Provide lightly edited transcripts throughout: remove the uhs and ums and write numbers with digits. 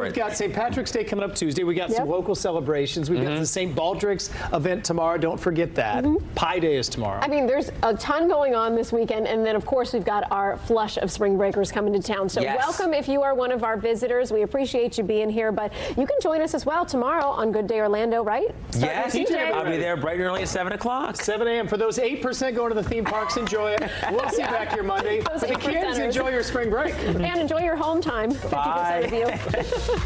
We've got St. Patrick's Day coming up Tuesday. We got some local celebrations. We've got the St. Baldrick's event tomorrow. Don't forget that. Pie Day is tomorrow. I mean, there's a ton going on this weekend, and then of course we've got our flush of spring breakers coming to town. So welcome if you are one of our visitors. We appreciate you being here, but you can join us as well tomorrow on Good Day Orlando, right? Yes, I'll be there bright and early at 7 o'clock. 7 a.m. For those 8% going to the theme parks, enjoy it. We'll see you back here Monday. Those The kids, enjoy your spring break. And enjoy your home time. Bye. 50% of you.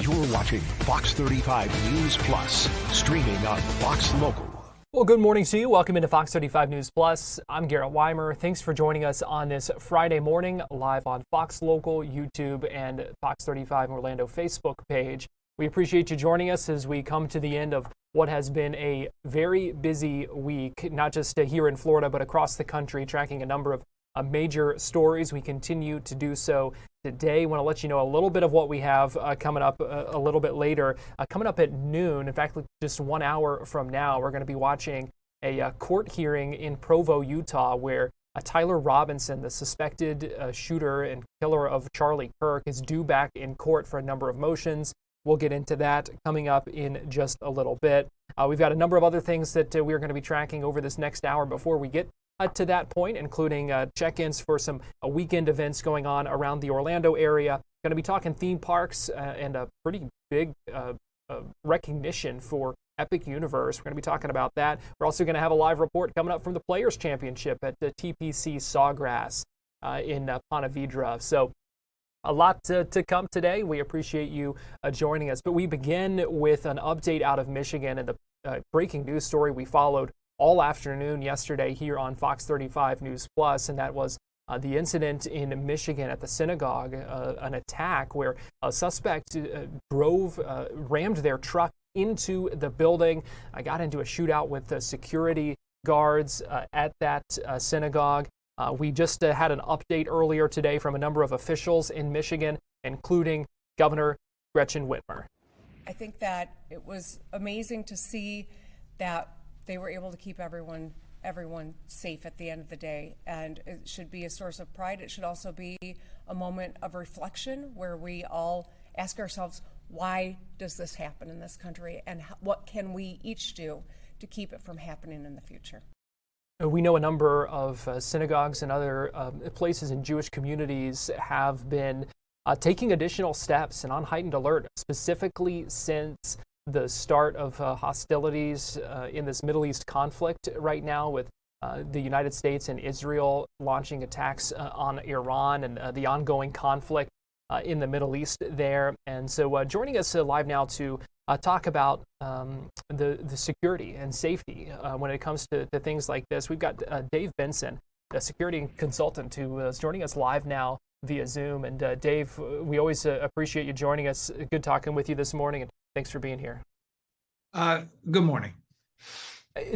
You're watching Fox 35 News Plus, streaming on Fox Local. Well, good morning to you. Welcome into Fox 35 News Plus. I'm Garrett Wymer. Thanks for joining us on this Friday morning, live on Fox Local, YouTube, and Fox 35 Orlando Facebook page. We appreciate you joining us as we come to the end of what has been a very busy week, not just here in Florida, but across the country, tracking a number of major stories. We continue to do so today. I want to let you know a little bit of what we have coming up a little bit later. Coming up at noon, in fact, just 1 hour from now, we're going to be watching a court hearing in Provo, Utah, where Tyler Robinson, the suspected shooter and killer of Charlie Kirk, is due back in court for a number of motions. We'll get into that coming up in just a little bit. We've got a number of other things that we're going to be tracking over this next hour before we get to that point, including check-ins for some weekend events going on around the Orlando area. Going to be talking theme parks and a pretty big recognition for Epic Universe. We're going to be talking about that. We're also going to have a live report coming up from the Players Championship at the TPC Sawgrass in Ponte Vedra. So a lot to come today. We appreciate you joining us. But we begin with an update out of Michigan and the breaking news story we followed all afternoon yesterday here on Fox 35 News Plus, and that was the incident in Michigan at the synagogue, an attack where a suspect rammed their truck into the building. I got into a shootout with the security guards at that synagogue. We just had an update earlier today from a number of officials in Michigan, including Governor Gretchen Whitmer. I think that it was amazing to see that they were able to keep everyone safe at the end of the day, and it should be a source of pride. It should also be a moment of reflection where we all ask ourselves, why does this happen in this country, and what can we each do to keep it from happening in the future? We know a number of synagogues and other places in Jewish communities have been taking additional steps and on heightened alert, specifically since the start of hostilities in this Middle East conflict right now, with the United States and Israel launching attacks on Iran and the ongoing conflict in the Middle East there. And so joining us live now to talk about the security and safety when it comes to things like this, we've got Dave Benson, a security consultant, who is joining us live now via Zoom. And Dave, we always appreciate you joining us. Good talking with you this morning, and thanks for being here. Good morning.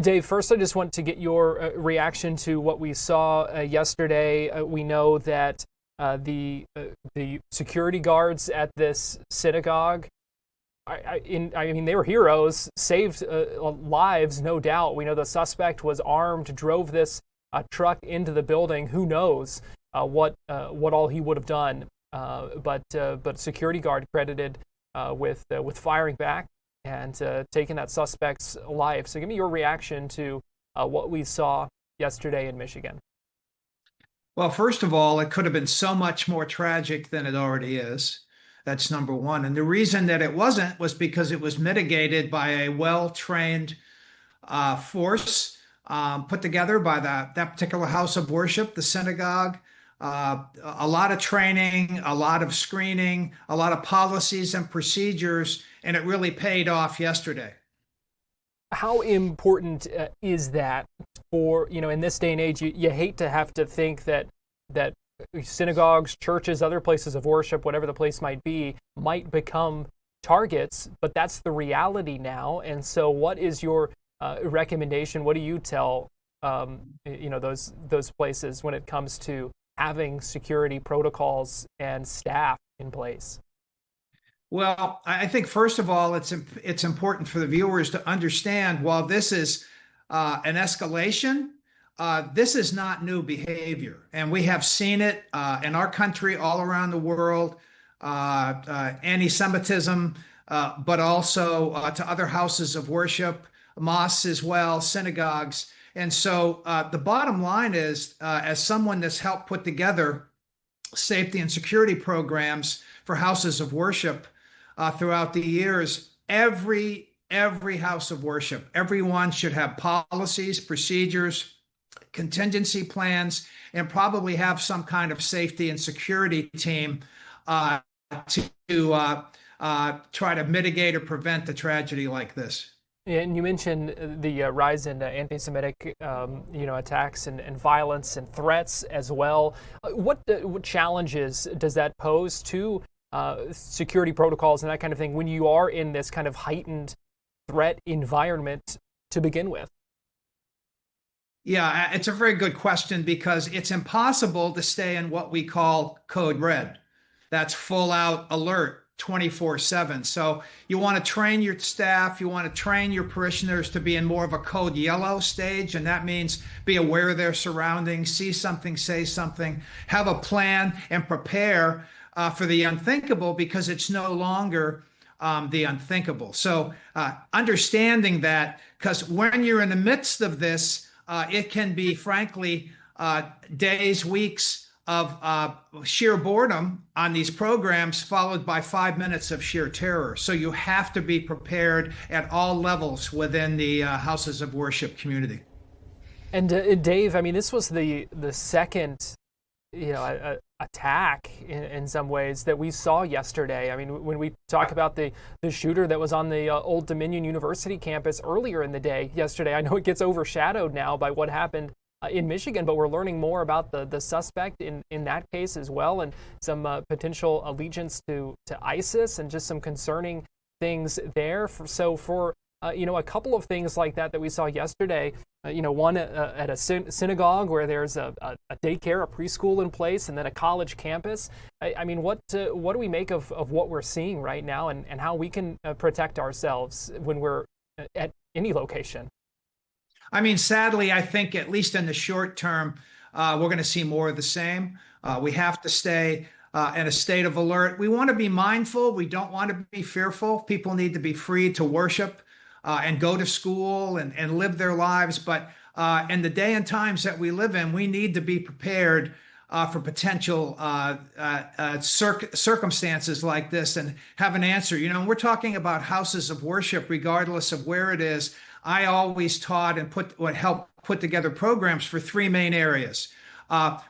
Dave, first I just want to get your reaction to what we saw yesterday. We know that the security guards at this synagogue, I mean, they were heroes, saved lives, no doubt. We know the suspect was armed, drove this truck into the building. Who knows what all he would have done? But security guard credited with firing back and taking that suspect's life. So give me your reaction to what we saw yesterday in Michigan. Well, first of all, it could have been so much more tragic than it already is. That's number one. And the reason that it wasn't was because it was mitigated by a well-trained force put together by that particular house of worship, the synagogue. A lot of training, a lot of screening, a lot of policies and procedures, and it really paid off yesterday. How important is that for, in this day and age? You hate to have to think that synagogues, churches, other places of worship, whatever the place might be, might become targets, but that's the reality now. And so what is your recommendation? What do you tell those places when it comes to having security protocols and staff in place? Well, I think first of all, it's important for the viewers to understand, while this is an escalation, this is not new behavior. And we have seen it in our country, all around the world, anti-Semitism, but also to other houses of worship, mosques as well, synagogues. And so the bottom line is, as someone that's helped put together safety and security programs for houses of worship throughout the years, every house of worship, everyone should have policies, procedures, contingency plans, and probably have some kind of safety and security team to try to mitigate or prevent a tragedy like this. And you mentioned the rise in anti-Semitic, attacks and violence and threats as well. What challenges does that pose to security protocols and that kind of thing when you are in this kind of heightened threat environment to begin with? Yeah, it's a very good question, because it's impossible to stay in what we call code red. That's full out alert 24/7. So you want to train your staff, you want to train your parishioners to be in more of a code yellow stage, and that means be aware of their surroundings, see something, say something, have a plan, and prepare for the unthinkable, because it's no longer the unthinkable. So understanding that, because when you're in the midst of this, it can be, frankly, days, weeks of sheer boredom on these programs, followed by 5 minutes of sheer terror. So you have to be prepared at all levels within the houses of worship community. And Dave, I mean, this was the second, attack in some ways that we saw yesterday. I mean, when we talk about the shooter that was on the Old Dominion University campus earlier in the day yesterday, I know it gets overshadowed now by what happened in Michigan, but we're learning more about the suspect in that case as well, and some potential allegiance to ISIS, and just some concerning things there. For a couple of things like that we saw yesterday, one at a synagogue where there's a daycare, a preschool in place, and then a college campus. I mean, what do we make of what we're seeing right now, and how we can protect ourselves when we're at any location? I mean, sadly, I think at least in the short term, we're going to see more of the same. We have to stay in a state of alert. We want to be mindful. We don't want to be fearful. People need to be free to worship and go to school and live their lives. But in the day and times that we live in, we need to be prepared for potential circumstances like this and have an answer. You know, when we're talking about houses of worship, regardless of where it is, I always taught and helped put together programs for three main areas.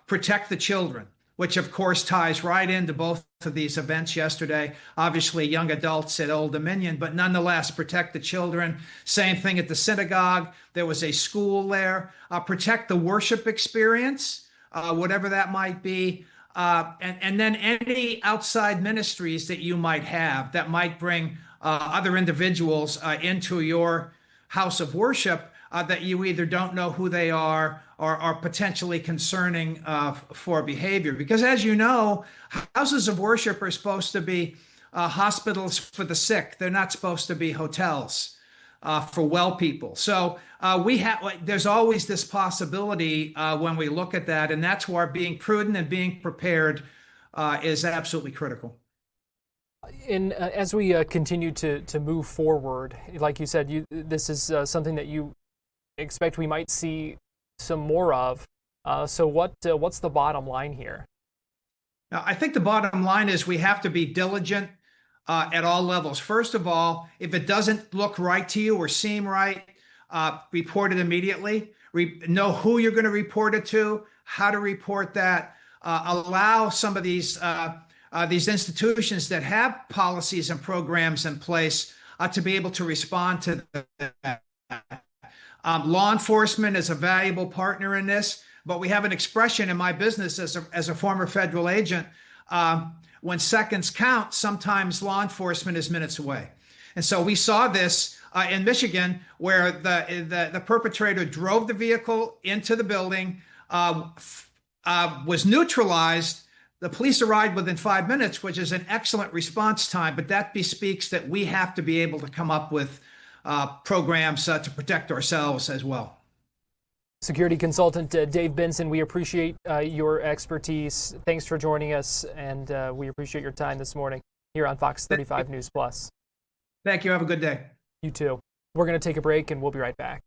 Protect the children, which of course ties right into both of these events yesterday. Obviously, young adults at Old Dominion, but nonetheless, protect the children. Same thing at the synagogue. There was a school there. Protect the worship experience, whatever that might be. And then any outside ministries that you might have that might bring other individuals into your house of worship that you either don't know who they are or are potentially concerning for behavior. Because as you know, houses of worship are supposed to be hospitals for the sick. They're not supposed to be hotels for well people. So there's always this possibility when we look at that, and that's where being prudent and being prepared is absolutely critical. And as we continue to move forward, like you said, this is something that you expect we might see some more of. So what's the bottom line here? Now, I think the bottom line is we have to be diligent at all levels. First of all, if it doesn't look right to you or seem right, report it immediately. Know who you're going to report it to, how to report that. Allow some of these institutions that have policies and programs in place to be able to respond to that. Law enforcement is a valuable partner in this, but we have an expression in my business as a former federal agent. When seconds count, sometimes law enforcement is minutes away. And so we saw this in Michigan, where the perpetrator drove the vehicle into the building, was neutralized. The police arrived within 5 minutes, which is an excellent response time, but that bespeaks that we have to be able to come up with programs to protect ourselves as well. Security consultant Dave Benson, we appreciate your expertise. Thanks for joining us, and we appreciate your time this morning here on Fox 35 News Plus. Thank you. Have a good day. You too. We're going to take a break, and we'll be right back.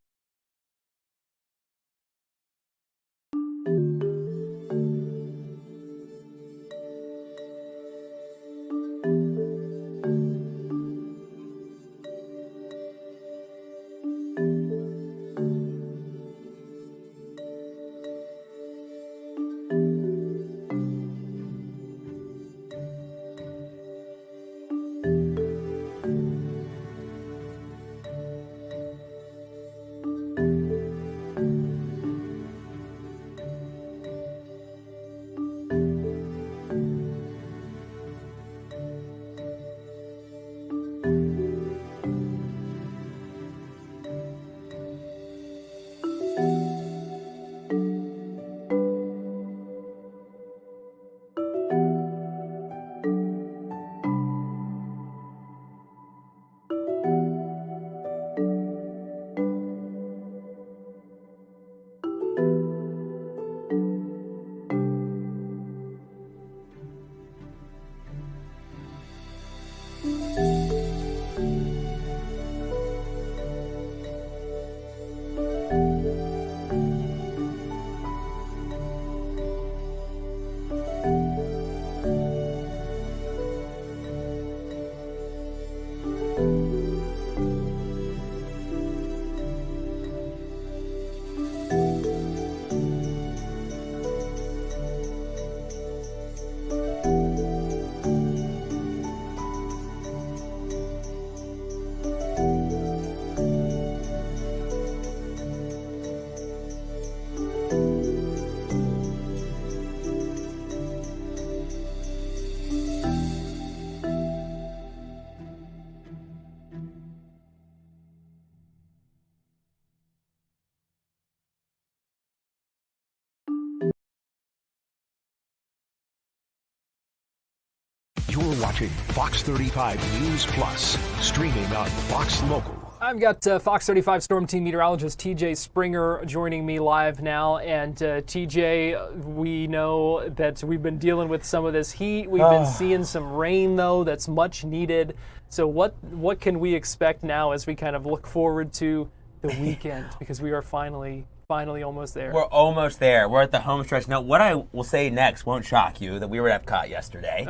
You're watching Fox 35 News Plus, streaming on Fox Local. I've got Fox 35 Storm Team meteorologist TJ Springer joining me live now. And TJ, we know that we've been dealing with some of this heat. We've been seeing some rain, though, that's much needed. So what can we expect now as we kind of look forward to the weekend? Because we are finally finally almost there. We're almost there. We're at the home stretch. Now, what I will say next won't shock you, that we were at Epcot yesterday.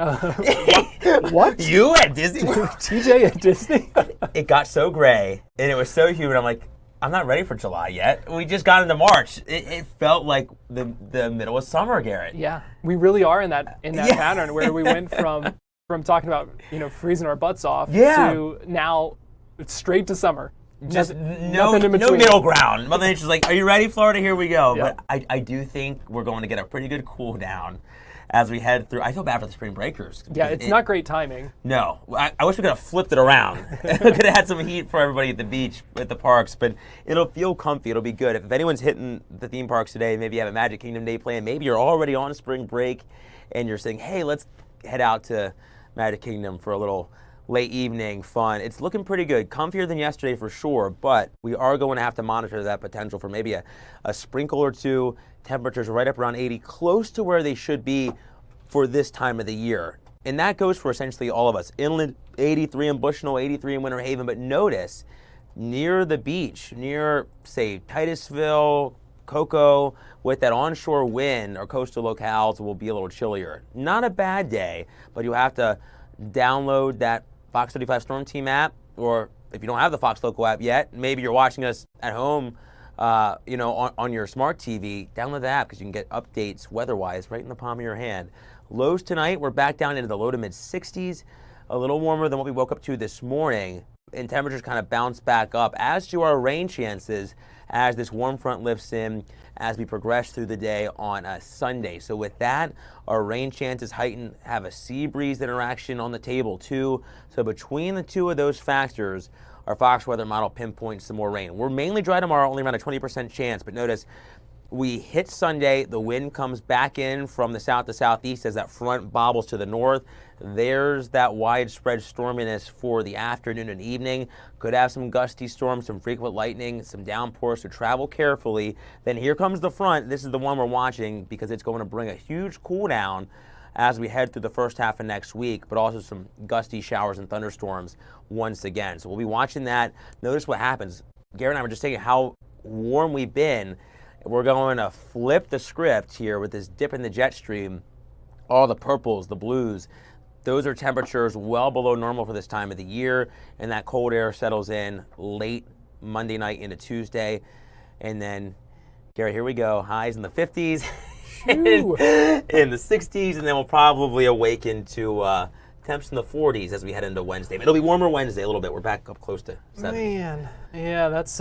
What? You at Disney World? TJ at Disney? It got so gray, and it was so humid. I'm like, I'm not ready for July yet. We just got into March. It felt like the middle of summer, Garrett. Yeah, we really are in that pattern where we went from talking about freezing our butts off to now it's straight to summer. Just nothing in no between. middle ground. Mother Nature's like, are you ready, Florida? Here we go. Yep. But I do think we're going to get a pretty good cool down as we head through. I feel bad for the spring breakers. Yeah, it's not great timing. No. I wish we could have flipped it around. We could have had some heat for everybody at the beach, at the parks, but it'll feel comfy. It'll be good. If anyone's hitting the theme parks today, maybe you have a Magic Kingdom Day plan, maybe you're already on spring break and you're saying, hey, let's head out to Magic Kingdom for a little late evening fun. It's looking pretty good. Comfier than yesterday for sure, but we are going to have to monitor that potential for maybe a sprinkle or two. Temperatures right up around 80, close to where they should be for this time of the year. And that goes for essentially all of us. Inland, 83 in Bushnell, 83 in Winter Haven, but notice near the beach, near, say, Titusville, Cocoa, with that onshore wind, our coastal locales will be a little chillier. Not a bad day, but you have to download that Fox 35 Storm Team app, or if you don't have the Fox Local app yet, maybe you're watching us at home, on your smart TV, download the app because you can get updates weather-wise right in the palm of your hand. Lows tonight, we're back down into the low to mid 60s, a little warmer than what we woke up to this morning, and temperatures kind of bounce back up, as do our rain chances as this warm front lifts in as we progress through the day on a Sunday. So with that, our rain chances heighten, have a sea breeze interaction on the table too. So between the two of those factors, our Fox weather model pinpoints some more rain. We're mainly dry tomorrow, only around a 20% chance, but notice we hit Sunday, the wind comes back in from the south to southeast as that front bobbles to the north. There's that widespread storminess for the afternoon and evening. Could have some gusty storms, some frequent lightning, some downpours, so travel carefully. Then here comes the front. This is the one we're watching because it's going to bring a huge cool down as we head through the first half of next week, but also some gusty showers and thunderstorms once again. So we'll be watching that. Notice what happens. Garrett and I were just saying how warm we've been. We're going to flip the script here with this dip in the jet stream. All the purples, the blues, those are temperatures well below normal for this time of the year, and that cold air settles in late Monday night into Tuesday. And then, Garrett, here we go. Highs in the 50s, in the 60s, and then we'll probably awaken to temps in the 40s as we head into Wednesday. It'll be warmer Wednesday a little bit. We're back up close to 70. Man, yeah, that's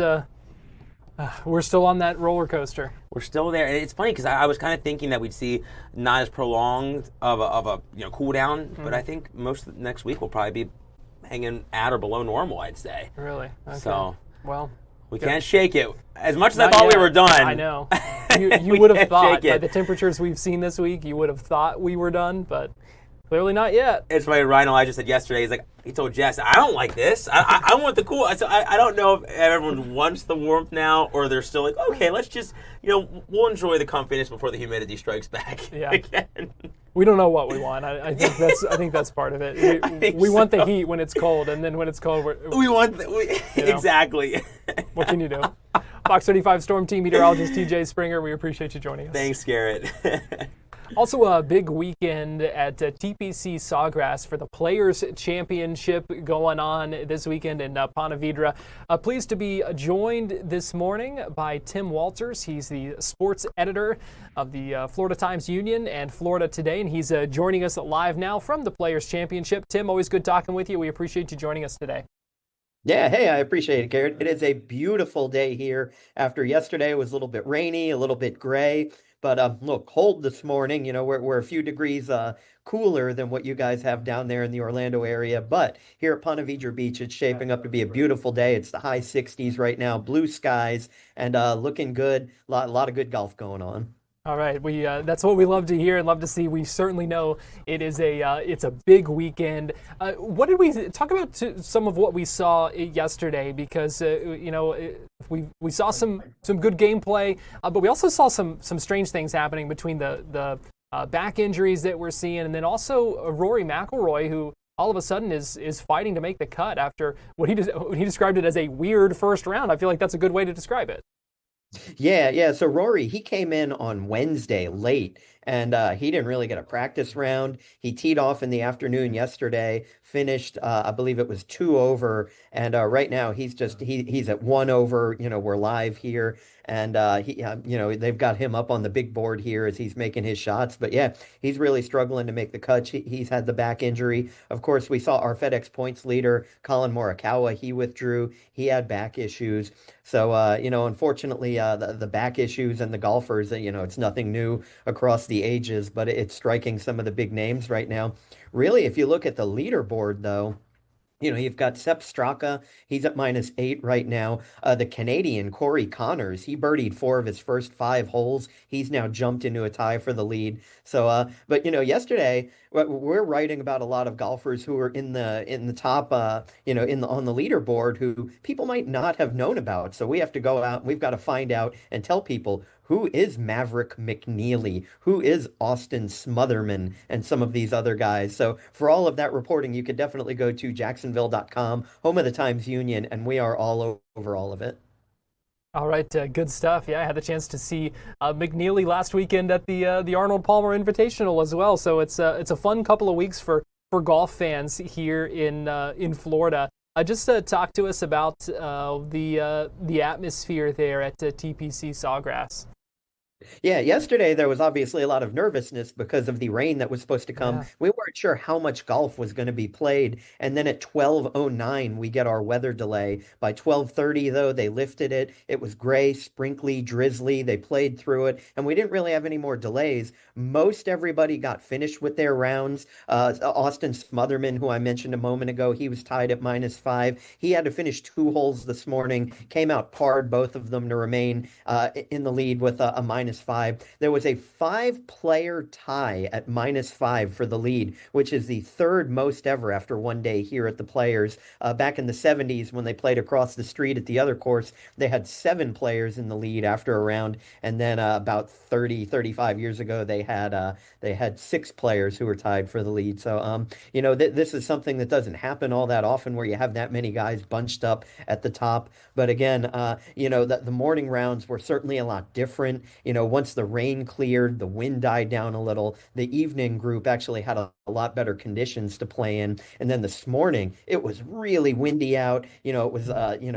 we're still on that roller coaster. We're still there. And it's funny because I was kind of thinking that we'd see not as prolonged of a cool down, but I think most of next week will probably be hanging at or below normal, I'd say. Really? Okay. So, well, we can't shake it. As much as I not thought yet. we were done. I know. You would have thought, shake by it. the temperatures we've seen this week, you would have thought we were done, but clearly not yet. It's funny, Ryan Elijah said yesterday, he told Jess, I don't like this. I want the cool. So I don't know if everyone wants the warmth now or they're still like, okay, let's just, we'll enjoy the comfiness before the humidity strikes back again. We don't know what we want. I think that's part of it. We want the heat when it's cold, and then when it's cold, we want exactly. What can you do? Fox 35 Storm Team meteorologist TJ Springer, we appreciate you joining us. Thanks, Garrett. Also a big weekend at TPC Sawgrass for the Players Championship going on this weekend in Ponte Vedra. Pleased to be joined this morning by Tim Walters. He's the sports editor of the Florida Times-Union and Florida Today, and he's joining us live now from the Players Championship. Tim, always good talking with you. We appreciate you joining us today. Yeah, hey, I appreciate it, Garrett. It is a beautiful day here. After yesterday, it was a little bit rainy, a little bit gray. But look, cold this morning. We're a few degrees cooler than what you guys have down there in the Orlando area. But here at Ponte Vedra Beach, it's shaping up to be a beautiful day. It's the high 60s right now, blue skies, and looking good. A lot of good golf going on. All right, that's what we love to hear and love to see. We certainly know it's a big weekend. What did we talk about? Some of what we saw yesterday, because we saw some good gameplay, but we also saw some strange things happening between the back injuries that we're seeing, and then also Rory McIlroy, who all of a sudden is fighting to make the cut after what he described it as a weird first round. I feel like that's a good way to describe it. Yeah. So Rory, he came in on Wednesday late, and he didn't really get a practice round. He teed off in the afternoon yesterday, finished, I believe it was 2 over, and right now he's at 1 over. We're live here, and they've got him up on the big board here as he's making his shots. But yeah, he's really struggling to make the cut. He's had the back injury. Of course, we saw our FedEx points leader, Colin Morikawa. He withdrew. He had back issues. So, unfortunately, the back issues and the golfers, it's nothing new across the ages, but it's striking some of the big names right now. Really, if you look at the leaderboard, though, you've got Sepp Straka. He's at -8 right now. The Canadian Corey Connors, he birdied 4 of his first 5 holes. He's now jumped into a tie for the lead. So, but yesterday we're writing about a lot of golfers who are in the top, on the leaderboard who people might not have known about. So we have to go out. We've got to find out and tell people who is Maverick McNeely, who is Austin Smotherman, and some of these other guys. So for all of that reporting, you could definitely go to Jacksonville.com, home of the Times-Union, and we are all over all of it. All right, good stuff. Yeah, I had the chance to see McNeely last weekend at the Arnold Palmer Invitational as well. So it's a fun couple of weeks for golf fans here in Florida. Just talk to us about the atmosphere there at TPC Sawgrass. Yeah, yesterday there was obviously a lot of nervousness because of the rain that was supposed to come. Yeah. We weren't sure how much golf was going to be played. And then at 12:09, we get our weather delay. By 12:30, though, they lifted it. It was gray, sprinkly, drizzly. They played through it, and we didn't really have any more delays. Most everybody got finished with their rounds. Austin Smotherman, who I mentioned a moment ago, he was tied at -5. He had to finish 2 holes this morning, came out parred both of them to remain in the lead with a -5. There was a 5-player tie at -5 for the lead, which is the third most ever after one day here at the Players. Back in the 70s, when they played across the street at the other course, they had 7 players in the lead after a round, and then about 35 years ago, they had 6 players who were tied for the lead. So, this is something that doesn't happen all that often, where you have that many guys bunched up at the top. But again, the morning rounds were certainly a lot different. Once the rain cleared, the wind died down a little. The evening group actually had a lot better conditions to play in. And then this morning, it was really windy out. It was,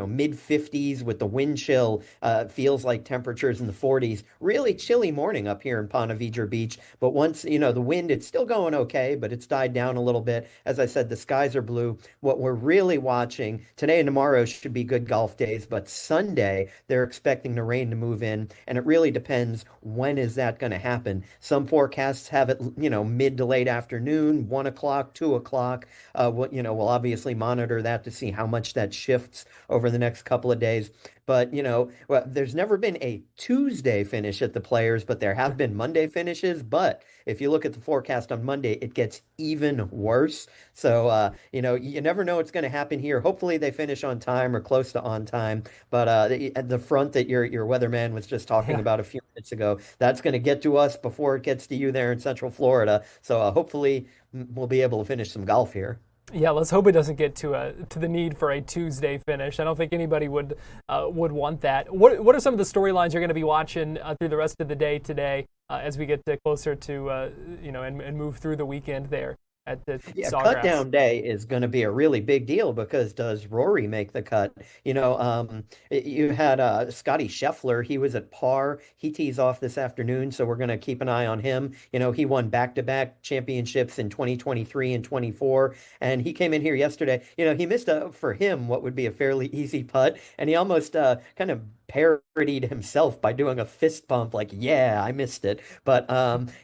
mid 50s with the wind chill. Feels like temperatures in the 40s. Really chilly morning up here in Ponte Vedra Beach. But once, the wind, it's still going okay, but it's died down a little bit. As I said, the skies are blue. What we're really watching, today and tomorrow should be good golf days, but Sunday, they're expecting the rain to move in. And it really depends when is that going to happen. Some forecasts have it, mid to late afternoon, 1 o'clock, 2 o'clock. We'll obviously monitor that to see how much that shifts over the next couple of days. But, there's never been a Tuesday finish at the Players, but there have been Monday finishes. But if you look at the forecast on Monday, it gets even worse. So, you never know what's going to happen here. Hopefully they finish on time or close to on time. But the front that your weatherman was just talking about a few minutes ago, that's going to get to us before it gets to you there in Central Florida. So hopefully we'll be able to finish some golf here. Yeah, let's hope it doesn't get to the need for a Tuesday finish. I don't think anybody would want that. What are some of the storylines you're going to be watching through the rest of the day today as we get closer to and move through the weekend there at the Sawgrass? Cut down day is going to be a really big deal because does Rory make the cut? You had Scotty Scheffler. He was at par. He tees off this afternoon, so we're going to keep an eye on him. He won back-to-back championships in 2023 and 24, and he came in here yesterday. He missed for him what would be a fairly easy putt, and he almost kind of parodied himself by doing a fist bump like, yeah, I missed it. But,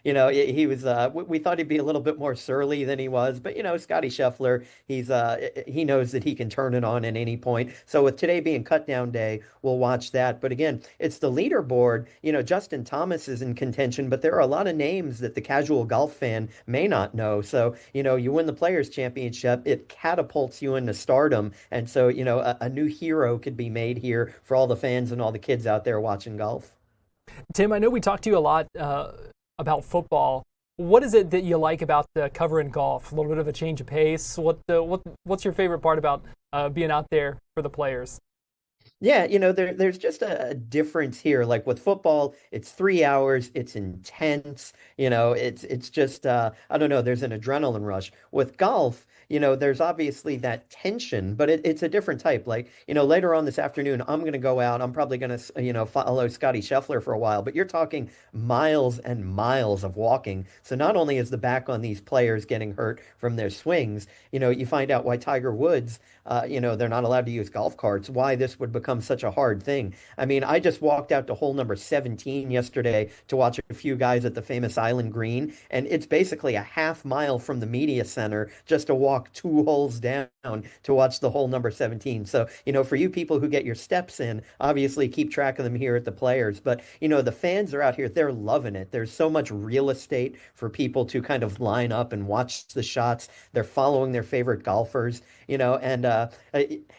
he was, we thought he'd be a little bit more surly than he was. But, Scotty Scheffler, he knows that he can turn it on at any point. So with today being cut down day, we'll watch that. But again, it's the leaderboard. Justin Thomas is in contention, but there are a lot of names that the casual golf fan may not know. So, you win the Players Championship, it catapults you into stardom. And so, a new hero could be made here for all the fans and all the kids out there watching golf. Tim, I know we talked to you a lot about football. What is it that you like about covering golf? A little bit of a change of pace. What's your favorite part about being out there for the Players? Yeah, there's just a difference here. Like with football, it's 3 hours, it's intense, it's just I don't know, there's an adrenaline rush. With golf, there's obviously that tension, but it's a different type. Like, later on this afternoon, I'm gonna go out. I'm probably gonna, follow Scotty Scheffler for a while, but you're talking miles and miles of walking. So not only is the back on these players getting hurt from their swings, you find out why Tiger Woods, they're not allowed to use golf carts, why this would become such a hard thing. I mean, I just walked out to hole number 17 yesterday to watch a few guys at the famous Island Green, and it's basically a half mile from the media center just to walk 2 holes down to watch the hole number 17. So, for you people who get your steps in, obviously keep track of them here at the Players. But, the fans are out here, they're loving it. There's so much real estate for people to kind of line up and watch the shots. They're following their favorite golfers, and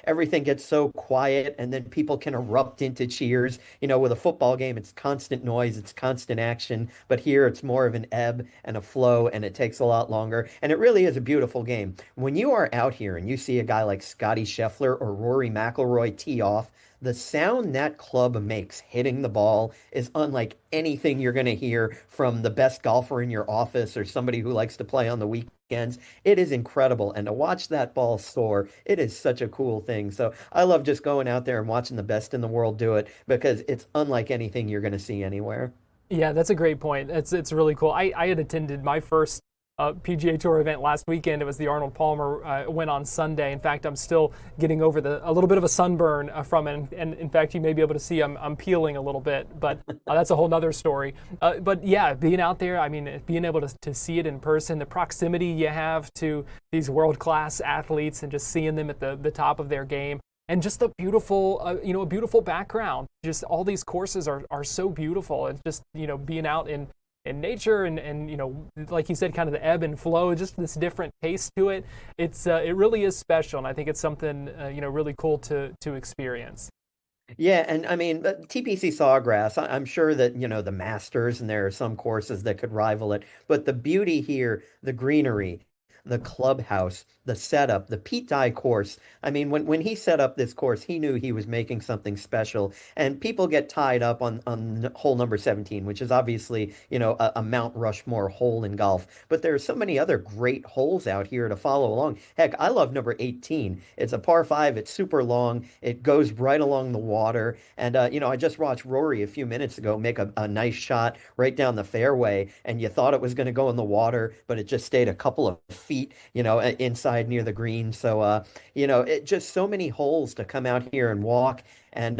everything gets so quiet, and then people can erupt into cheers. With a football game, it's constant noise, it's constant action, but here it's more of an ebb and a flow, and it takes a lot longer. And it really is a beautiful game. When you are out here and you see a guy like Scotty Scheffler or Rory McIlroy tee off, the sound that club makes hitting the ball is unlike anything you're going to hear from the best golfer in your office or somebody who likes to play on the weekends. It is incredible. And to watch that ball soar, it is such a cool thing. So I love just going out there and watching the best in the world do it because it's unlike anything you're going to see anywhere. Yeah, that's a great point. It's really cool. I had attended my first PGA Tour event last weekend. It was the Arnold Palmer, went on Sunday. In fact, I'm still getting over a little bit of a sunburn from it. And in fact, you may be able to see I'm peeling a little bit, but that's a whole nother story. But yeah, being out there, I mean, being able to see it in person, the proximity you have to these world-class athletes and just seeing them at the top of their game. And just the beautiful, a beautiful background. Just all these courses are so beautiful. It's just, being out in nature and like you said, kind of the ebb and flow, just this different taste to it. It really is special, and I think it's something really cool to experience. Yeah, and I mean, TPC Sawgrass, I'm sure that, the Masters, and there are some courses that could rival it, but the beauty here, the greenery, the clubhouse, the setup, the Pete Dye course. I mean, when he set up this course, he knew he was making something special. And people get tied up on hole number 17, which is obviously, a Mount Rushmore hole in golf. But there are so many other great holes out here to follow along. Heck, I love number 18. It's a par 5. It's super long. It goes right along the water. And, I just watched Rory a few minutes ago make a nice shot right down the fairway. And you thought it was going to go in the water, but it just stayed a couple of feet, inside near the green. So, it just so many holes to come out here and walk. And,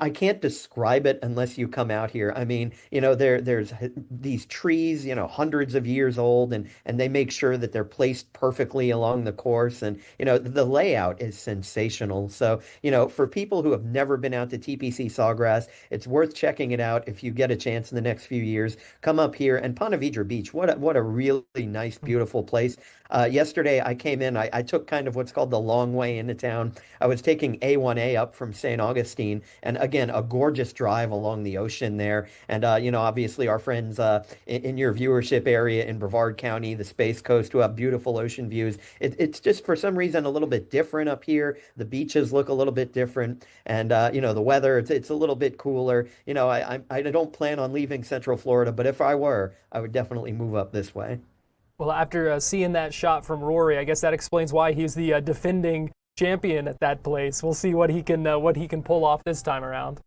I can't describe it unless you come out here. I mean, there's these trees, hundreds of years old, and they make sure that they're placed perfectly along the course. And, the layout is sensational. So, for people who have never been out to TPC Sawgrass, it's worth checking it out if you get a chance in the next few years. Come up here. And Ponte Vedra Beach, what a really nice, beautiful place. Yesterday, I came in, I took kind of what's called the long way into town. I was taking A1A up from St. Augustine. And again, a gorgeous drive along the ocean there. And, obviously our friends in your viewership area in Brevard County, the Space Coast, who have beautiful ocean views. It's just for some reason a little bit different up here. The beaches look a little bit different. And, the weather, it's a little bit cooler. I don't plan on leaving Central Florida, but if I were, I would definitely move up this way. Well, after seeing that shot from Rory, I guess that explains why he's the defending champion at that place. We'll see what he can pull off this time around.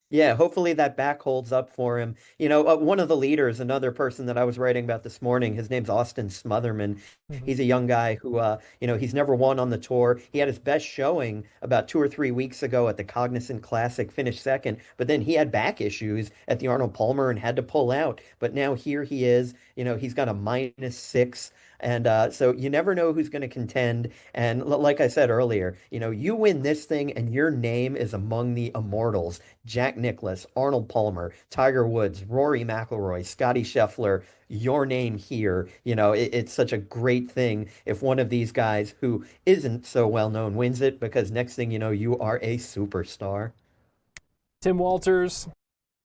Yeah, hopefully that back holds up for him. One of the leaders, another person that I was writing about this morning, his name's Austin Smotherman. He's a young guy who, he's never won on the tour. He had his best showing about 2 or 3 weeks ago at the Cognizant Classic, finished second, but then he had back issues at the Arnold Palmer and had to pull out. But now here he is, he's got a -6. And so you never know who's going to contend. And like I said earlier, you win this thing and your name is among the immortals. Jack Nicklaus, Arnold Palmer, Tiger Woods, Rory McIlroy, Scotty Scheffler, your name here. It's such a great thing if one of these guys who isn't so well known wins it, because next thing you know, you are a superstar. Tim Walters,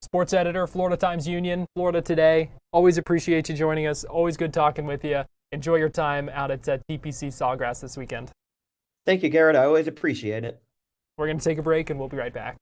sports editor, Florida Times-Union, Florida Today. Always appreciate you joining us. Always good talking with you. Enjoy your time out at TPC Sawgrass this weekend. Thank you, Garrett. I always appreciate it. We're going to take a break, and we'll be right back.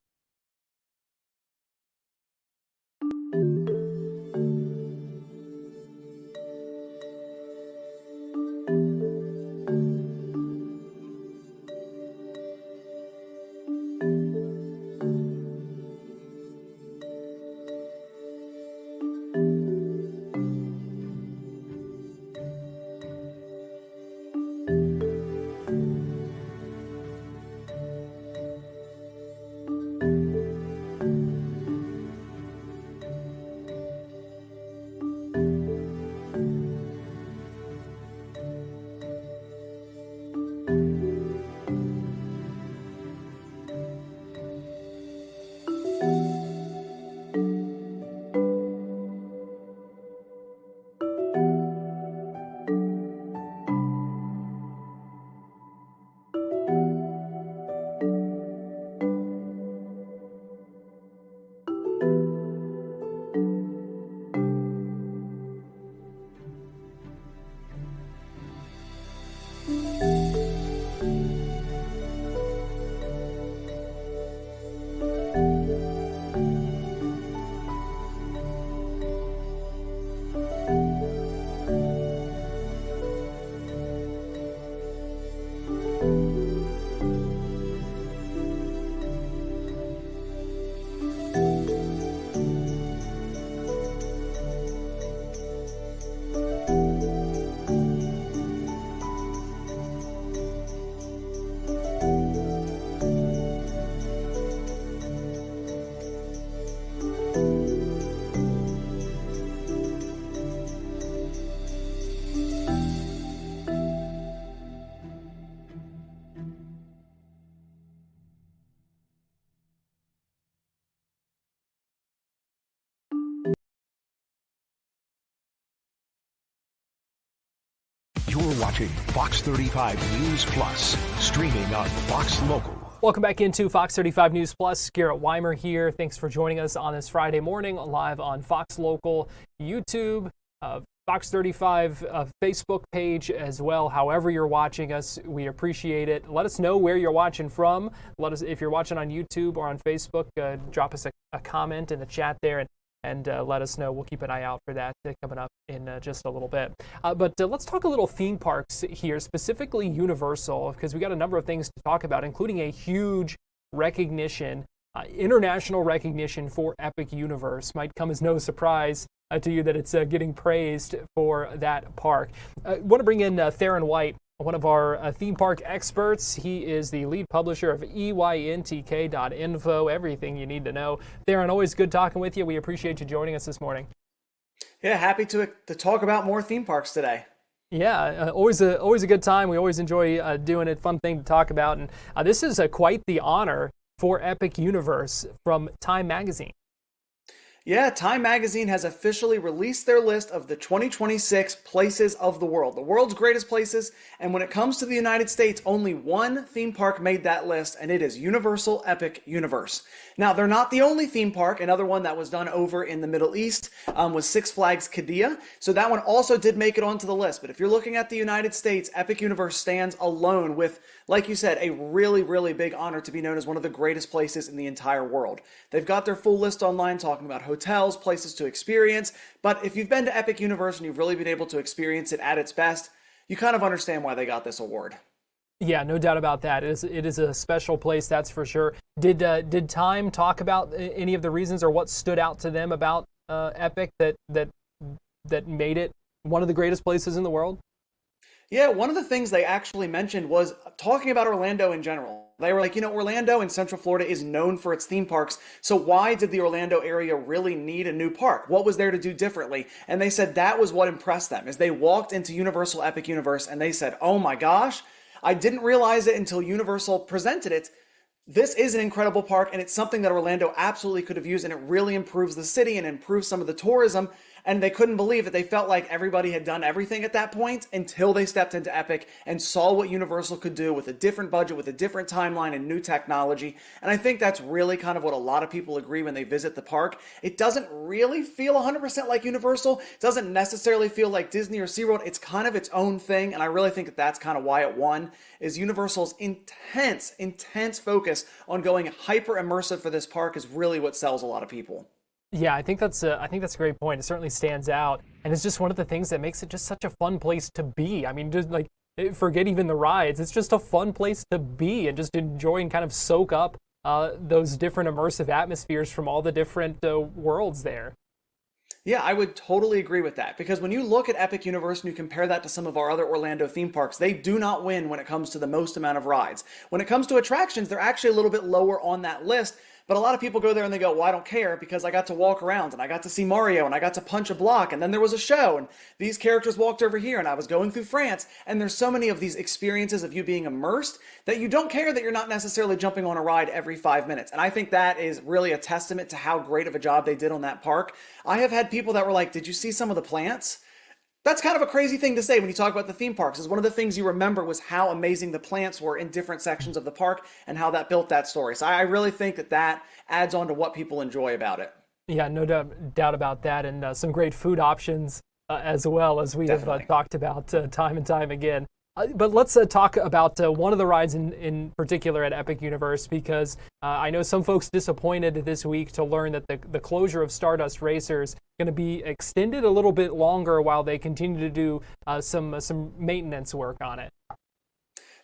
You're watching Fox 35 News Plus, streaming on Fox Local. Welcome back into Fox 35 News Plus. Garrett Wymer here. Thanks for joining us on this Friday morning, live on Fox Local, YouTube, Fox 35 Facebook page as well. However you're watching us, we appreciate it. Let us know where you're watching from. Let us, if you're watching on YouTube or on Facebook, drop us a comment in the chat there and let us know. We'll keep an eye out for that coming up in just a little bit. But let's talk a little theme parks here, specifically Universal, because we got a number of things to talk about, including a huge recognition, international recognition for Epic Universe. Might come as no surprise to you that it's getting praised for that park. I want to bring in Theron White, one of our theme park experts. He is the lead publisher of EYNTK.info, everything you need to know. Theron, always good talking with you. We appreciate you joining us this morning. Yeah, happy to talk about more theme parks today. Yeah, always a good time. We always enjoy doing it. Fun thing to talk about. And this is quite the honor for Epic Universe from Time Magazine. Yeah, Time Magazine has officially released their list of the 2026 places of the world's greatest places. And when it comes to the United States, only one theme park made that list, and it is Universal Epic Universe. Now, they're not the only theme park. Another one that was done over in the Middle East was Six Flags Qiddiya. So that one also did make it onto the list. But if you're looking at the United States, Epic Universe stands alone with, like you said, a really, really big honor to be known as one of the greatest places in the entire world. They've got their full list online talking about hotels, places to experience. But if you've been to Epic Universe and you've really been able to experience it at its best, you kind of understand why they got this award. Yeah, no doubt about that. It is a special place, that's for sure. Did Time talk about any of the reasons or what stood out to them about Epic that made it one of the greatest places in the world? Yeah, one of the things they actually mentioned was talking about Orlando in general. They were like, Orlando in Central Florida is known for its theme parks, so why did the Orlando area really need a new park? What was there to do differently? And they said that was what impressed them, is they walked into Universal Epic Universe and they said, oh my gosh, I didn't realize it until Universal presented it. This is an incredible park, and it's something that Orlando absolutely could have used, and it really improves the city and improves some of the tourism. and they couldn't believe that they felt like everybody had done everything at that point until they stepped into Epic and saw what Universal could do with a different budget, with a different timeline and new technology. And I think that's really kind of what a lot of people agree when they visit the park. It doesn't really feel 100% like Universal. It doesn't necessarily feel like Disney or SeaWorld. It's kind of its own thing, and I really think that that's kind of why it won, is Universal's intense focus on going hyper immersive for this park is really what sells a lot of people. Yeah, I think that's a great point. It certainly stands out, and it's just one of the things that makes it just such a fun place to be. I mean, just like, forget even the rides. It's just a fun place to be and just enjoy and kind of soak up those different immersive atmospheres from all the different worlds there. Yeah, I would totally agree with that, because when you look at Epic Universe and you compare that to some of our other Orlando theme parks, they do not win when it comes to the most amount of rides. When it comes to attractions, they're actually a little bit lower on that list. But a lot of people go there and they go, well, I don't care because I got to walk around and I got to see Mario and I got to punch a block and then there was a show and these characters walked over here and I was going through France. And there's so many of these experiences of you being immersed that you don't care that you're not necessarily jumping on a ride every 5 minutes. And I think that is really a testament to how great of a job they did on that park. I have had people that were like, did you see some of the plants? That's kind of a crazy thing to say when you talk about the theme parks, is one of the things you remember was how amazing the plants were in different sections of the park and how that built that story. So I really think that that adds on to what people enjoy about it. Yeah, no doubt about that, and some great food options as well, as we have talked about time and time again. But let's talk about one of the rides in particular at Epic Universe, because I know some folks disappointed this week to learn that the closure of Stardust Racers is going to be extended a little bit longer while they continue to do some maintenance work on it.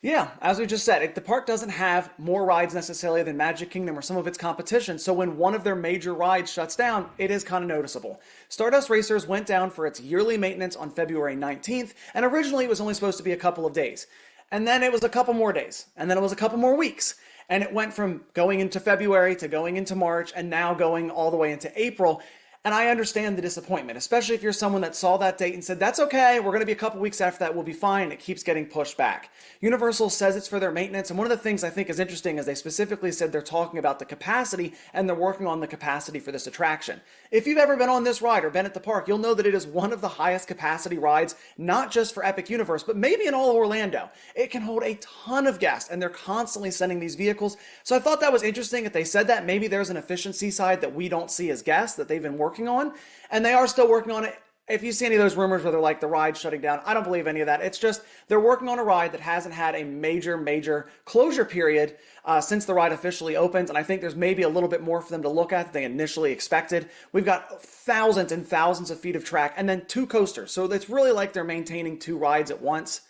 Yeah, as we just said, the park doesn't have more rides necessarily than Magic Kingdom or some of its competition, so when one of their major rides shuts down, it is kind of noticeable. Stardust Racers went down for its yearly maintenance on February 19th, and originally it was only supposed to be a couple of days. And then it was a couple more days, and then it was a couple more weeks. And it went from going into February to going into March, and now going all the way into April. And I understand the disappointment, especially if you're someone that saw that date and said, that's okay, we're going to be a couple weeks after that, we'll be fine. It keeps getting pushed back. Universal says it's for their maintenance. And one of the things I think is interesting is they specifically said they're talking about the capacity and they're working on the capacity for this attraction. If you've ever been on this ride or been at the park, you'll know that it is one of the highest capacity rides, not just for Epic Universe, but maybe in all of Orlando. It can hold a ton of guests and they're constantly sending these vehicles. So I thought that was interesting that they said that. Maybe there's an efficiency side that we don't see as guests that they've been working on, and they are still working on it. If you see any of those rumors where they're like the ride shutting down, I don't believe any of that. It's just they're working on a ride that hasn't had a major closure period since the ride officially opens, and I think there's maybe a little bit more for them to look at than they initially expected. We've got thousands and thousands of feet of track and then 2 coasters, so it's really like they're maintaining 2 rides at once.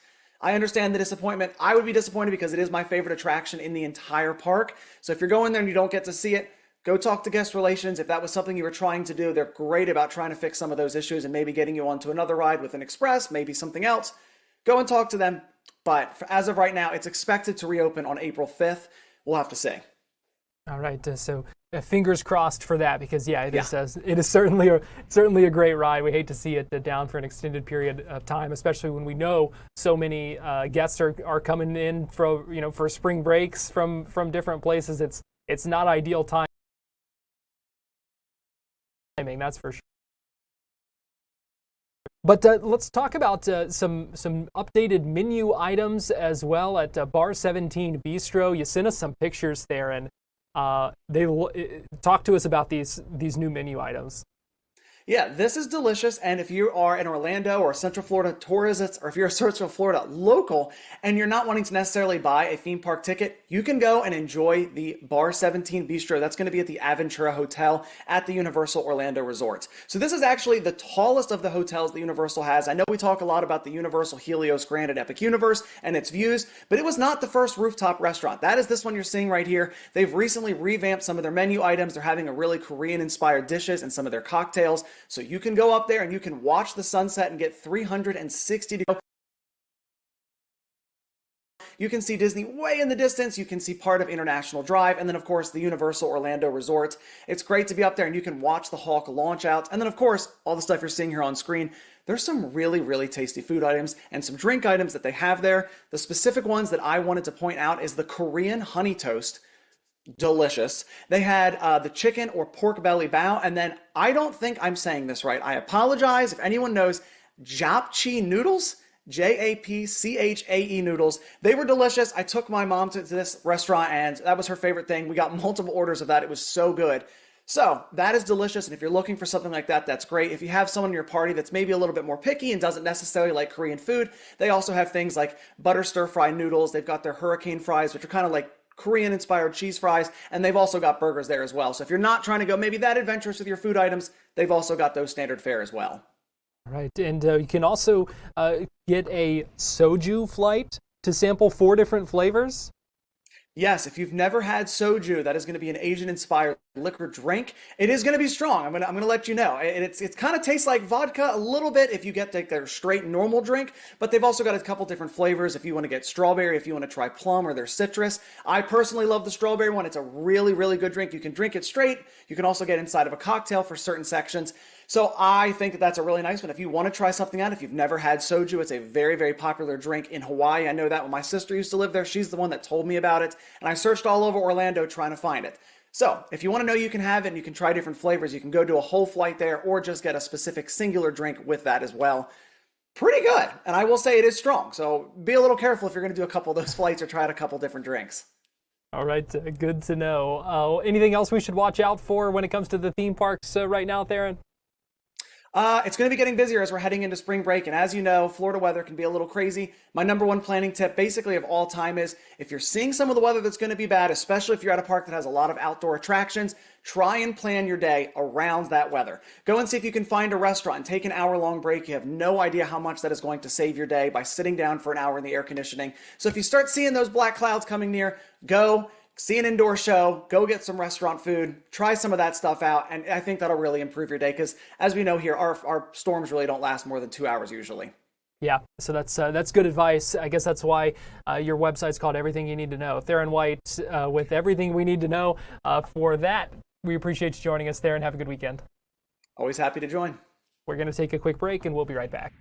I understand the disappointment. I would be disappointed because it is my favorite attraction in the entire park. So if you're going there and you don't get to see it, go talk to guest relations. If that was something you were trying to do, they're great about trying to fix some of those issues and maybe getting you onto another ride with an express, maybe something else. Go and talk to them. But as of right now, it's expected to reopen on April 5th. We'll have to see. All right, so fingers crossed for that, because it is certainly a great ride. We hate to see it down for an extended period of time, especially when we know so many guests are coming in for spring breaks from different places. It's not ideal timing, that's for sure. But let's talk about some updated menu items as well at Bar 17 Bistro. You sent us some pictures there, and they talk to us about these new menu items. Yeah, this is delicious, and if you are in Orlando or Central Florida tourist, or if you're a Central Florida local and you're not wanting to necessarily buy a theme park ticket, you can go and enjoy the Bar 17 Bistro. That's going to be at the Aventura Hotel at the Universal Orlando Resort. So this is actually the tallest of the hotels that Universal has. I know we talk a lot about the Universal Helios Grand at Epic Universe and its views, but it was not the first rooftop restaurant. That is this one you're seeing right here. They've recently revamped some of their menu items. They're having a really Korean-inspired dishes and some of their cocktails. So you can go up there and you can watch the sunset and get 360 degrees. You can see Disney way in the distance. You can see part of International Drive. And then, of course, the Universal Orlando Resort. It's great to be up there and you can watch the Hulk launch out. And then, of course, all the stuff you're seeing here on screen. There's some really tasty food items and some drink items that they have there. The specific ones that I wanted to point out is the Korean honey toast. delicious. They had the chicken or pork belly bao, and then I don't think I'm saying this right. I apologize if anyone knows japchae noodles. Japchae noodles. They were delicious. I took my mom to this restaurant, and that was her favorite thing. We got multiple orders of that. It was so good. So that is delicious, and if you're looking for something like that, that's great. If you have someone in your party that's maybe a little bit more picky and doesn't necessarily like Korean food, they also have things like butter stir-fry noodles. They've got their hurricane fries, which are kind of like Korean-inspired cheese fries, and they've also got burgers there as well. So if you're not trying to go maybe that adventurous with your food items, they've also got those standard fare as well. Right, and you can also get a soju flight to sample 4 different flavors. Yes, if you've never had soju, that is going to be an Asian-inspired liquor drink. It is going to be strong. I'm going to let you know. It kind of tastes like vodka a little bit if you get their straight normal drink, but they've also got a couple different flavors. If you want to get strawberry, if you want to try plum or their citrus. I personally love the strawberry one. It's a really, really good drink. You can drink it straight. You can also get inside of a cocktail for certain sections. So I think that that's a really nice one. If you want to try something out, if you've never had soju, it's a very, very popular drink in Hawaii. I know that when my sister used to live there, she's the one that told me about it. And I searched all over Orlando trying to find it. So if you want to know you can have it and you can try different flavors, you can go do a whole flight there or just get a specific singular drink with that as well. Pretty good. And I will say it is strong. So be a little careful if you're going to do a couple of those flights or try out a couple different drinks. All right, good to know. Anything else we should watch out for when it comes to the theme parks right now, Theron? It's going to be getting busier as we're heading into spring break. And as you know, Florida weather can be a little crazy. My number one planning tip basically of all time is if you're seeing some of the weather that's going to be bad, especially if you're at a park that has a lot of outdoor attractions, try and plan your day around that weather. Go and see if you can find a restaurant and take an hour-long break. You have no idea how much that is going to save your day by sitting down for an hour in the air conditioning. So if you start seeing those black clouds coming near, go. See an indoor show, go get some restaurant food, try some of that stuff out, and I think that'll really improve your day because, as we know here, our storms really don't last more than 2 hours usually. Yeah, so that's good advice. I guess that's why your website's called Everything You Need to Know. Theron White with everything we need to know for that. We appreciate you joining us, Theron. Have a good weekend. Always happy to join. We're going to take a quick break, and we'll be right back.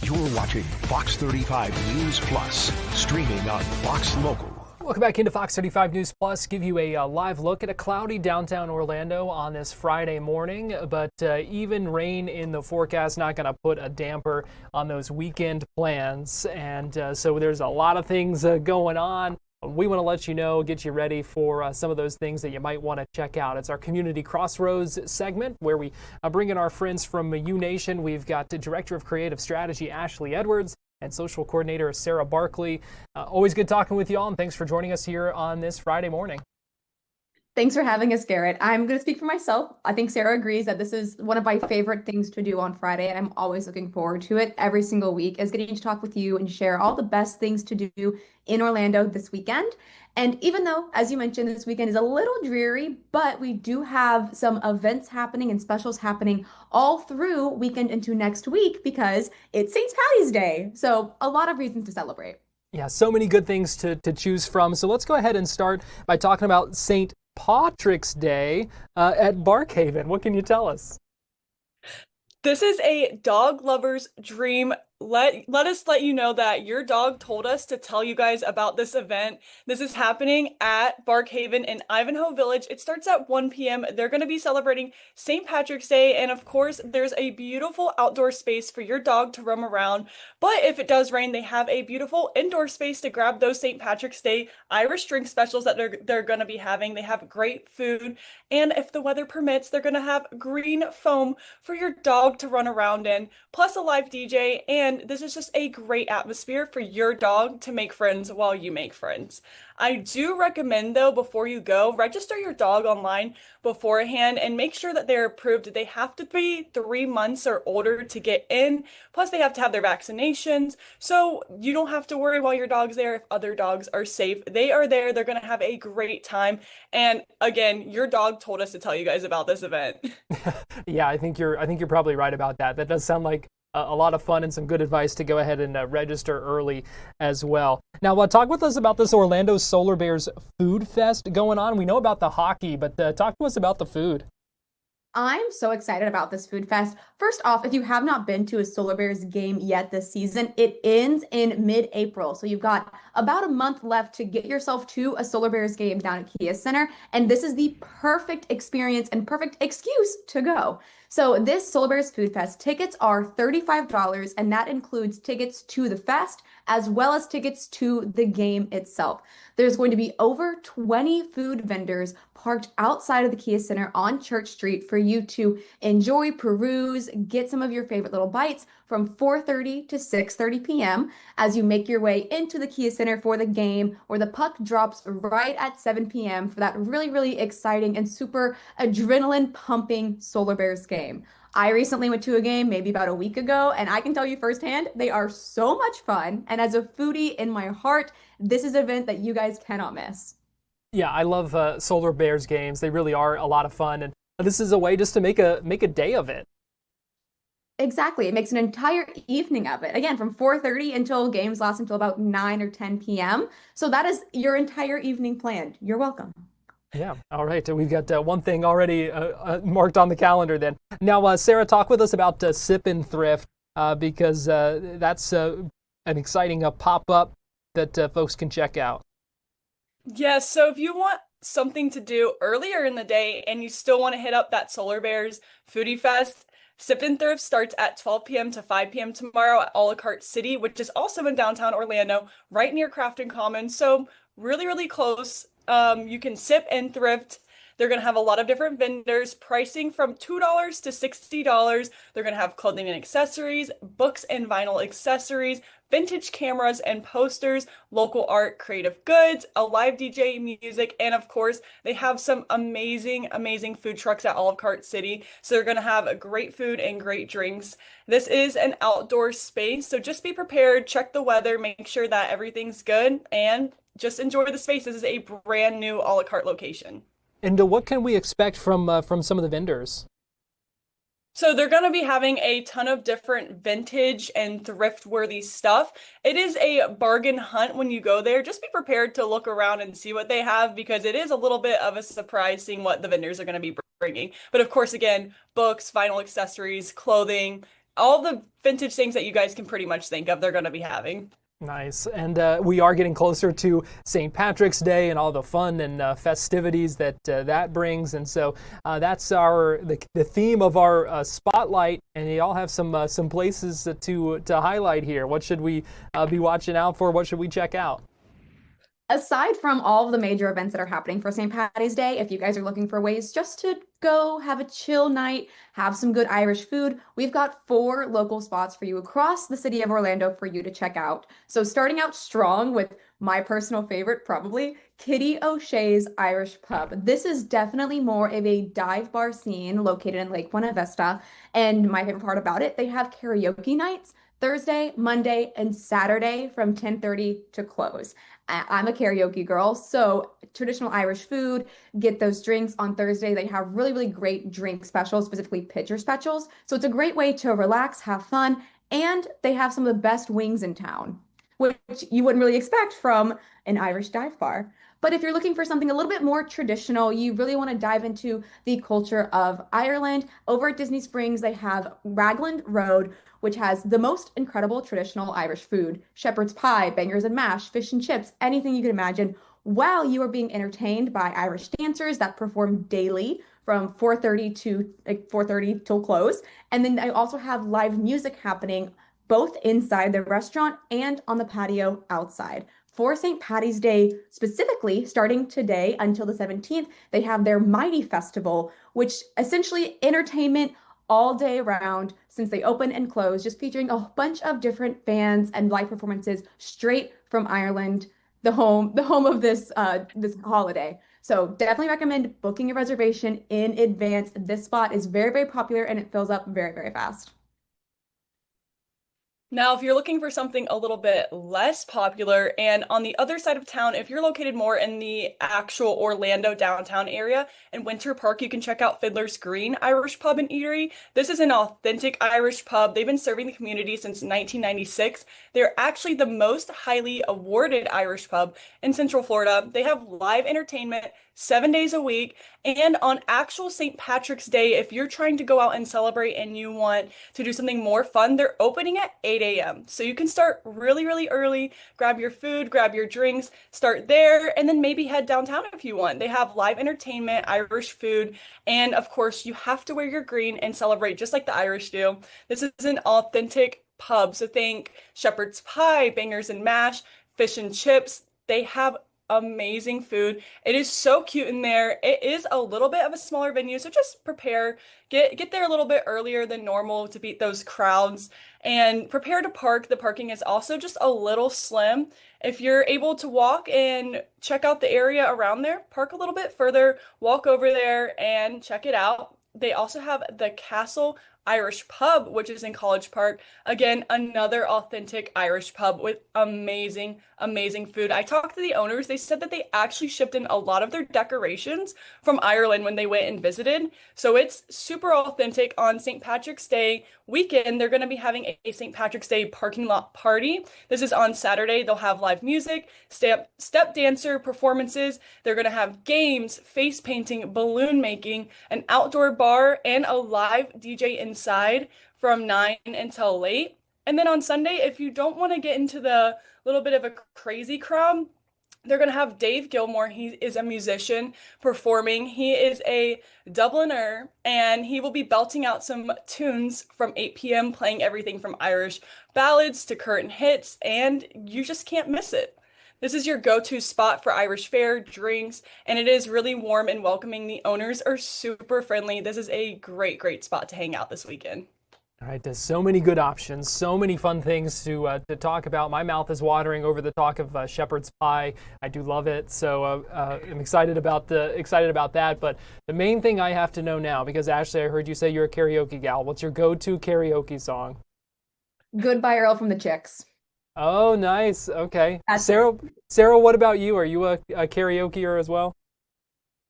You're watching Fox 35 News Plus, streaming on Fox Local. Welcome back into Fox 35 News Plus. Give you a live look at a cloudy downtown Orlando on this Friday morning, but even rain in the forecast not going to put a damper on those weekend plans. And so there's a lot of things going on we want to let you know, get you ready for some of those things that you might want to check out. It's our Community Crossroads segment where we bring in our friends from U Nation. We've got the Director of Creative Strategy, Ashley Edwards, and Social Coordinator, Sarah Barkley. Always good talking with you all, and thanks for joining us here on this Friday morning. Thanks for having us, Garrett. I'm going to speak for myself. I think Sarah agrees that this is one of my favorite things to do on Friday, and I'm always looking forward to it every single week, is getting to talk with you and share all the best things to do in Orlando this weekend. And even though, as you mentioned, this weekend is a little dreary, but we do have some events happening and specials happening all through weekend into next week because it's St. Patty's Day. So a lot of reasons to celebrate. Yeah, so many good things to choose from. So let's go ahead and start by talking about St. Patrick's Day at Barkhaven. What can you tell us? This is a dog lover's dream. Let us let you know that your dog told us to tell you guys about this event. This is happening at Barkhaven in Ivanhoe Village. It starts at 1 p.m. They're going to be celebrating St. Patrick's Day. And of course, there's a beautiful outdoor space for your dog to roam around. But if it does rain, they have a beautiful indoor space to grab those St. Patrick's Day Irish drink specials that they're going to be having. They have great food. And if the weather permits, they're going to have green foam for your dog to run around in, plus a live DJ. And this is just a great atmosphere for your dog to make friends while you make friends. I do recommend, though, before you go, register your dog online beforehand and make sure that they're approved. They have to be 3 months or older to get in. Plus, they have to have their vaccinations. So you don't have to worry while your dog's there if other dogs are safe. They are there. They're going to have a great time. And again, your dog told us to tell you guys about this event. Yeah, I think you're probably right about that. That does sound like a lot of fun and some good advice to go ahead and register early as well. Now, talk with us about this Orlando Solar Bears Food Fest going on. We know about the hockey, but talk to us about the food. I'm so excited about this food fest. First off, if you have not been to a Solar Bears game yet this season, it ends in mid-April. So you've got about a month left to get yourself to a Solar Bears game down at Kia Center. And this is the perfect experience and perfect excuse to go. So this Solar Bears Food Fest, tickets are $35, and that includes tickets to the fest as well as tickets to the game itself. There's going to be over 20 food vendors parked outside of the Kia Center on Church Street for you to enjoy, peruse, get some of your favorite little bites from 4:30 to 6:30 p.m. as you make your way into the Kia Center for the game, where the puck drops right at 7 p.m. for that really, really exciting and super adrenaline pumping Solar Bears game. I recently went to a game maybe about a week ago, and I can tell you firsthand, they are so much fun. And as a foodie in my heart, this is an event that you guys cannot miss. Yeah, I love Solar Bears games. They really are a lot of fun, and this is a way just to make a day of it. Exactly. It makes an entire evening of it. Again, from 4:30 until games last until about 9 or 10 p.m. So that is your entire evening planned. You're welcome. Yeah. All right. We've got one thing already marked on the calendar then. Now, Sarah, talk with us about Sip and Thrift because that's an exciting pop-up that folks can check out. Yes, so if you want something to do earlier in the day and you still want to hit up that Solar Bears Foodie Fest, Sip and Thrift starts at 12 p.m. to 5 p.m. tomorrow at A La Carte City, which is also in downtown Orlando, right near Crafton Commons. So really, really close. You can sip and thrift. They're going to have a lot of different vendors, pricing from $2 to $60. They're going to have clothing and accessories, books and vinyl accessories, vintage cameras and posters, local art, creative goods, a live DJ, music, and of course, they have some amazing, amazing food trucks at Olive Cart City. So they're going to have great food and great drinks. This is an outdoor space, so just be prepared, check the weather, make sure that everything's good, and just enjoy the space. This is a brand new a la carte location. And what can we expect from some of the vendors? So they're going to be having a ton of different vintage and thrift-worthy stuff. It is a bargain hunt when you go there. Just be prepared to look around and see what they have because it is a little bit of a surprise seeing what the vendors are going to be bringing. But of course, again, books, vinyl accessories, clothing, all the vintage things that you guys can pretty much think of they're going to be having. Nice. And we are getting closer to St. Patrick's Day and all the fun and festivities that that brings. And so that's the theme of our spotlight. And you all have some places to highlight here. What should we be watching out for? What should we check out? Aside from all of the major events that are happening for St. Patty's Day, if you guys are looking for ways just to go have a chill night, have some good Irish food, we've got 4 local spots for you across the city of Orlando for you to check out. So starting out strong with my personal favorite, probably, Kitty O'Shea's Irish Pub. This is definitely more of a dive bar scene located in Lake Buena Vista. And my favorite part about it, they have karaoke nights Thursday, Monday, and Saturday from 10:30 to close. I'm a karaoke girl, so traditional Irish food, get those drinks on Thursday. They have really, really great drink specials, specifically pitcher specials. So it's a great way to relax, have fun, and they have some of the best wings in town, which you wouldn't really expect from an Irish dive bar. But if you're looking for something a little bit more traditional, you really want to dive into the culture of Ireland, over at Disney Springs, they have Raglan Road, which has the most incredible traditional Irish food, shepherd's pie, bangers and mash, fish and chips, anything you can imagine, while you are being entertained by Irish dancers that perform daily from 4:30 to 4:30 till close. And then I also have live music happening both inside the restaurant and on the patio outside. For St. Patty's Day specifically, starting today until the 17th, they have their Mighty Festival, which essentially entertainment all day round since they open and close, just featuring a bunch of different bands and live performances straight from Ireland, the home of this holiday. So definitely recommend booking a reservation in advance. This spot is very, very popular and it fills up very, very fast. Now, if you're looking for something a little bit less popular and on the other side of town, if you're located more in the actual Orlando downtown area, in Winter Park, you can check out Fiddler's Green Irish Pub and Eatery. This is an authentic Irish pub. They've been serving the community since 1996. They're actually the most highly awarded Irish pub in Central Florida. They have live entertainment 7 days a week. And on actual St. Patrick's Day, if you're trying to go out and celebrate and you want to do something more fun, they're opening at 8 a.m. So you can start really, really early, grab your food, grab your drinks, start there, and then maybe head downtown if you want. They have live entertainment, Irish food, and of course, you have to wear your green and celebrate just like the Irish do. This is an authentic pub. So think shepherd's pie, bangers and mash, fish and chips. They have amazing food. It is so cute in there. It is a little bit of a smaller venue, so just prepare, get there a little bit earlier than normal to beat those crowds, and prepare to park. The parking is also just a little slim. If you're able to walk and check out the area around there, park a little bit further, walk over there and check it out. They also have the Castle Irish Pub, which is in College Park. Again, another authentic Irish pub with amazing, amazing food. I talked to the owners. They said that they actually shipped in a lot of their decorations from Ireland when they went and visited. So it's super authentic. On St. Patrick's Day weekend, they're going to be having a St. Patrick's Day parking lot party. This is on Saturday. They'll have live music, step dancer performances. They're going to have games, face painting, balloon making, an outdoor bar, and a live DJ inside from 9 until late. And then on Sunday, if you don't want to get into the little bit of a crazy crowd, they're going to have Dave Gilmore. He is a musician performing. He is a Dubliner, and he will be belting out some tunes from 8 p.m., playing everything from Irish ballads to current hits, and you just can't miss it. This is your go-to spot for Irish fare, drinks, and it is really warm and welcoming. The owners are super friendly. This is a great, great spot to hang out this weekend. All right, there's so many good options, so many fun things to talk about. My mouth is watering over the talk of shepherd's pie. I do love it, so I'm excited about that. But the main thing I have to know now, because Ashley, I heard you say you're a karaoke gal. What's your go-to karaoke song? Goodbye Earl from the Chicks. Oh, nice. Okay. Sarah, what about you? Are you a karaokeer as well?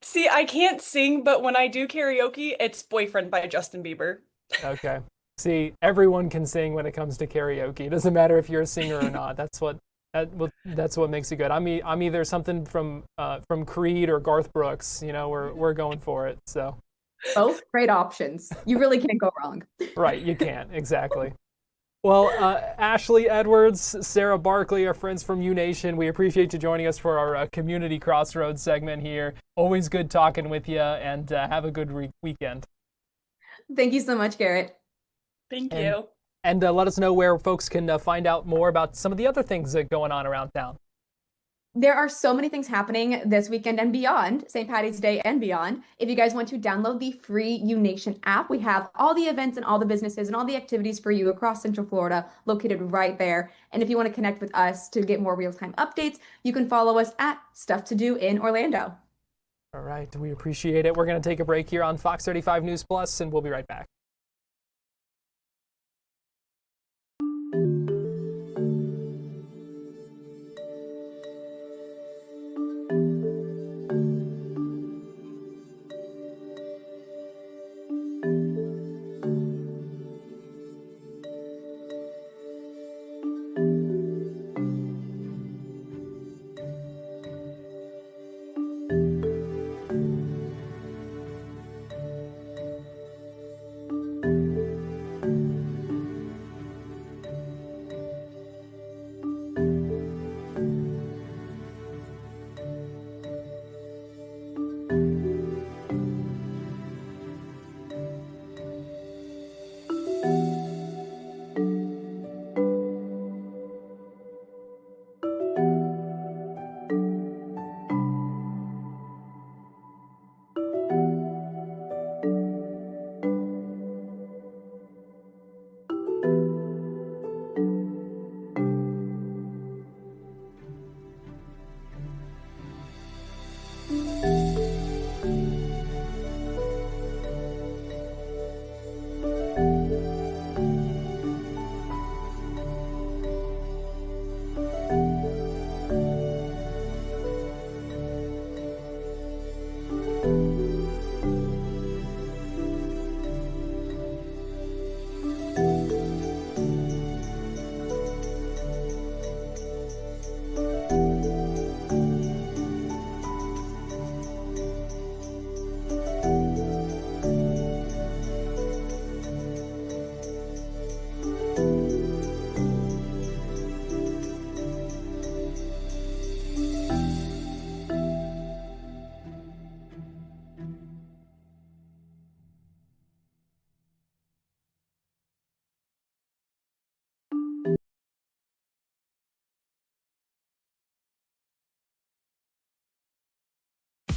See, I can't sing, but when I do karaoke, it's Boyfriend by Justin Bieber. Okay. See, everyone can sing when it comes to karaoke. It doesn't matter if you're a singer or not. That's what makes it good. I'm either something from Creed or Garth Brooks. You know, we're going for it. So both great options. You really can't go wrong. Right, you can't. Exactly. Well, Ashley Edwards, Sarah Barkley, our friends from U-Nation, we appreciate you joining us for our Community Crossroads segment here. Always good talking with you, and have a good weekend. Thank you so much, Garrett. Thank you. And let us know where folks can find out more about some of the other things that are going on around town. There are so many things happening this weekend and beyond, St. Patty's Day and beyond. If you guys want to download the free UNation app, we have all the events and all the businesses and all the activities for you across Central Florida located right there. And if you want to connect with us to get more real-time updates, you can follow us at Stuff to Do in Orlando. All right, we appreciate it. We're going to take a break here on Fox 35 News Plus, and we'll be right back.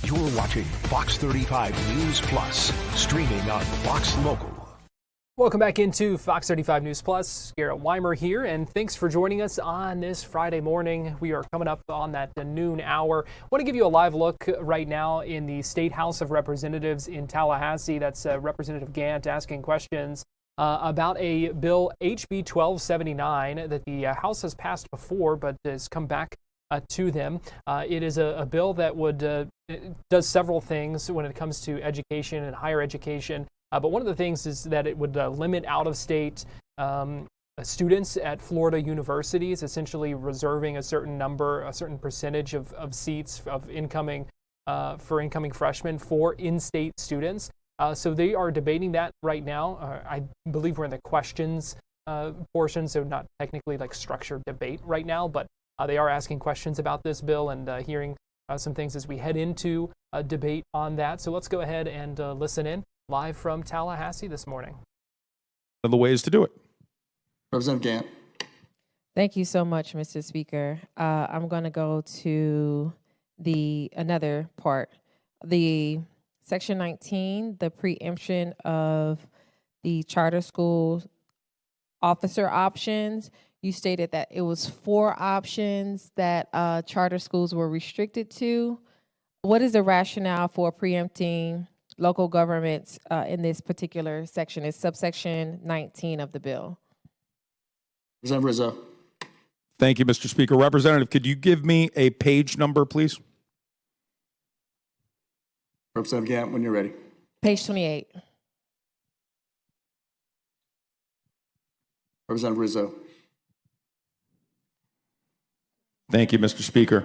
You're watching Fox 35 News Plus, streaming on Fox Local. Welcome back into Fox 35 News Plus. Garrett Wymer here, and thanks for joining us on this Friday morning. We are coming up on that noon hour. I want to give you a live look right now in the State House of Representatives in Tallahassee. That's Representative Gant asking questions about a bill, HB 1279, that the House has passed before but has come back to them. It is a bill that would does several things when it comes to education and higher education. But one of the things is that it would limit out-of-state students at Florida universities, essentially reserving a certain percentage of seats of incoming freshmen for in-state students. So they are debating that right now. I believe we're in the questions portion, so not technically like structured debate right now, but they are asking questions about this bill and hearing some things as we head into a debate on that. So let's go ahead and listen in live from Tallahassee this morning. One of the ways to do it. Representative Gant. Thank you so much, Mr. Speaker. I'm going to go to another part. The Section 19, the preemption of the charter school officer options. You stated that it was 4 options that charter schools were restricted to. What is the rationale for preempting local governments in this particular section? It's subsection 19 of the bill. Representative Rizzo. Thank you, Mr. Speaker. Representative, could you give me a page number, please? Representative Gant, when you're ready. Page 28. Representative Rizzo. Thank you, Mr. Speaker.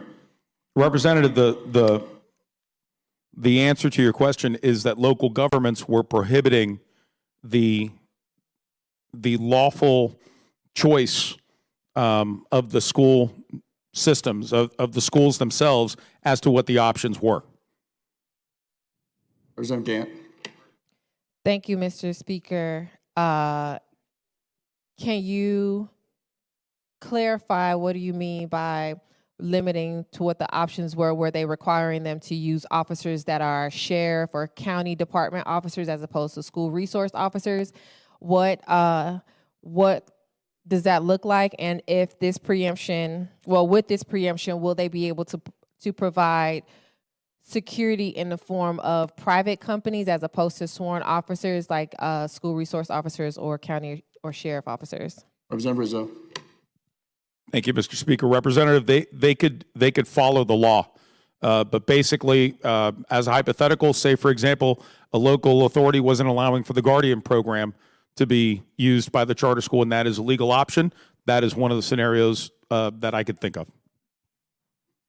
Representative, the answer to your question is that local governments were prohibiting the lawful choice of the school systems, of the schools themselves, as to what the options were. Representative Gant. Thank you, Mr. Speaker. Can you clarify what do you mean by limiting to what the options were. Were they requiring them to use officers that are sheriff or county department officers as opposed to school resource officers? What does that look like? And if this preemption, with this preemption, will they be able to provide security in the form of private companies as opposed to sworn officers like school resource officers or county or sheriff officers? Representative Rizzo. Thank you, Mr. Speaker. Representative, they could follow the law, but basically, as a hypothetical, say for example, a local authority wasn't allowing for the Guardian program to be used by the charter school, and that is a legal option. That is one of the scenarios that I could think of.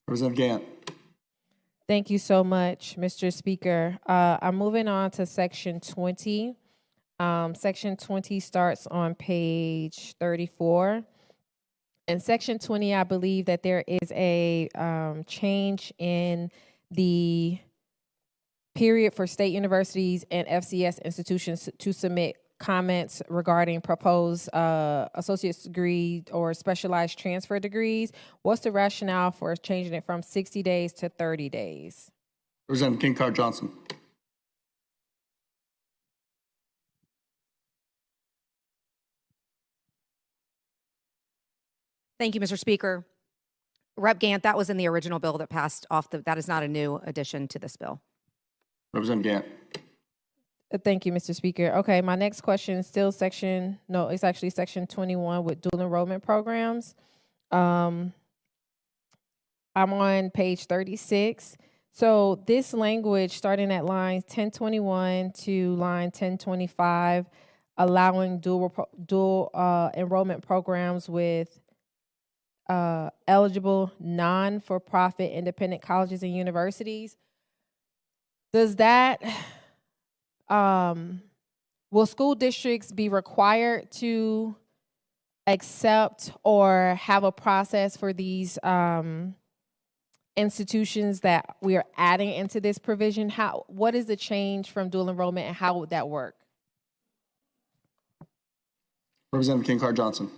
Representative Gant. Thank you so much, Mr. Speaker. I'm moving on to Section 20. Section 20 starts on page 34. In Section 20, I believe that there is a change in the period for state universities and FCS institutions to submit comments regarding proposed associate's degree or specialized transfer degrees. What's the rationale for changing it from 60 days to 30 days? Representative King Johnson. Thank you, Mr. Speaker. Rep. Gant, that was in the original bill that passed off. That is not a new addition to this bill. Representative Gant. Thank you, Mr. Speaker. Okay, my next question is still it's actually Section 21 with dual enrollment programs. I'm on page 36. So this language starting at line 1021 to line 1025, allowing dual enrollment programs with eligible non-for-profit independent colleges and universities. Does that will school districts be required to accept or have a process for these institutions that we are adding into this provision? What is the change from dual enrollment and how would that work? Representative King Johnson.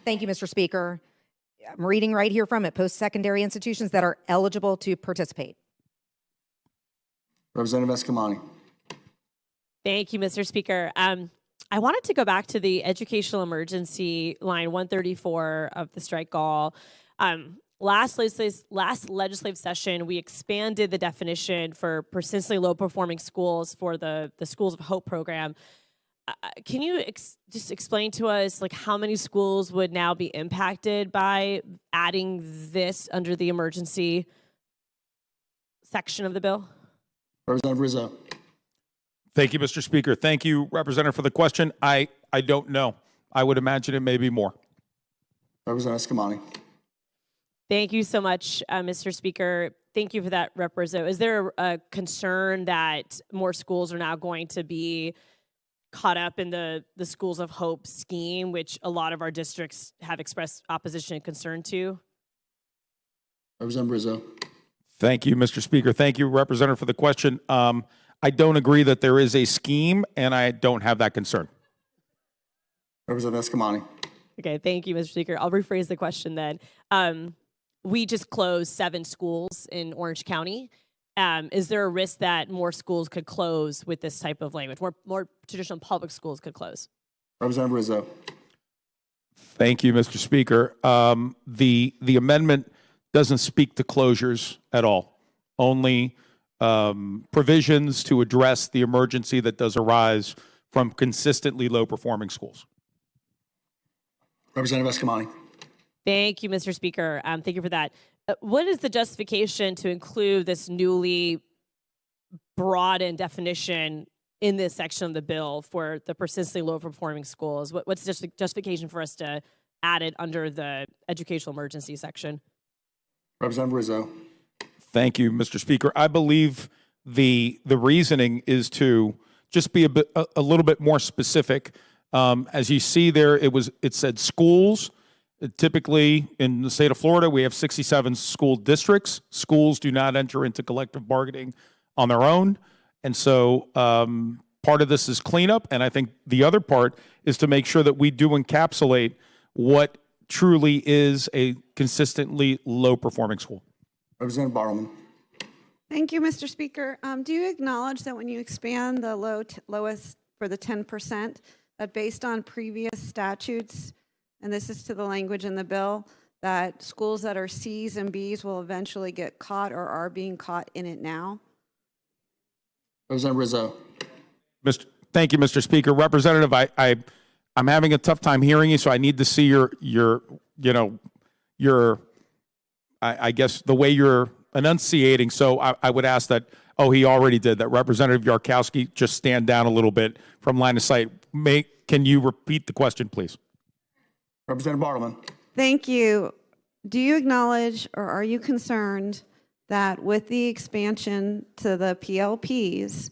Thank you, Mr. Speaker. I'm reading right here from it, post-secondary institutions that are eligible to participate. Representative Escamani. Thank you, Mr. Speaker. I wanted to go back to the educational emergency line 134 of the strike goal. Last legislative session, we expanded the definition for persistently low-performing schools for the Schools of Hope program. Can you just explain to us how many schools would now be impacted by adding this under the emergency section of the bill? Representative Rizzo. Thank you, Mr. Speaker. Thank you, Representative, for the question. I don't know. I would imagine it may be more. Representative Escamani. Thank you so much, Mr. Speaker. Thank you for that, Rep. Rizzo. Is there a concern that more schools are now going to be caught up in the Schools of Hope scheme, which a lot of our districts have expressed opposition and concern to? Representative Rizzo. Thank you, Mr. Speaker. Thank you, Representative, for the question. I don't agree that there is a scheme, and I don't have that concern. Representative Escamani. Okay, thank you, Mr. Speaker. I'll rephrase the question then. We just closed 7 schools in Orange County. Is there a risk that more schools could close with this type of language? More traditional public schools could close? Representative Rizzo. Thank you, Mr. Speaker. The amendment doesn't speak to closures at all. Only provisions to address the emergency that does arise from consistently low-performing schools. Representative Escamani. Thank you, Mr. Speaker. Thank you for that. What is the justification to include this newly broadened definition in this section of the bill for the persistently low-performing schools? What's the justification for us to add it under the educational emergency section? Representative Rizzo. Thank you, Mr. Speaker. I believe the reasoning is to just be a little bit more specific. As you see there, it said schools. Typically, in the state of Florida, we have 67 school districts. Schools do not enter into collective bargaining on their own. And so part of this is cleanup. And I think the other part is to make sure that we do encapsulate what truly is a consistently low-performing school. Representative Bartleman. Thank you, Mr. Speaker. Do you acknowledge that when you expand the lowest for the 10%, that based on previous statutes, and this is to the language in the bill, that schools that are C's and B's will eventually get caught or are being caught in it now? Representative Rizzo. Thank you, Mr. Speaker. Representative, I'm having a tough time hearing you, so I need to see your I guess the way you're enunciating. So I would ask that, he already did that. Representative Yarkowski, just stand down a little bit from line of sight. Can you repeat the question, please? Representative Bartleman. Thank you. Do you acknowledge or are you concerned that with the expansion to the PLPs,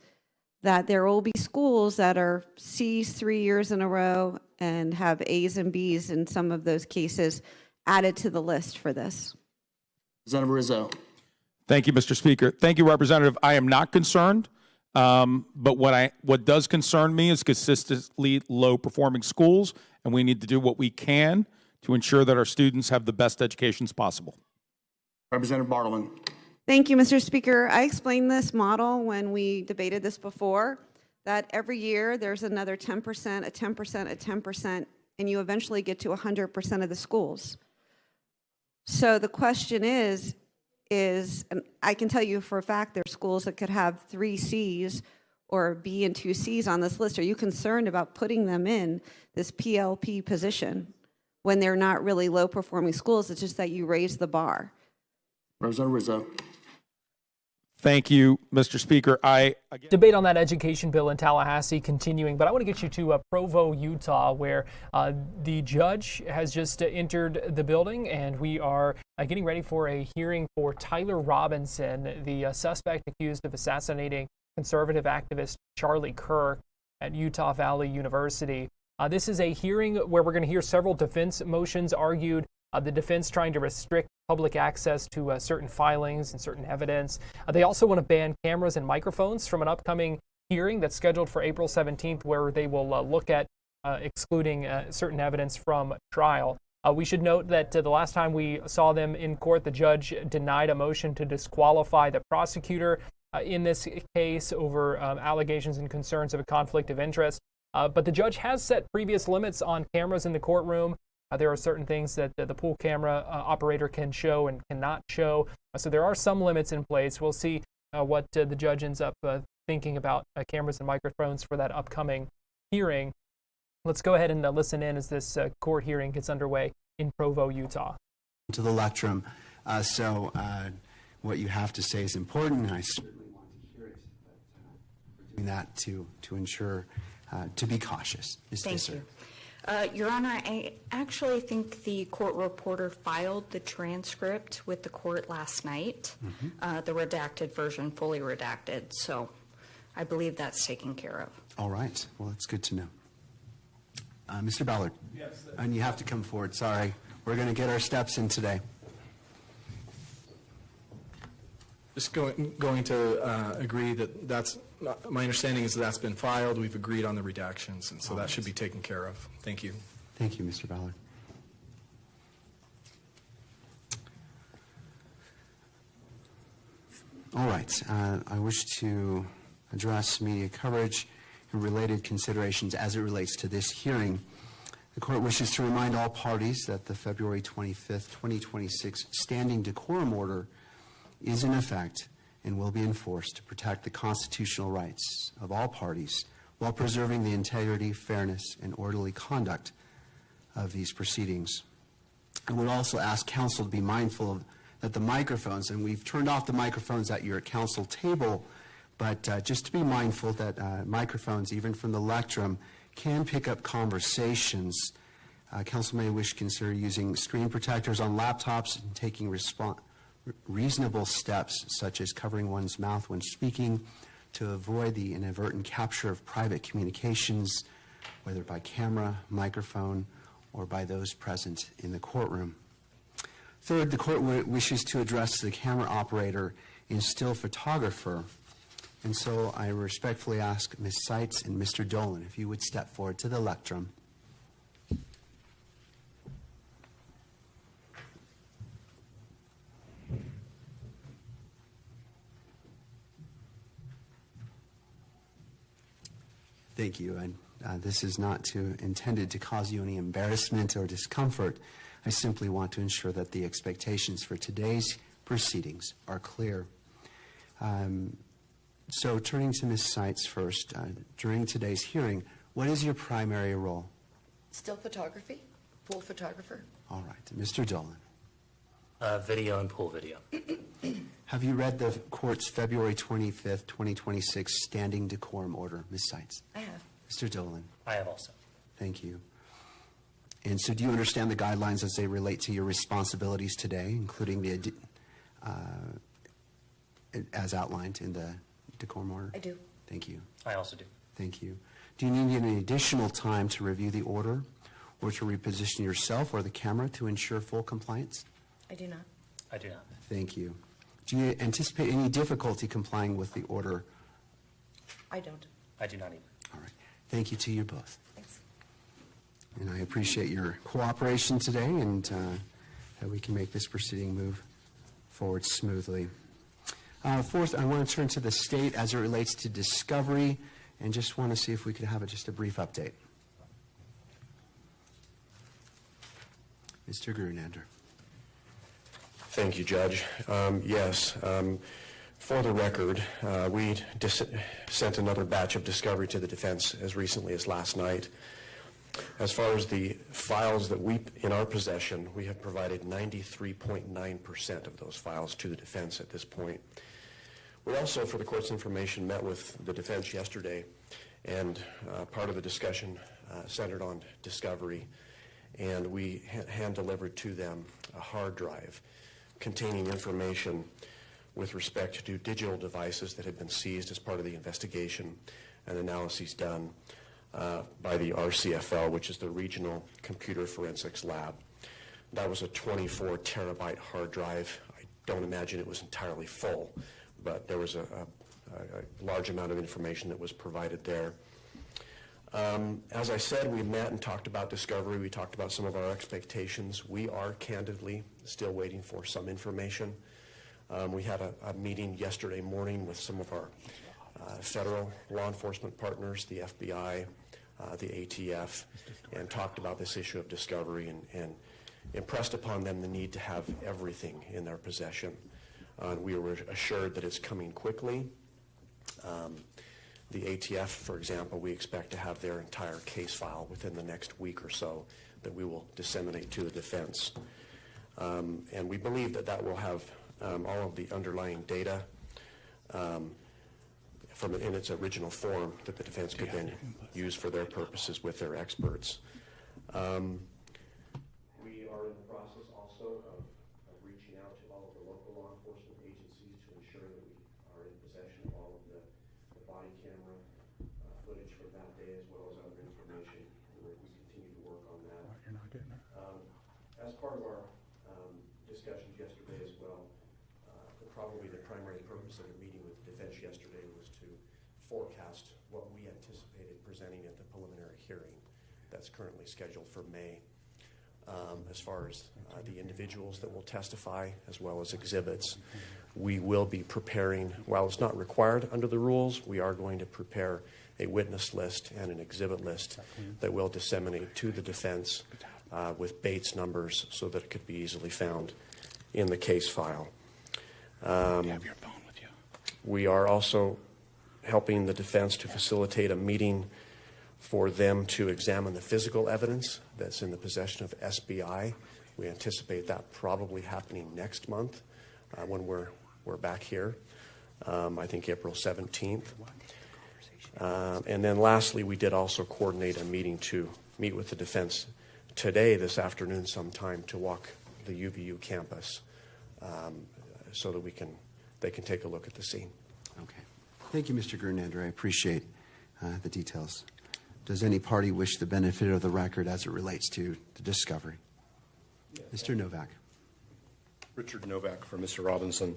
that there will be schools that are C's 3 years in a row and have A's and B's in some of those cases added to the list for this? Representative Rizzo. Thank you, Mr. Speaker. Thank you, Representative. I am not concerned, but what does concern me is consistently low-performing schools, and we need to do what we can to ensure that our students have the best educations possible. Representative Bartleman. Thank you, Mr. Speaker. I explained this model when we debated this before, that every year there's another 10%, a 10%, a 10%, and you eventually get to 100% of the schools. So the question is, and I can tell you for a fact there's schools that could have 3 C's or B and 2 C's on this list. Are you concerned about putting them in this PLP position when they're not really low-performing schools? It's just that you raise the bar. Representative Rizzo. Thank you, Mr. Speaker. Debate on that education bill in Tallahassee continuing, but I want to get you to Provo, Utah, where the judge has just entered the building, and we are getting ready for a hearing for Tyler Robinson, the suspect accused of assassinating conservative activist Charlie Kirk at Utah Valley University. This is a hearing where we're going to hear several defense motions argued. The defense trying to restrict public access to certain filings and certain evidence. They also want to ban cameras and microphones from an upcoming hearing that's scheduled for April 17th, where they will look at excluding certain evidence from trial. We should note that the last time we saw them in court, the judge denied a motion to disqualify the prosecutor in this case over allegations and concerns of a conflict of interest. But the judge has set previous limits on cameras in the courtroom. There are certain things that the pool camera operator can show and cannot show. So there are some limits in place. We'll see what the judge ends up thinking about cameras and microphones for that upcoming hearing. Let's go ahead and listen in as this court hearing gets underway in Provo, Utah. To the lectrum. So what you have to say is important, and I certainly want to hear it. But doing that to ensure to be cautious. Ms. Thank Visser. you. Your Honor, I actually think the court reporter filed the transcript with the court last night, the redacted version, fully redacted. So I believe that's taken care of. All right. Well, that's good to know. Mr. Ballard. Yes. And you have to come forward. Sorry. We're going to get our steps in today. Just going to agree that that's my understanding is that's been filed. We've agreed on the redactions, and so that should be taken care of. Thank you. Thank you, Mr. Ballard. All right. I wish to address media coverage and related considerations as it relates to this hearing. The court wishes to remind all parties that the February 25th, 2026 standing decorum order is in effect and will be enforced to protect the constitutional rights of all parties while preserving the integrity, fairness, and orderly conduct of these proceedings. I would also ask counsel to be mindful of that the microphones, and we've turned off the microphones at your counsel table, but just to be mindful that microphones, even from the lectrum, can pick up conversations. Counsel may wish to consider using screen protectors on laptops and taking reasonable steps, such as covering one's mouth when speaking, to avoid the inadvertent capture of private communications, whether by camera, microphone, or by those present in the courtroom. Third, the court wishes to address the camera operator and still photographer, and so I respectfully ask Ms. Seitz and Mr. Dolan if you would step forward to the lectrum. Thank you. And this is not intended to cause you any embarrassment or discomfort. I simply want to ensure that the expectations for today's proceedings are clear. So turning to Ms. Seitz first, during today's hearing, what is your primary role? Still photography, pool photographer. All right. Mr. Dolan. Video and pool video. Have you read the court's February 25th, 2026 standing decorum order, Ms. Seitz? I have. Mr. Dolan. I have also. Thank you. And so do you understand the guidelines as they relate to your responsibilities today, including the as outlined in the decorum order? I do. Thank you. I also do. Thank you. Do you need any additional time to review the order or to reposition yourself or the camera to ensure full compliance? I do not. I do not. Thank you. Do you anticipate any difficulty complying with the order? I don't. I do not either. All right. Thank you to you both. Thanks. And I appreciate your cooperation today and that we can make this proceeding move forward smoothly. Fourth, I want to turn to the state as it relates to discovery and just want to see if we could have just a brief update. Mr. Grunander. Thank you, Judge. Yes, for the record, we sent another batch of discovery to the defense as recently as last night. As far as the files that in our possession, we have provided 93.9% of those files to the defense at this point. We also, for the court's information, met with the defense yesterday, and part of the discussion centered on discovery, and we hand-delivered to them a hard drive containing information with respect to digital devices that had been seized as part of the investigation and analyses done by the RCFL, which is the Regional Computer Forensics Lab. That was a 24 terabyte hard drive. I don't imagine it was entirely full, but there was a large amount of information that was provided there. As I said, we met and talked about discovery. We talked about some of our expectations. We are candidly still waiting for some information. We had a meeting yesterday morning with some of our federal law enforcement partners, the FBI, the ATF, and talked about this issue of discovery and impressed upon them the need to have everything in their possession. We were assured that it's coming quickly. The ATF, for example, we expect to have their entire case file within the next week or so that we will disseminate to the defense. And we believe that that will have all of the underlying data in its original form that the defense could then use for their purposes with their experts. We are in the process also of reaching out to all of the local law enforcement agencies to ensure that we are in possession of all of the body camera footage from that day as well as other information. We continue to work on that. You're not getting it. As part of our discussions yesterday as well, probably the primary purpose of the meeting with the defense yesterday was to forecast what we anticipated presenting at the preliminary hearing that's currently scheduled for May. As far as the individuals that will testify as well as exhibits, we will be preparing, while it's not required under the rules, we are going to prepare a witness list and an exhibit list that we'll disseminate to the defense with Bates numbers so that it could be easily found in the case file. We are also helping the defense to facilitate a meeting for them to examine the physical evidence that's in the possession of SBI. We anticipate that probably happening next month when we're back here, I think April 17th. And then lastly, we did also coordinate a meeting to meet with the defense today, this afternoon sometime, to walk the UVU campus so that they can take a look at the scene. Okay. Thank you, Mr. Grunander. I appreciate the details. Does any party wish the benefit of the record as it relates to the discovery? Yes. Mr. Novak. Richard Novak for Mr. Robinson.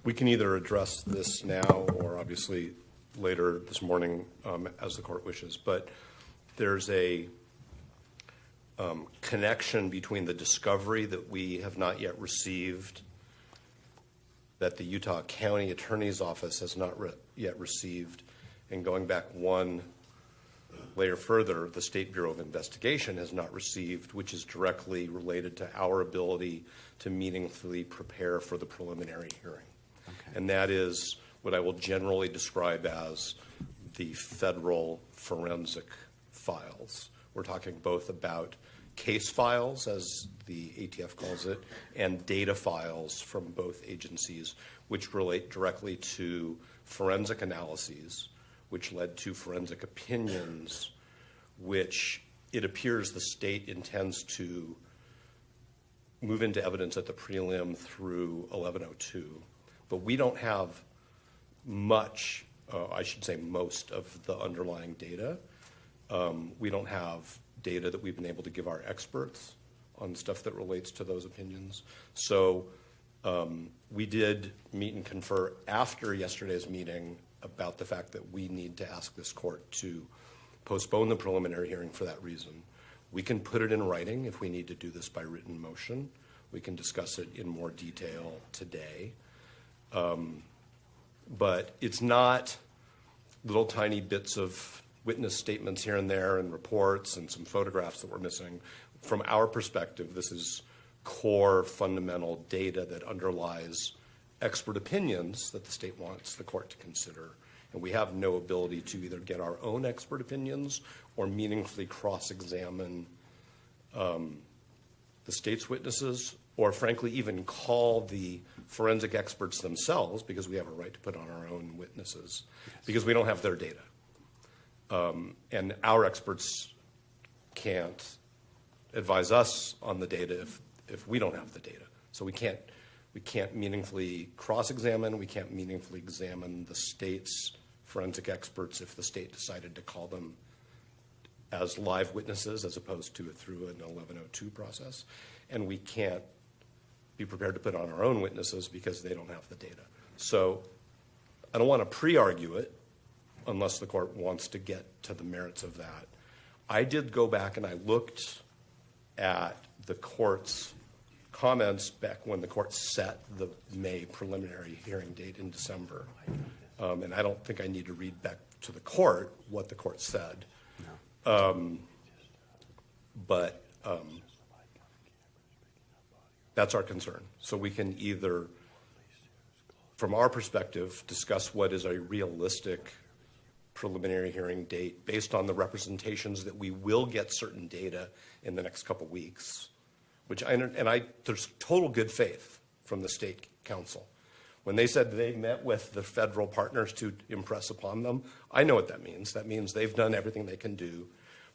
We can either address this now or obviously later this morning as the court wishes, but there's a connection between the discovery that we have not yet received that the Utah County Attorney's Office has not yet received, and going back one layer further, the State Bureau of Investigation has not received, which is directly related to our ability to meaningfully prepare for the preliminary hearing. Okay. And that is what I will generally describe as the federal forensic files. We're talking both about case files, as the ATF calls it, and data files from both agencies, which relate directly to forensic analyses, which led to forensic opinions, which it appears the state intends to move into evidence at the prelim through 1102. But we don't have much, I should say most of the underlying data. We don't have data that we've been able to give our experts on stuff that relates to those opinions. So we did meet and confer after yesterday's meeting about the fact that we need to ask this court to postpone the preliminary hearing for that reason. We can put it in writing if we need to do this by written motion. We can discuss it in more detail today. But it's not little tiny bits of witness statements here and there and reports and some photographs that we're missing. From our perspective, this is core fundamental data that underlies expert opinions that the state wants the court to consider. And we have no ability to either get our own expert opinions or meaningfully cross-examine the state's witnesses, or frankly even call the forensic experts themselves, because we have a right to put on our own witnesses, because we don't have their data. And our experts can't advise us on the data if we don't have the data. So we can't meaningfully cross-examine, we can't meaningfully examine the state's forensic experts if the state decided to call them as live witnesses as opposed to through an 1102 process. And we can't be prepared to put on our own witnesses because they don't have the data. So I don't want to pre-argue it unless the court wants to get to the merits of that. I did go back and I looked at the court's comments back when the court set the May preliminary hearing date in December. And I don't think I need to read back to the court what the court said. No. But that's our concern. So we can either, from our perspective, discuss what is a realistic preliminary hearing date based on the representations that we will get certain data in the next couple weeks, which there's total good faith from the state council. When they said they met with the federal partners to impress upon them, I know what that means. That means they've done everything they can do,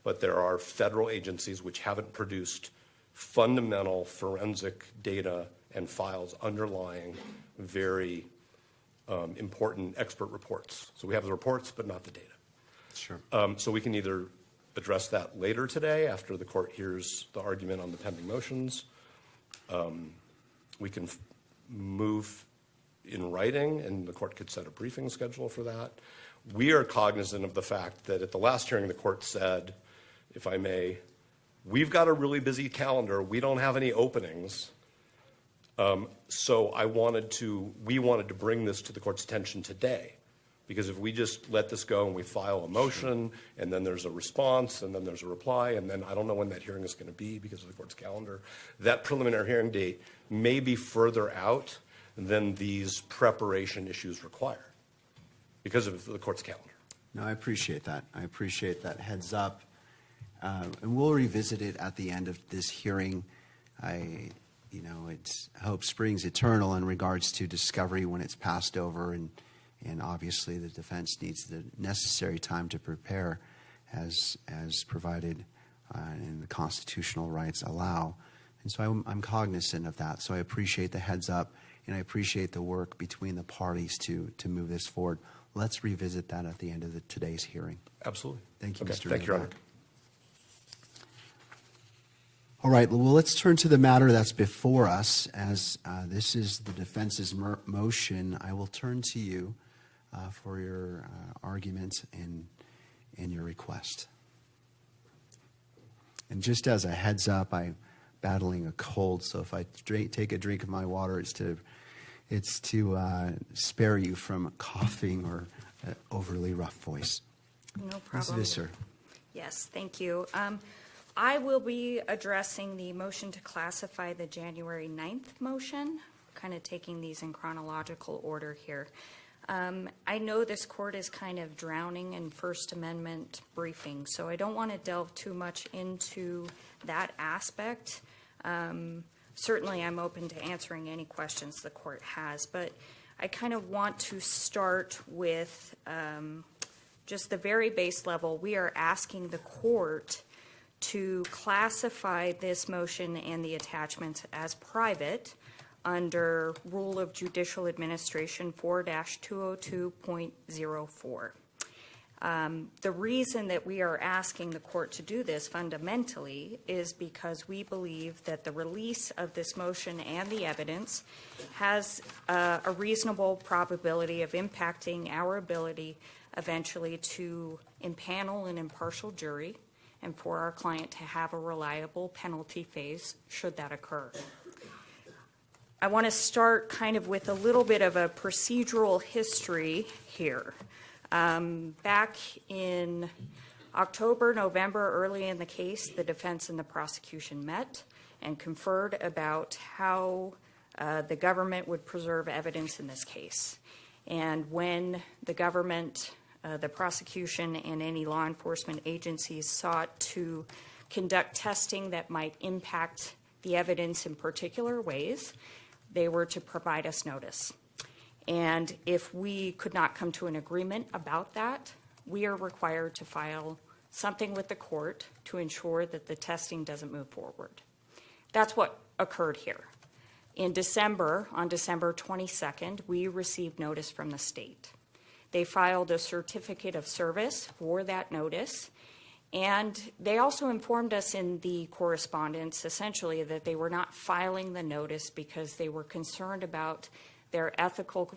but there are federal agencies which haven't produced fundamental forensic data and files underlying very important expert reports. So we have the reports, but not the data. Sure. So we can either address that later today after the court hears the argument on the pending motions. We can move in writing, and the court could set a briefing schedule for that. We are cognizant of the fact that at the last hearing, the court said, if I may, we've got a really busy calendar. We don't have any openings. So we wanted to bring this to the court's attention today, because if we just let this go and we file a motion and then there's a response and then there's a reply and then I don't know when that hearing is going to be because of the court's calendar, that preliminary hearing date may be further out than these preparation issues require because of the court's calendar. No, I appreciate that. I appreciate that heads up. And we'll revisit it at the end of this hearing. It's hope springs eternal in regards to discovery when it's passed over, and obviously the defense needs the necessary time to prepare as provided and the constitutional rights allow. And so I'm cognizant of that. So I appreciate the heads up, and I appreciate the work between the parties to move this forward. Let's revisit that at the end of today's hearing. Absolutely. Thank you, okay. Mr. Thank you, Your Honor. All right, well, let's turn to the matter that's before us. As this is the defense's motion, I will turn to you for your argument and your request. And just as a heads up, I'm battling a cold, so if I take a drink of my water, it's to It's to spare you from coughing or overly rough voice. No problem. Ms. Visser. Yes, thank you. I will be addressing the motion to classify the January 9th motion, kind of taking these in chronological order here. I know this court is kind of drowning in First Amendment briefings, so I don't want to delve too much into that aspect. Certainly, I'm open to answering any questions the court has, but I kind of want to start with just the very base level. We are asking the court to classify this motion and the attachments as private under Rule of Judicial Administration 4-202.04. The reason that we are asking the court to do this fundamentally is because we believe that the release of this motion and the evidence has a reasonable probability of impacting our ability eventually to impanel an impartial jury and for our client to have a reliable penalty phase should that occur. I want to start kind of with a little bit of a procedural history here. Back in October, November, early in the case, the defense and the prosecution met and conferred about how the government would preserve evidence in this case. And when the government, the prosecution, and any law enforcement agencies sought to conduct testing that might impact the evidence in particular ways, they were to provide us notice. And if we could not come to an agreement about that, we are required to file something with the court to ensure that the testing doesn't move forward. That's what occurred here. In December, on December 22nd, we received notice from the state. They filed a certificate of service for that notice, and they also informed us in the correspondence, essentially, that they were not filing the notice because they were concerned about their ethical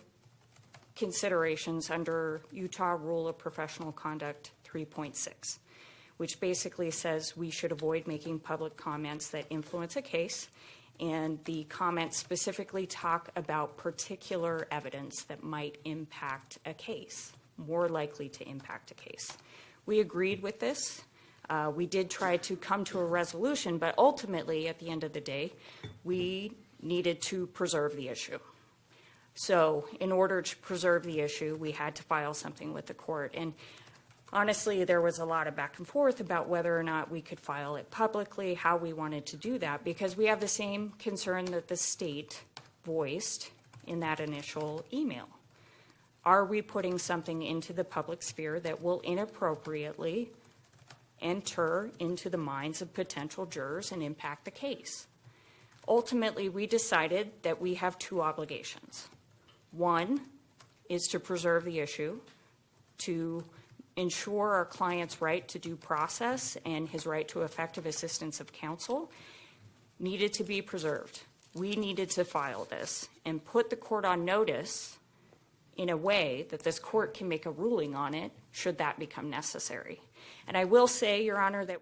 considerations under Utah Rule of Professional Conduct 3.6, which basically says we should avoid making public comments that influence a case, and the comments specifically talk about particular evidence that might impact a case, more likely to impact a case. We agreed with this. We did try to come to a resolution, but ultimately, at the end of the day, we needed to preserve the issue. So in order to preserve the issue, we had to file something with the court. And honestly, there was a lot of back and forth about whether or not we could file it publicly, how we wanted to do that, because we have the same concern that the state voiced in that initial email. Are we putting something into the public sphere that will inappropriately enter into the minds of potential jurors and impact the case? Ultimately, we decided that we have two obligations. One is to preserve the issue, to ensure our client's right to due process and his right to effective assistance of counsel needed to be preserved. We needed to file this and put the court on notice in a way that this court can make a ruling on it should that become necessary. And I will say, Your Honor, that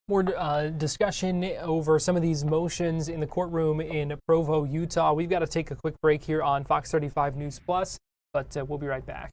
more discussion over some of these motions in the courtroom in Provo, Utah. We've got to take a quick break here on Fox 35 News Plus, but we'll be right back.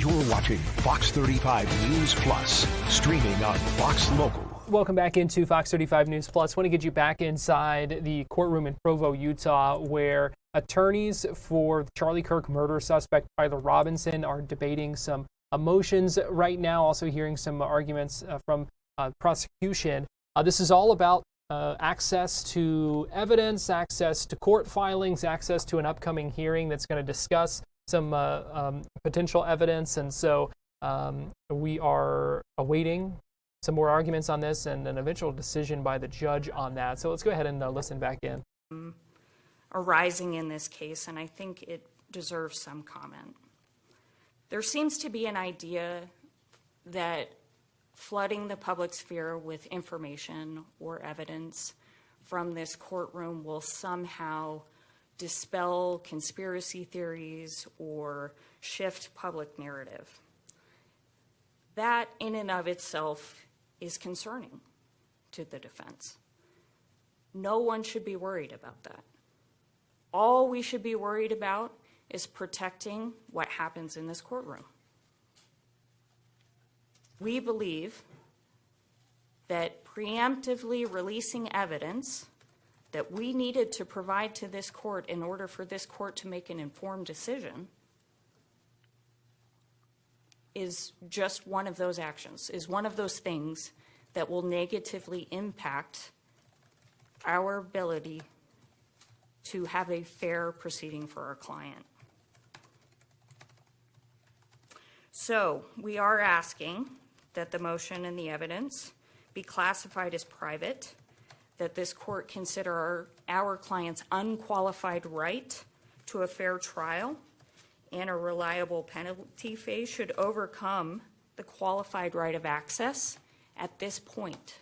You're watching Fox 35 News Plus, streaming on Fox Local. Welcome back into Fox 35 News Plus. Want to get you back inside the courtroom in Provo, Utah, where attorneys for the Charlie Kirk murder suspect Tyler Robinson are debating some motions right now, also hearing some arguments from prosecution. This is all about access to evidence, access to court filings, access to an upcoming hearing that's going to discuss some potential evidence. And so we are awaiting some more arguments on this and an eventual decision by the judge on that. So let's go ahead and listen back in. Arising in this case, and I think it deserves some comment. There seems to be an idea that flooding the public sphere with information or evidence from this courtroom will somehow dispel conspiracy theories or shift public narrative. That in and of itself is concerning to the defense. No one should be worried about that. All we should be worried about is protecting what happens in this courtroom. We believe that preemptively releasing evidence that we needed to provide to this court in order for this court to make an informed decision is just one of those actions, is one of those things that will negatively impact our ability to have a fair proceeding for our client. So we are asking that the motion and the evidence be classified as private, that this court consider our client's unqualified right to a fair trial and a reliable penalty phase should overcome the qualified right of access at this point.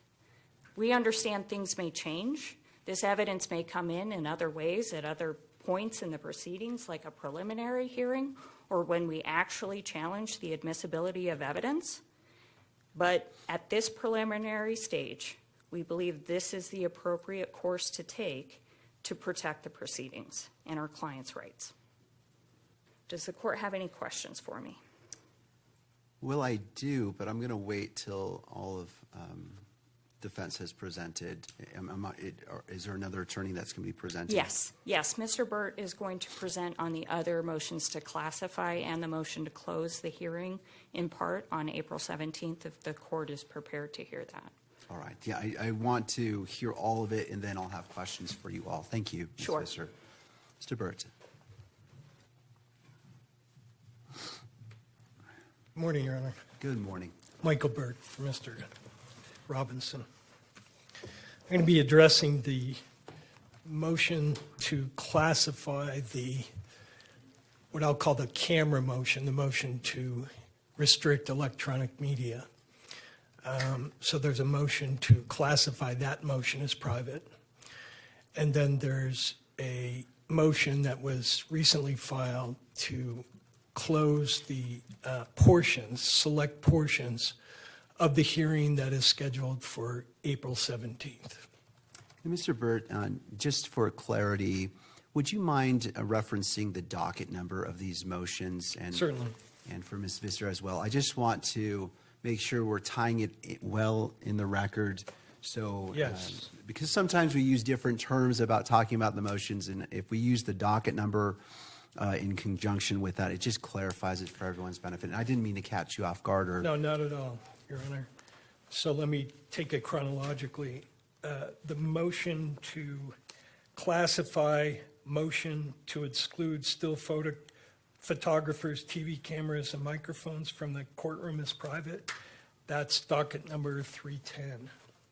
We understand things may change. This evidence may come in other ways at other points in the proceedings, like a preliminary hearing or when we actually challenge the admissibility of evidence. But at this preliminary stage, we believe this is the appropriate course to take to protect the proceedings and our client's rights. Does the court have any questions for me? Well, I do, but I'm going to wait till all of defense has presented. Is there another attorney that's going to be presenting? Yes, Mr. Burt is going to present on the other motions to classify and the motion to close the hearing in part on April 17th if the court is prepared to hear that. All right. Yeah, I want to hear all of it, and then I'll have questions for you all. Thank you, Ms. Sure. Visser. Mr. Burt. Good morning, Your Honor. Good morning. Michael Burt for Mr. Robinson. I'm going to be addressing the motion to classify what I'll call the camera motion, the motion to restrict electronic media. So there's a motion to classify that motion as private. And then there's a motion that was recently filed to close the select portions of the hearing that is scheduled for April 17th. Mr. Burt, just for clarity, would you mind referencing the docket number of these motions? And, certainly. And for Ms. Visser as well. I just want to make sure we're tying it well in the record. So, yes. Because sometimes we use different terms about talking about the motions, and if we use the docket number in conjunction with that, it just clarifies it for everyone's benefit. And I didn't mean to catch you off guard. No, not at all, Your Honor. So let me take it chronologically. The motion to classify, motion to exclude still photographers, TV cameras, and microphones from the courtroom as private. That's docket number 310.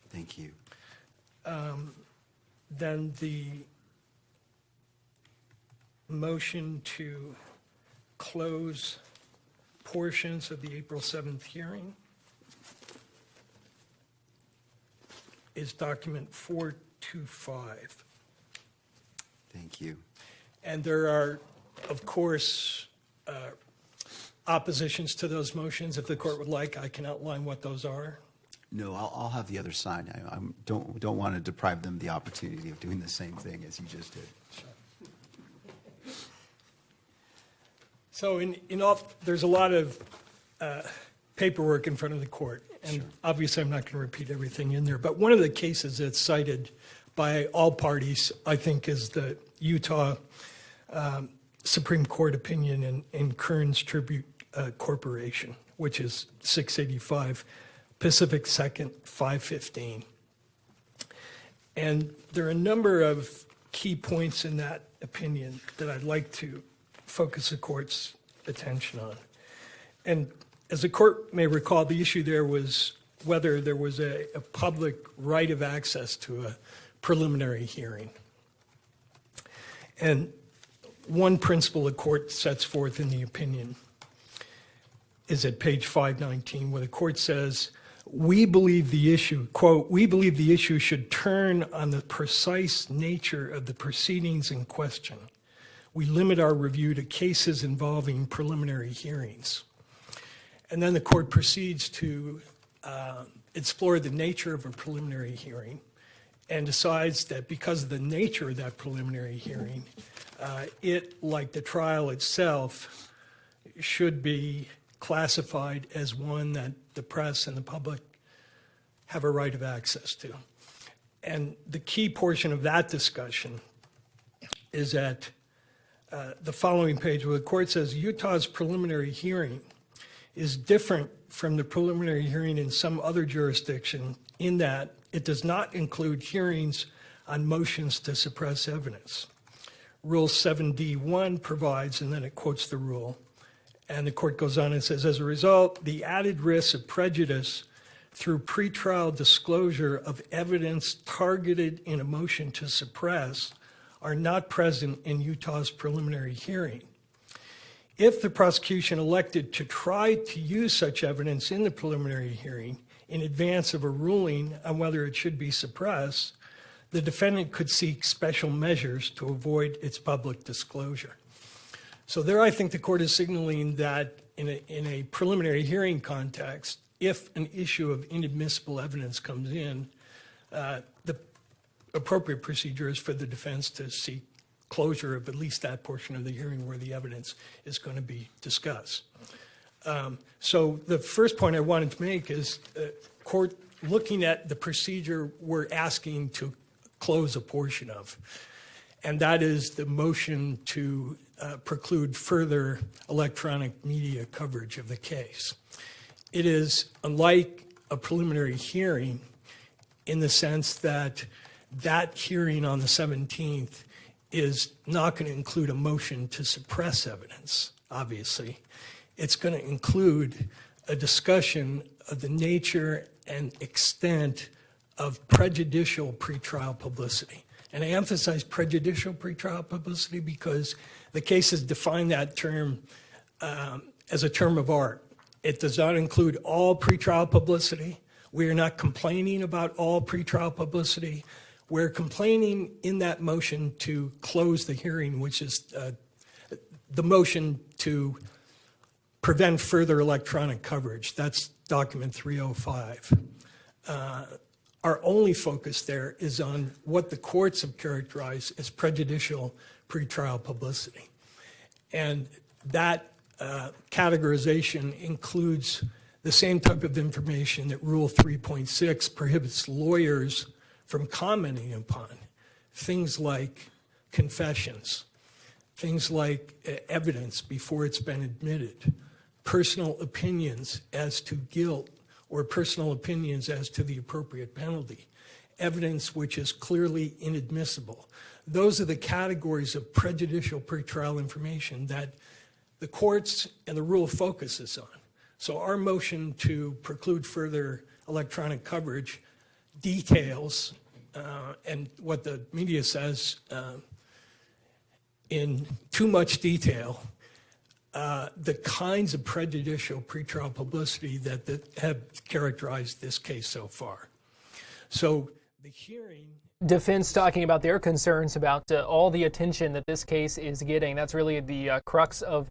Thank you. Then the motion to close portions of the April 7th hearing is document 425. Thank you. And there are, of course, oppositions to those motions. If the court would like, I can outline what those are. No, I'll have the other side. I don't want to deprive them the opportunity of doing the same thing as you just did. Sure. So in all, there's a lot of paperwork in front of the court, and obviously I'm not going to repeat everything in there, but one of the cases that's cited by all parties, I think, is the Utah Supreme Court opinion in Kearns Tribute Corporation, which is 685 Pacific 2nd, 515. And there are a number of key points in that opinion that I'd like to focus the court's attention on. And as the court may recall, the issue there was whether there was a public right of access to a preliminary hearing. And one principle the court sets forth in the opinion is at page 519, where the court says, we believe the issue, quote, we believe the issue should turn on the precise nature of the proceedings in question. We limit our review to cases involving preliminary hearings. And then the court proceeds to explore the nature of a preliminary hearing and decides that because of the nature of that preliminary hearing, it, like the trial itself, should be classified as one that the press and the public have a right of access to. And the key portion of that discussion is at the following page, where the court says Utah's preliminary hearing is different from the preliminary hearing in some other jurisdiction in that it does not include hearings on motions to suppress evidence. Rule 7D1 provides, and then it quotes the rule, and the court goes on and says, as a result, the added risk of prejudice through pretrial disclosure of evidence targeted in a motion to suppress are not present in Utah's preliminary hearing. If the prosecution elected to try to use such evidence in the preliminary hearing in advance of a ruling on whether it should be suppressed, the defendant could seek special measures to avoid its public disclosure. So there I think the court is signaling that in a preliminary hearing context, if an issue of inadmissible evidence comes in, the appropriate procedure is for the defense to seek closure of at least that portion of the hearing where the evidence is going to be discussed. So the first point I wanted to make is court looking at the procedure we're asking to close a portion of, and that is the motion to preclude further electronic media coverage of the case. It is unlike a preliminary hearing in the sense that that hearing on the 17th is not going to include a motion to suppress evidence, obviously. It's going to include a discussion of the nature and extent of prejudicial pretrial publicity. And I emphasize prejudicial pretrial publicity because the cases define that term as a term of art. It does not include all pretrial publicity. We are not complaining about all pretrial publicity. We're complaining in that motion to close the hearing, which is the motion to prevent further electronic coverage. That's document 305. Our only focus there is on what the courts have characterized as prejudicial pretrial publicity. And that categorization includes the same type of information that Rule 3.6 prohibits lawyers from commenting upon. Things like confessions, things like evidence before it's been admitted, personal opinions as to guilt or personal opinions as to the appropriate penalty, evidence which is clearly inadmissible. Those are the categories of prejudicial pretrial information that the courts and the rule focuses on. So our motion to preclude further electronic coverage details, and what the media says in too much detail, the kinds of prejudicial pretrial publicity that have characterized this case so far. So the hearing... Defense talking about their concerns about all the attention that this case is getting. That's really the crux of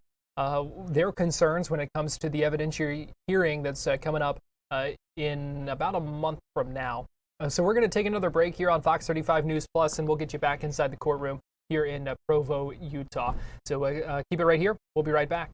their concerns when it comes to the evidentiary hearing that's coming up in about a month from now. So we're going to take another break here on Fox 35 News Plus, and we'll get you back inside the courtroom here in Provo, Utah. So keep it right here. We'll be right back.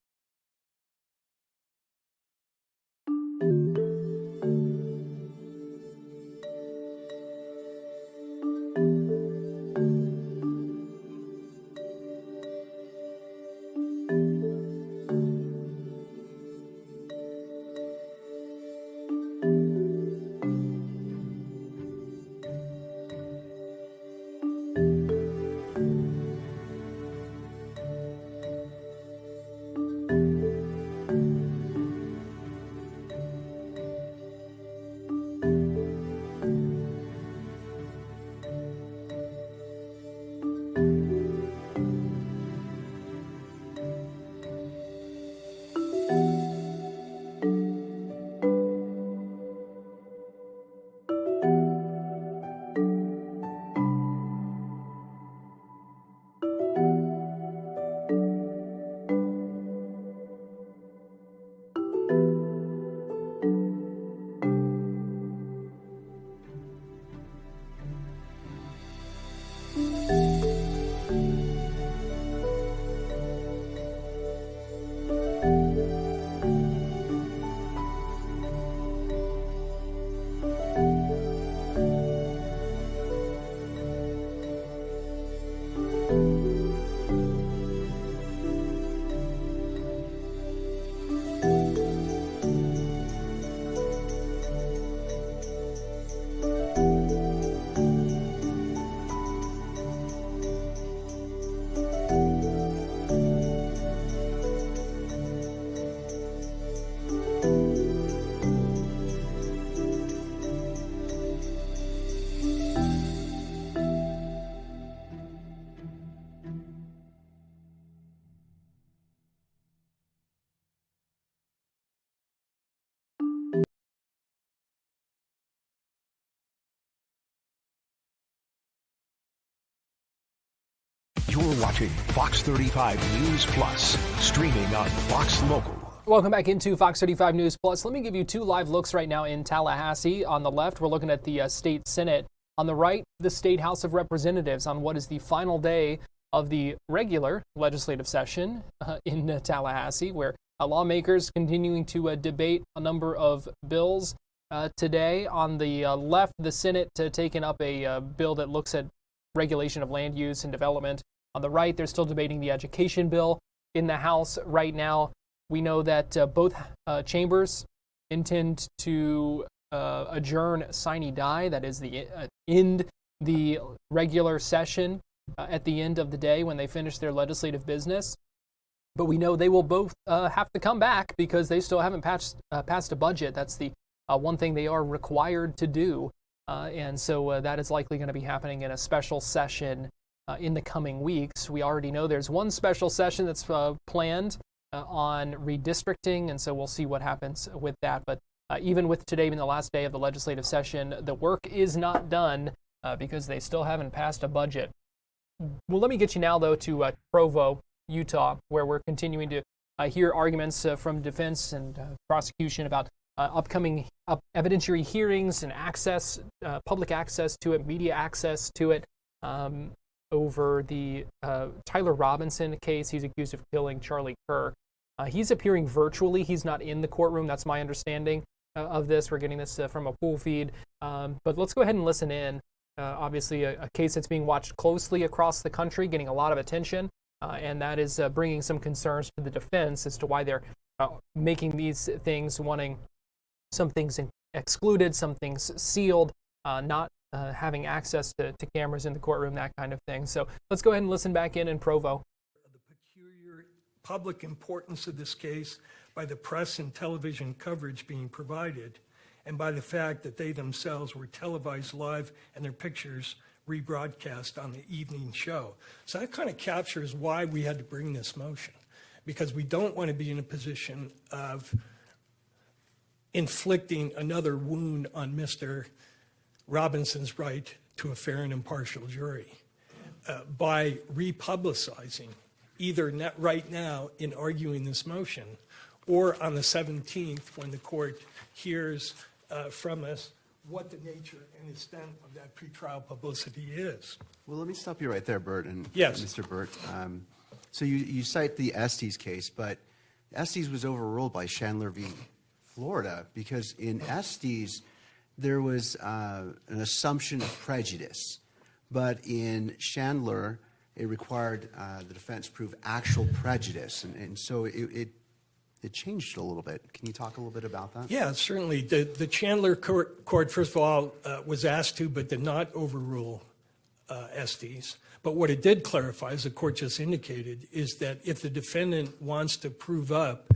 watching Fox 35 News Plus, streaming on Fox Local. Welcome back into Fox 35 News Plus. Let me give you two live looks right now in Tallahassee. On the left, we're looking at the state Senate. On the right, the state House of Representatives on what is the final day of the regular legislative session in Tallahassee, where lawmakers continuing to debate a number of bills today. On the left, the Senate taking up a bill that looks at regulation of land use and development. On the right, they're still debating the education bill in the House right now. We know that both chambers intend to adjourn sine die, that is end the regular session at the end of the day when they finish their legislative business. But we know they will both have to come back because they still haven't passed a budget. That's the one thing they are required to do. And so that is likely going to be happening in a special session in the coming weeks. We already know there's one special session that's planned on redistricting, and so we'll see what happens with that. But even with today being the last day of the legislative session, the work is not done because they still haven't passed a budget. Well, let me get you now, though, to Provo, Utah, where we're continuing to hear arguments from defense and prosecution about upcoming evidentiary hearings and access, public access to it, media access to it, over the Tyler Robinson case. He's accused of killing Charlie Kirk. He's appearing virtually. He's not in the courtroom. That's my understanding of this. We're getting this from a pool feed. But let's go ahead and listen in. Obviously, a case that's being watched closely across the country, getting a lot of attention, and that is bringing some concerns to the defense as to why they're making these things, wanting some things excluded, some things sealed, not having access to cameras in the courtroom, that kind of thing. So let's go ahead and listen back in Provo. The peculiar public importance of this case by the press and television coverage being provided, and by the fact that they themselves were televised live and their pictures rebroadcast on the evening show. So that kind of captures why we had to bring this motion, because we don't want to be in a position of inflicting another wound on Mr. Robinson's right to a fair and impartial jury by republicizing either right now in arguing this motion or on the 17th when the court hears from us what the nature and extent of that pretrial publicity is. Well, let me stop you right there, Bert, and yes. Mr. Burt. So you cite the Estes case, but Estes was overruled by Chandler v. Florida because in Estes there was an assumption of prejudice, but in Chandler it required the defense prove actual prejudice, and so it changed a little bit. Can you talk a little bit about that? Yeah, certainly. The Chandler court, first of all, was asked to but did not overrule Estes. But what it did clarify, as the court just indicated, is that if the defendant wants to prove up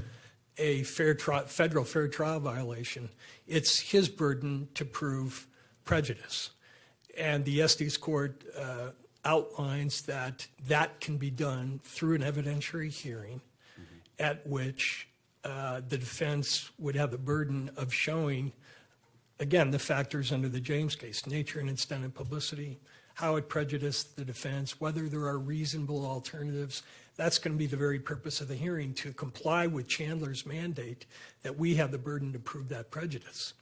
a federal fair trial violation, it's his burden to prove prejudice. And the Estes court outlines that that can be done through an evidentiary hearing at which the defense would have the burden of showing, again, the factors under the James case, nature and extent of publicity, how it prejudiced the defense, whether there are reasonable alternatives. That's going to be the very purpose of the hearing, to comply with Chandler's mandate that we have the burden to prove that prejudice.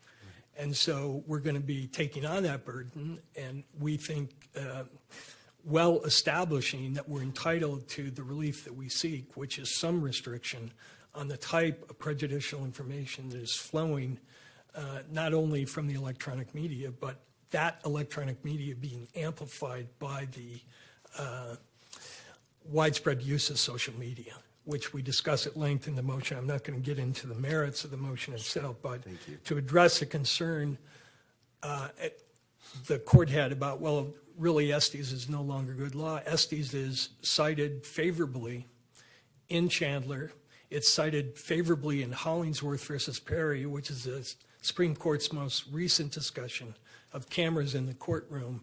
And so we're going to be taking on that burden, and we think well establishing that we're entitled to the relief that we seek, which is some restriction on the type of prejudicial information that is flowing not only from the electronic media, but that electronic media being amplified by the widespread use of social media, which we discuss at length in the motion. I'm not going to get into the merits of the motion itself, but to address the concern the court had about, well, really Estes is no longer good law. Estes is cited favorably in Chandler. It's cited favorably in Hollingsworth versus Perry, which is the Supreme Court's most recent discussion of cameras in the courtroom.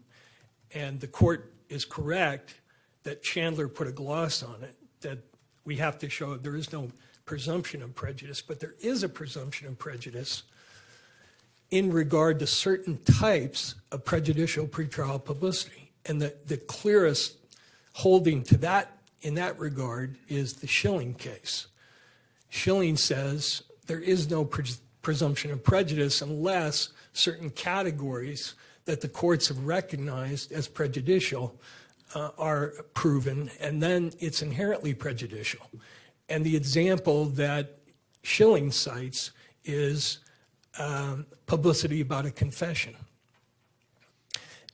And the court is correct that Chandler put a gloss on it, that we have to show there is no presumption of prejudice, but there is a presumption of prejudice in regard to certain types of prejudicial pretrial publicity. And the clearest holding to that in that regard is the Schilling case. Schilling says there is no presumption of prejudice unless certain categories that the courts have recognized as prejudicial are proven, and then it's inherently prejudicial. And the example that Schilling cites is publicity about a confession.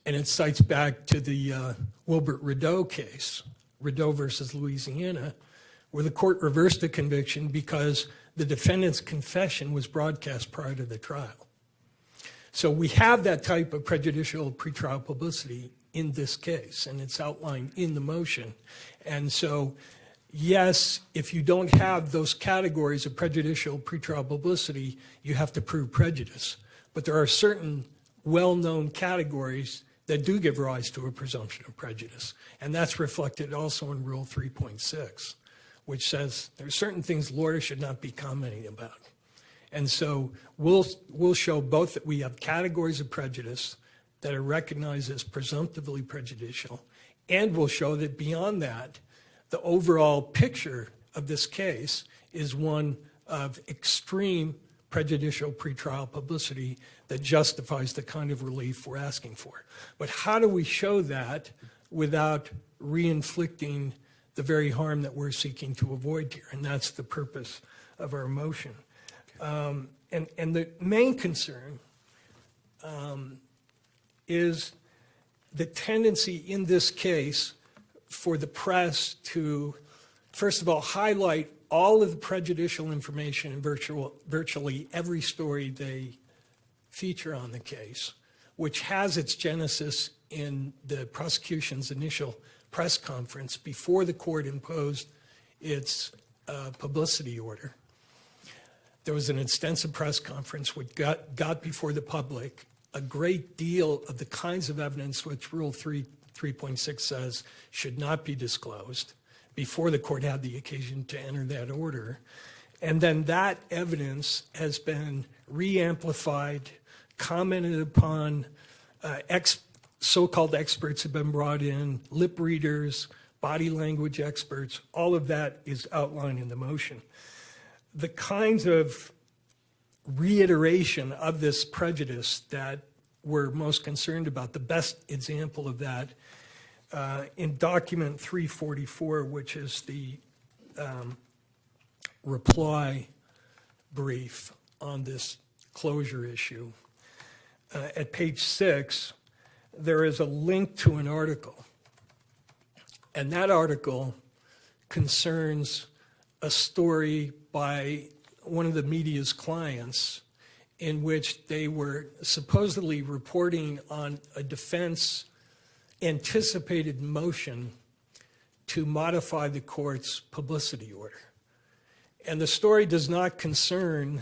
And it cites back to the Wilbert Rideau case, Rideau versus Louisiana, where the court reversed the conviction because the defendant's confession was broadcast prior to the trial. So we have that type of prejudicial pretrial publicity in this case, and it's outlined in the motion. And so, yes, if you don't have those categories of prejudicial pretrial publicity, you have to prove prejudice. But there are certain well-known categories that do give rise to a presumption of prejudice. And that's reflected also in Rule 3.6, which says there are certain things lawyers should not be commenting about. And so we'll show both that we have categories of prejudice that are recognized as presumptively prejudicial, and we'll show that beyond that, the overall picture of this case is one of extreme prejudicial pretrial publicity that justifies the kind of relief we're asking for. But how do we show that without re-inflicting the very harm that we're seeking to avoid here? And that's the purpose of our motion. And the main concern is the tendency in this case for the press to, first of all, highlight all of the prejudicial information in virtually every story they feature on the case, which has its genesis in the prosecution's initial press conference before the court imposed its publicity order. There was an extensive press conference which got before the public a great deal of the kinds of evidence which Rule 3.6 says should not be disclosed before the court had the occasion to enter that order. And then that evidence has been re-amplified, commented upon, so-called experts have been brought in, lip readers, body language experts, all of that is outlined in the motion. The kinds of reiteration of this prejudice that we're most concerned about, the best example of that in document 344, which is the reply brief on this closure issue. At page 6, there is a link to an article. And that article concerns a story by one of the media's clients in which they were supposedly reporting on a defense anticipated motion to modify the court's publicity order. And the story does not concern,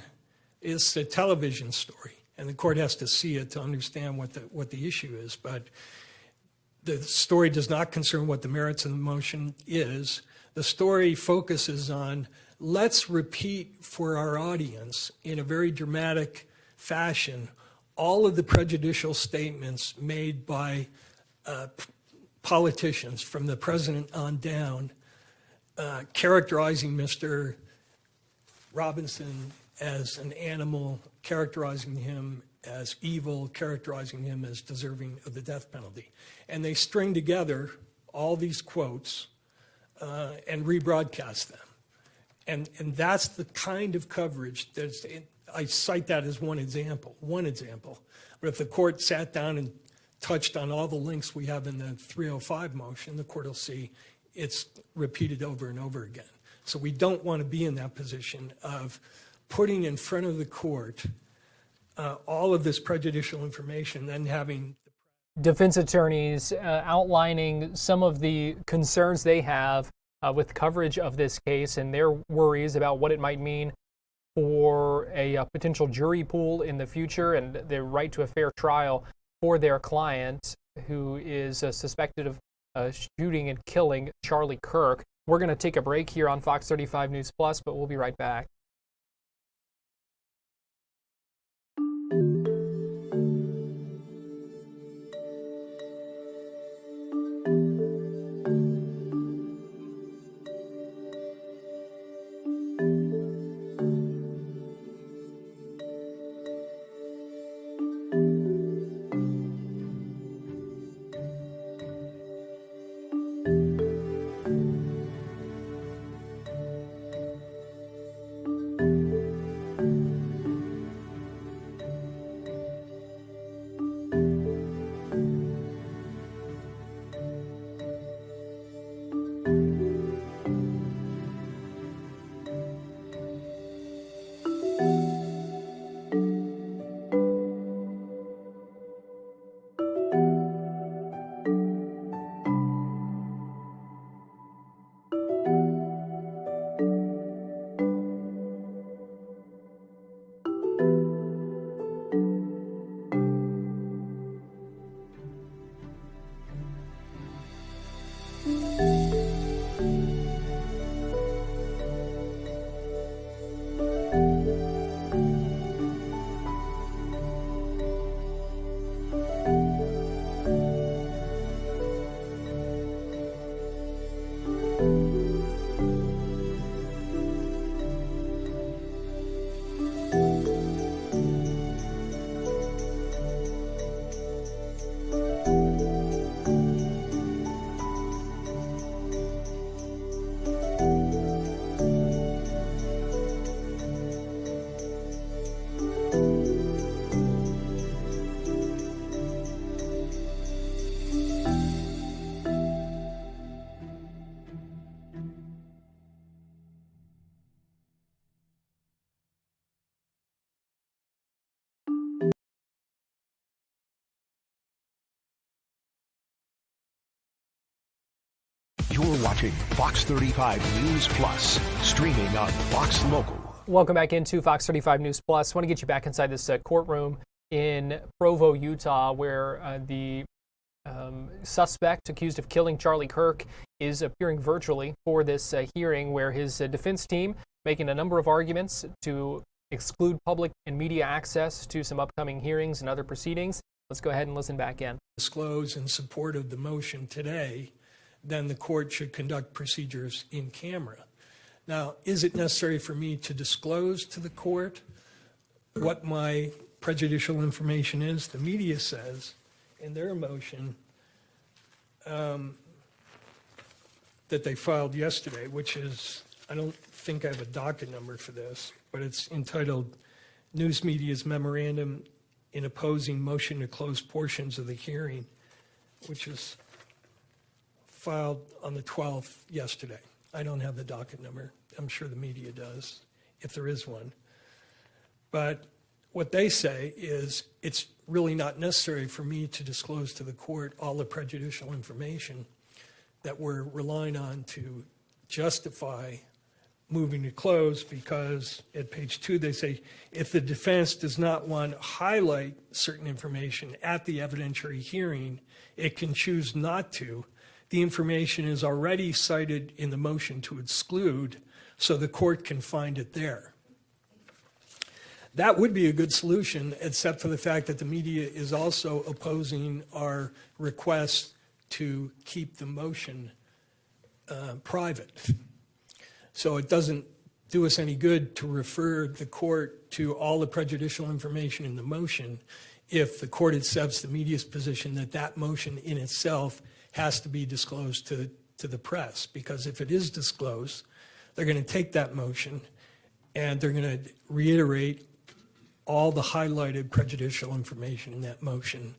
it's a television story, and the court has to see it to understand what the issue is, but the story does not concern what the merits of the motion is. The story focuses on, let's repeat for our audience in a very dramatic fashion all of the prejudicial statements made by politicians from the president on down, characterizing Mr. Robinson as an animal, characterizing him as evil, characterizing him as deserving of the death penalty. And they string together all these quotes and rebroadcast them. And that's the kind of coverage that's, I cite that as one example. But if the court sat down and touched on all the links we have in the 305 motion, the court will see it's repeated over and over again. So we don't want to be in that position of putting in front of the court all of this prejudicial information, then having defense attorneys outlining some of the concerns they have with coverage of this case and their worries about what it might mean for a potential jury pool in the future and their right to a fair trial for their client who is suspected of shooting and killing Charlie Kirk. We're going to take a break here on Fox 35 News Plus, but we'll be right back. You're watching Fox 35 News Plus, streaming on Fox Local. Welcome back into Fox 35 News Plus. I want to get you back inside this courtroom in Provo, Utah, where the suspect accused of killing Charlie Kirk is appearing virtually for this hearing, where his defense team making a number of arguments to exclude public and media access to some upcoming hearings and other proceedings. Let's go ahead and listen back in. Disclose in support of the motion today, then the court should conduct procedures in camera. Now, is it necessary for me to disclose to the court what my prejudicial information is? The media says in their motion that they filed yesterday, which is, I don't think I have a docket number for this, but it's entitled News Media's Memorandum in Opposing Motion to Close Portions of the Hearing, which is filed on the 12th yesterday. I don't have the docket number. I'm sure the media does, if there is one. But what they say is it's really not necessary for me to disclose to the court all the prejudicial information that we're relying on to justify moving to close, because at page 2 they say, if the defense does not want to highlight certain information at the evidentiary hearing, it can choose not to. The information is already cited in the motion to exclude, so the court can find it there. That would be a good solution, except for the fact that the media is also opposing our request to keep the motion private. So it doesn't do us any good to refer the court to all the prejudicial information in the motion if the court accepts the media's position that that motion in itself has to be disclosed to the press. Because if it is disclosed, they're going to take that motion and they're going to reiterate all the highlighted prejudicial information in that motion,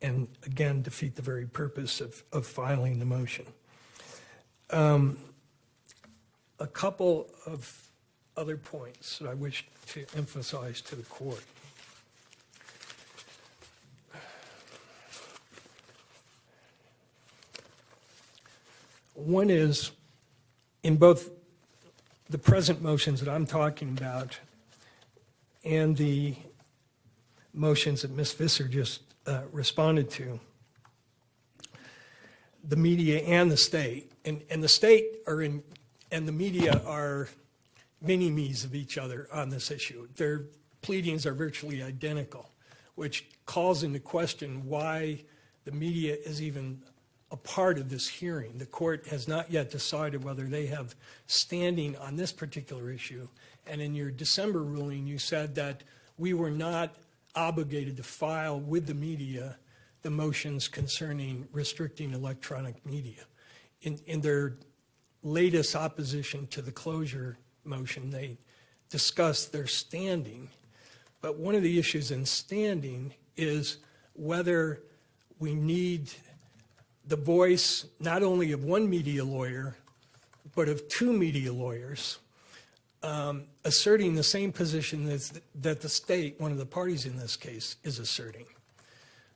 and again defeat the very purpose of filing the motion. A couple of other points that I wish to emphasize to the court. One is, in both the present motions that I'm talking about and the motions that Ms. Visser just responded to, the media and the state, and the state are in, and the media are mini-me's of each other on this issue. Their pleadings are virtually identical, which calls into question why the media is even a part of this hearing. The court has not yet decided whether they have standing on this particular issue. And in your December ruling, you said that we were not obligated to file with the media the motions concerning restricting electronic media. In their latest opposition to the closure motion, they discussed their standing. But one of the issues in standing is whether we need the voice not only of one media lawyer, but of two media lawyers, asserting the same position that the state, one of the parties in this case, is asserting.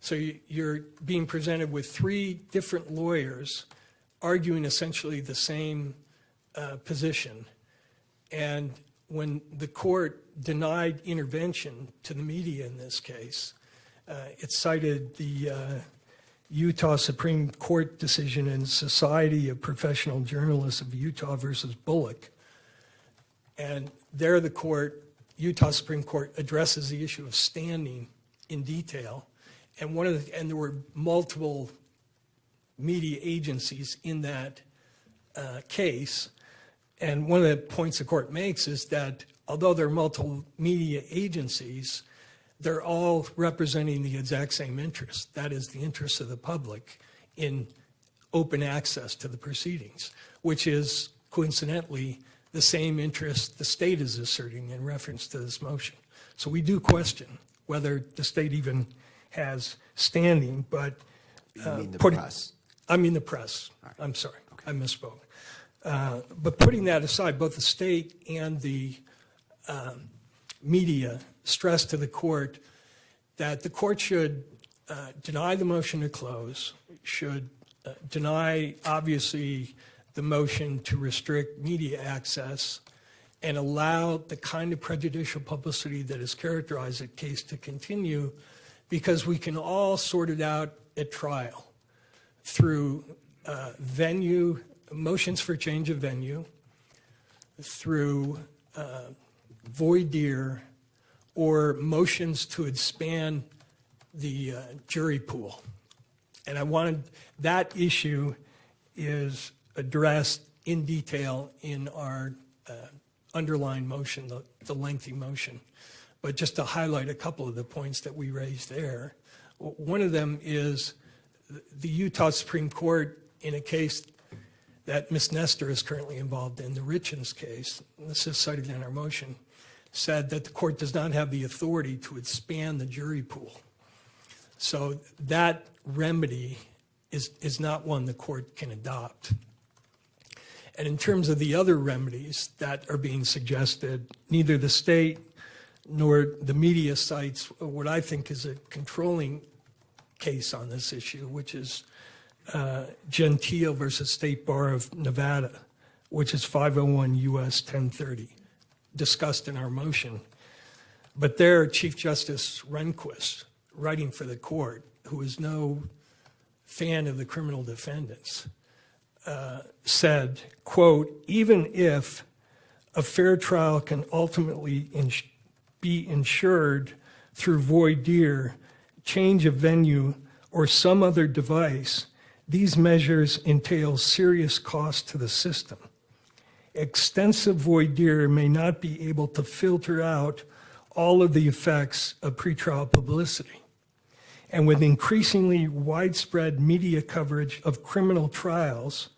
So you're being presented with three different lawyers arguing essentially the same position. And when the court denied intervention to the media in this case, it cited the Utah Supreme Court decision in Society of Professional Journalists of Utah versus Bullock. And there the court, Utah Supreme Court, addresses the issue of standing in detail. And there were multiple media agencies in that case. And one of the points the court makes is that although there are multiple media agencies, they're all representing the exact same interest. That is the interest of the public in open access to the proceedings, which is coincidentally the same interest the state is asserting in reference to this motion. So we do question whether the state even has standing, but You mean the press? I mean the press. I'm sorry, I misspoke. But putting that aside, both the state and the media stress to the court that the court should deny the motion to close, should deny, obviously, the motion to restrict media access, and allow the kind of prejudicial publicity that has characterized the case to continue, because we can all sort it out at trial through venue, motions for change of venue, through voir dire, or motions to expand the jury pool. And I wanted, that issue is addressed in detail in our underlying motion, the lengthy motion. But just to highlight a couple of the points that we raised there, one of them is the Utah Supreme Court, in a case that Ms. Nestor is currently involved in, the Richens case, and this is cited in our motion, said that the court does not have the authority to expand the jury pool. So that remedy is not one the court can adopt. And in terms of the other remedies that are being suggested, neither the state nor the media cites what I think is a controlling case on this issue, which is Gentile versus State Bar of Nevada, which is 501 U.S. 1030, discussed in our motion. But there, Chief Justice Rehnquist, writing for the court, who is no fan of the criminal defendants, said, quote, even if a fair trial can ultimately be ensured through voir dire, change of venue, or some other device, these measures entail serious cost to the system. Extensive voir dire may not be able to filter out all of the effects of pretrial publicity. And with increasingly widespread media coverage of criminal trials,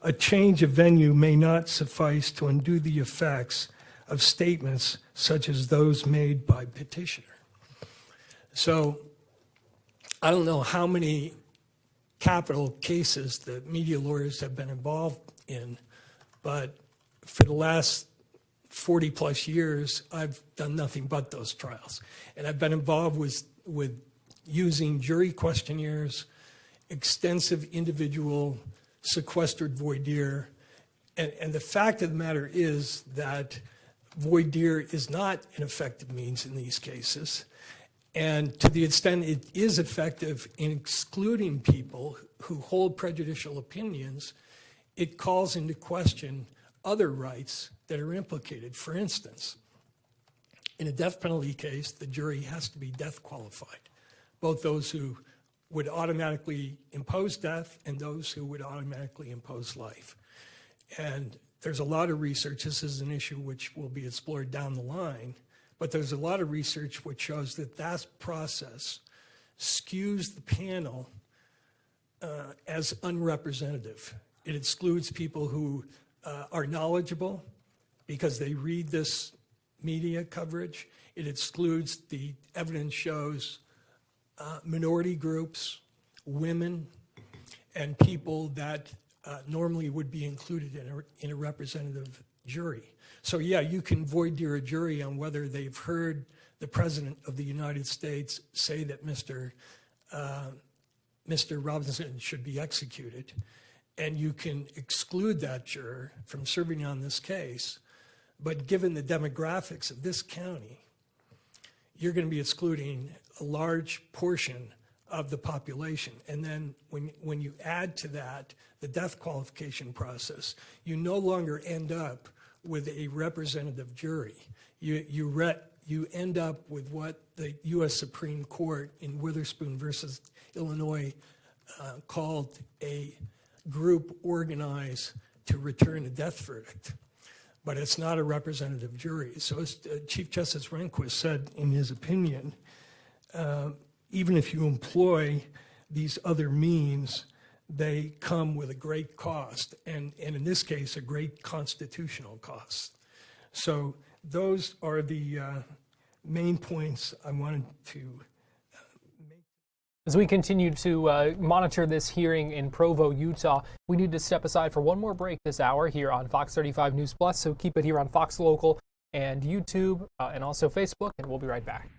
a change of venue may not suffice to undo the effects of statements such as those made by petitioner. So I don't know how many capital cases that media lawyers have been involved in, but for the last 40 plus years, I've done nothing but those trials. And I've been involved with using jury questionnaires, extensive individual sequestered voir dire. And the fact of the matter is that voir dire is not an effective means in these cases. And to the extent it is effective in excluding people who hold prejudicial opinions, it calls into question other rights that are implicated. For instance, in a death penalty case, the jury has to be death qualified, both those who would automatically impose death and those who would automatically impose life. And there's a lot of research, this is an issue which will be explored down the line, but there's a lot of research which shows that that process skews the panel as unrepresentative. It excludes people who are knowledgeable because they read this media coverage. It excludes, the evidence shows, minority groups, women, and people that normally would be included in a representative jury. So yeah, you can voir dire a jury on whether they've heard the President of the United States say that Mr. Robinson should be executed, and you can exclude that juror from serving on this case. But given the demographics of this county, you're going to be excluding a large portion of the population. And then when you add to that the death qualification process, you no longer end up with a representative jury. You end up with what the U.S. Supreme Court in Witherspoon versus Illinois called a group organized to return a death verdict. But it's not a representative jury. So as Chief Justice Rehnquist said in his opinion, even if you employ these other means, they come with a great cost, and in this case, a great constitutional cost. So those are the main points I wanted to make. As we continue to monitor this hearing in Provo, Utah, we need to step aside for one more break this hour here on Fox 35 News Plus, so keep it here on Fox Local and YouTube and also Facebook, and we'll be right back.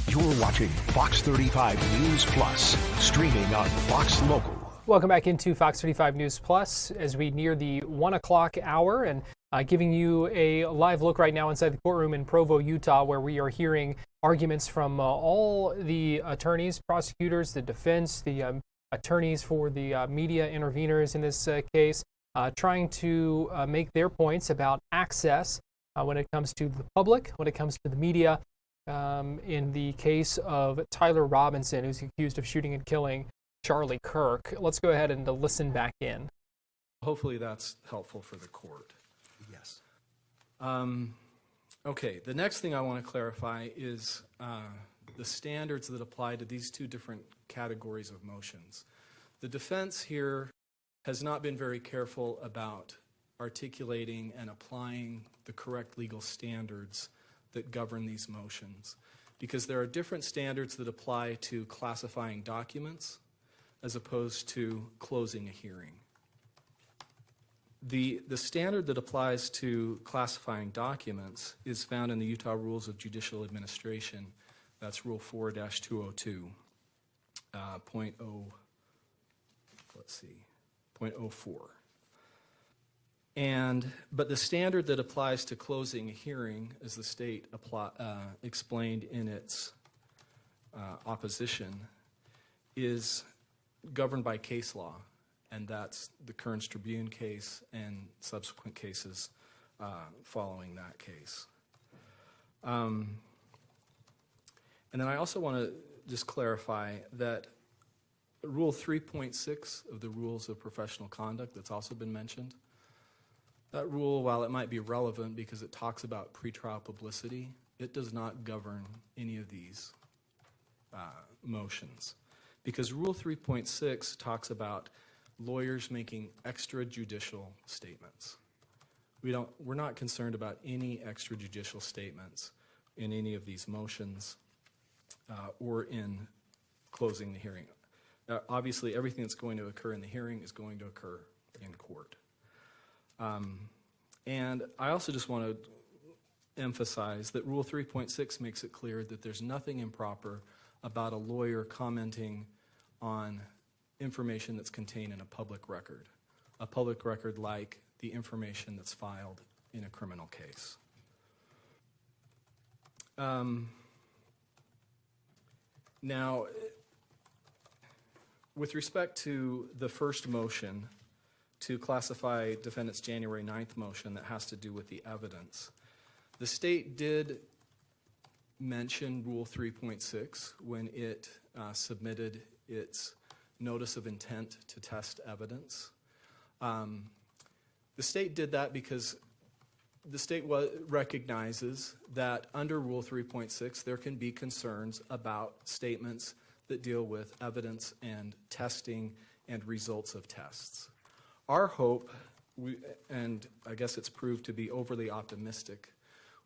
You're watching Fox 35 News Plus, streaming on Fox Local. Welcome back into Fox 35 News Plus as we near the 1 o'clock hour, and giving you a live look right now inside the courtroom in Provo, Utah, where we are hearing arguments from all the attorneys, prosecutors, the defense, the attorneys for the media interveners in this case, trying to make their points about access when it comes to the public, when it comes to the media, in the case of Tyler Robinson, who's accused of shooting and killing Charlie Kirk. Let's go ahead and listen back in. Hopefully that's helpful for the court. Yes. Okay, the next thing I want to clarify is the standards that apply to these two different categories of motions. The defense here has not been very careful about articulating and applying the correct legal standards that govern these motions, because there are different standards that apply to classifying documents as opposed to closing a hearing. The standard that applies to classifying documents is found in the Utah Rules of Judicial Administration. That's Rule 4-202, 0.04. But the standard that applies to closing a hearing, as the state explained in its opposition, is governed by case law, and that's the Kearns Tribune case and subsequent cases following that case. And then I also want to just clarify that Rule 3.6 of the Rules of Professional Conduct that's also been mentioned, that rule, while it might be relevant because it talks about pretrial publicity, it does not govern any of these motions. Because Rule 3.6 talks about lawyers making extrajudicial statements. We're not concerned about any extrajudicial statements in any of these motions or in closing the hearing. Obviously, everything that's going to occur in the hearing is going to occur in court. And I also just want to emphasize that Rule 3.6 makes it clear that there's nothing improper about a lawyer commenting on information that's contained in a public record like the information that's filed in a criminal case. Now, with respect to the first motion to classify defendant's January 9th motion that has to do with the evidence, the state did mention Rule 3.6 when it submitted its notice of intent to test evidence. The state did that because the state recognizes that under Rule 3.6 there can be concerns about statements that deal with evidence and testing and results of tests. Our hope, and I guess it's proved to be overly optimistic,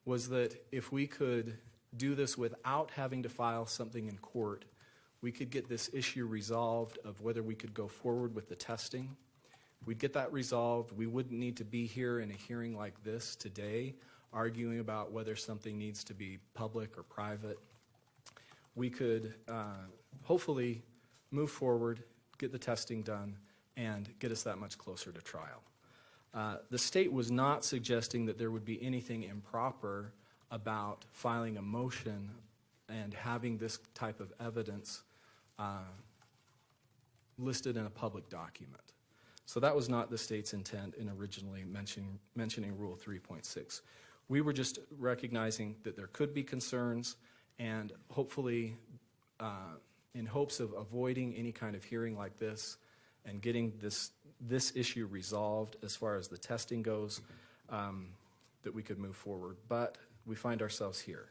was that if we could do this without having to file something in court, we could get this issue resolved of whether we could go forward with the testing. We'd get that resolved. We wouldn't need to be here in a hearing like this today arguing about whether something needs to be public or private. We could hopefully move forward, get the testing done, and get us that much closer to trial. The state was not suggesting that there would be anything improper about filing a motion and having this type of evidence listed in a public document. So that was not the state's intent in originally mentioning Rule 3.6. We were just recognizing that there could be concerns, and hopefully in hopes of avoiding any kind of hearing like this and getting this issue resolved as far as the testing goes, that we could move forward. But we find ourselves here.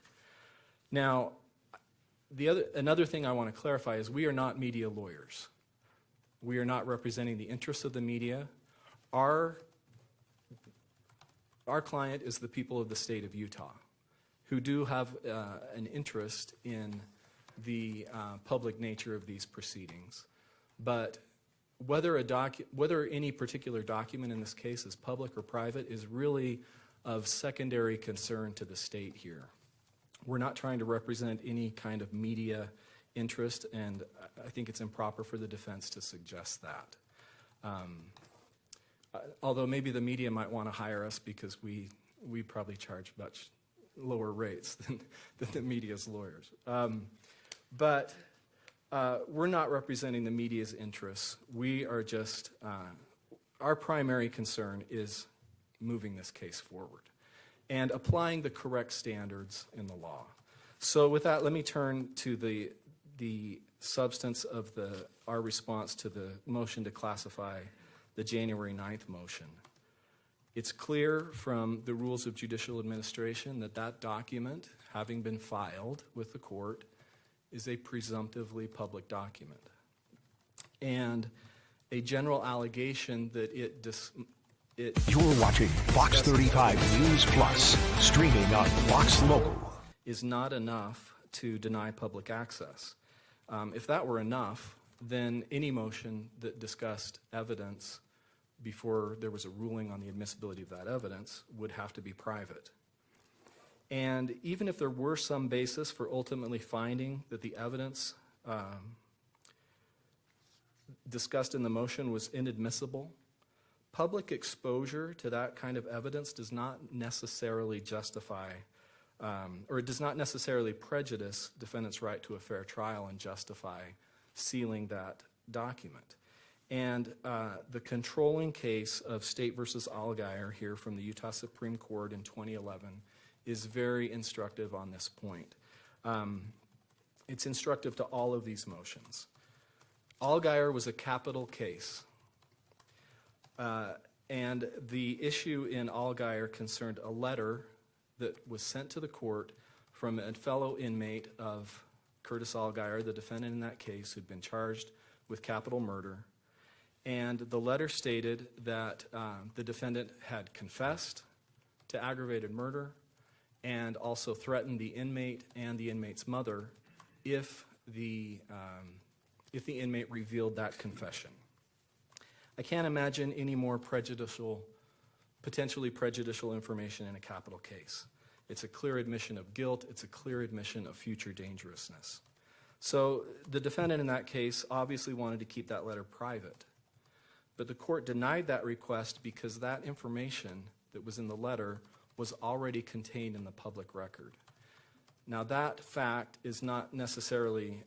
Now, another thing I want to clarify is we are not media lawyers. We are not representing the interests of the media. Our client is the people of the state of Utah, who do have an interest in the public nature of these proceedings. But whether any particular document in this case is public or private is really of secondary concern to the state here. We're not trying to represent any kind of media interest, and I think it's improper for the defense to suggest that. Although maybe the media might want to hire us because we probably charge much lower rates than the media's lawyers. But we're not representing the media's interests. We are just, our primary concern is moving this case forward and applying the correct standards in the law. So with that, let me turn to the substance of our response to the motion to classify the January 9th motion. It's clear from the rules of judicial administration that that document, having been filed with the court, is a presumptively public document. And a general allegation that You're watching Fox 35 News Plus, streaming on Fox Local, is not enough to deny public access. If that were enough, then any motion that discussed evidence before there was a ruling on the admissibility of that evidence would have to be private. And even if there were some basis for ultimately finding that the evidence discussed in the motion was inadmissible, public exposure to that kind of evidence does not necessarily justify or it does not necessarily prejudice defendant's right to a fair trial and justify sealing that document. And the controlling case of State versus Allgaier here from the Utah Supreme Court in 2011 is very instructive on this point. it's instructive to all of these motions. Allgaier was a capital case. And the issue in Allgaier concerned a letter that was sent to the court from a fellow inmate of Curtis Allgaier, the defendant in that case, who'd been charged with capital murder. And the letter stated that the defendant had confessed to aggravated murder and also threatened the inmate and the inmate's mother if the inmate revealed that confession. I can't imagine any more potentially prejudicial information in a capital case. It's a clear admission of guilt. It's a clear admission of future dangerousness. So the defendant in that case obviously wanted to keep that letter private. But the court denied that request because that information that was in the letter was already contained in the public record. Now that fact is not necessarily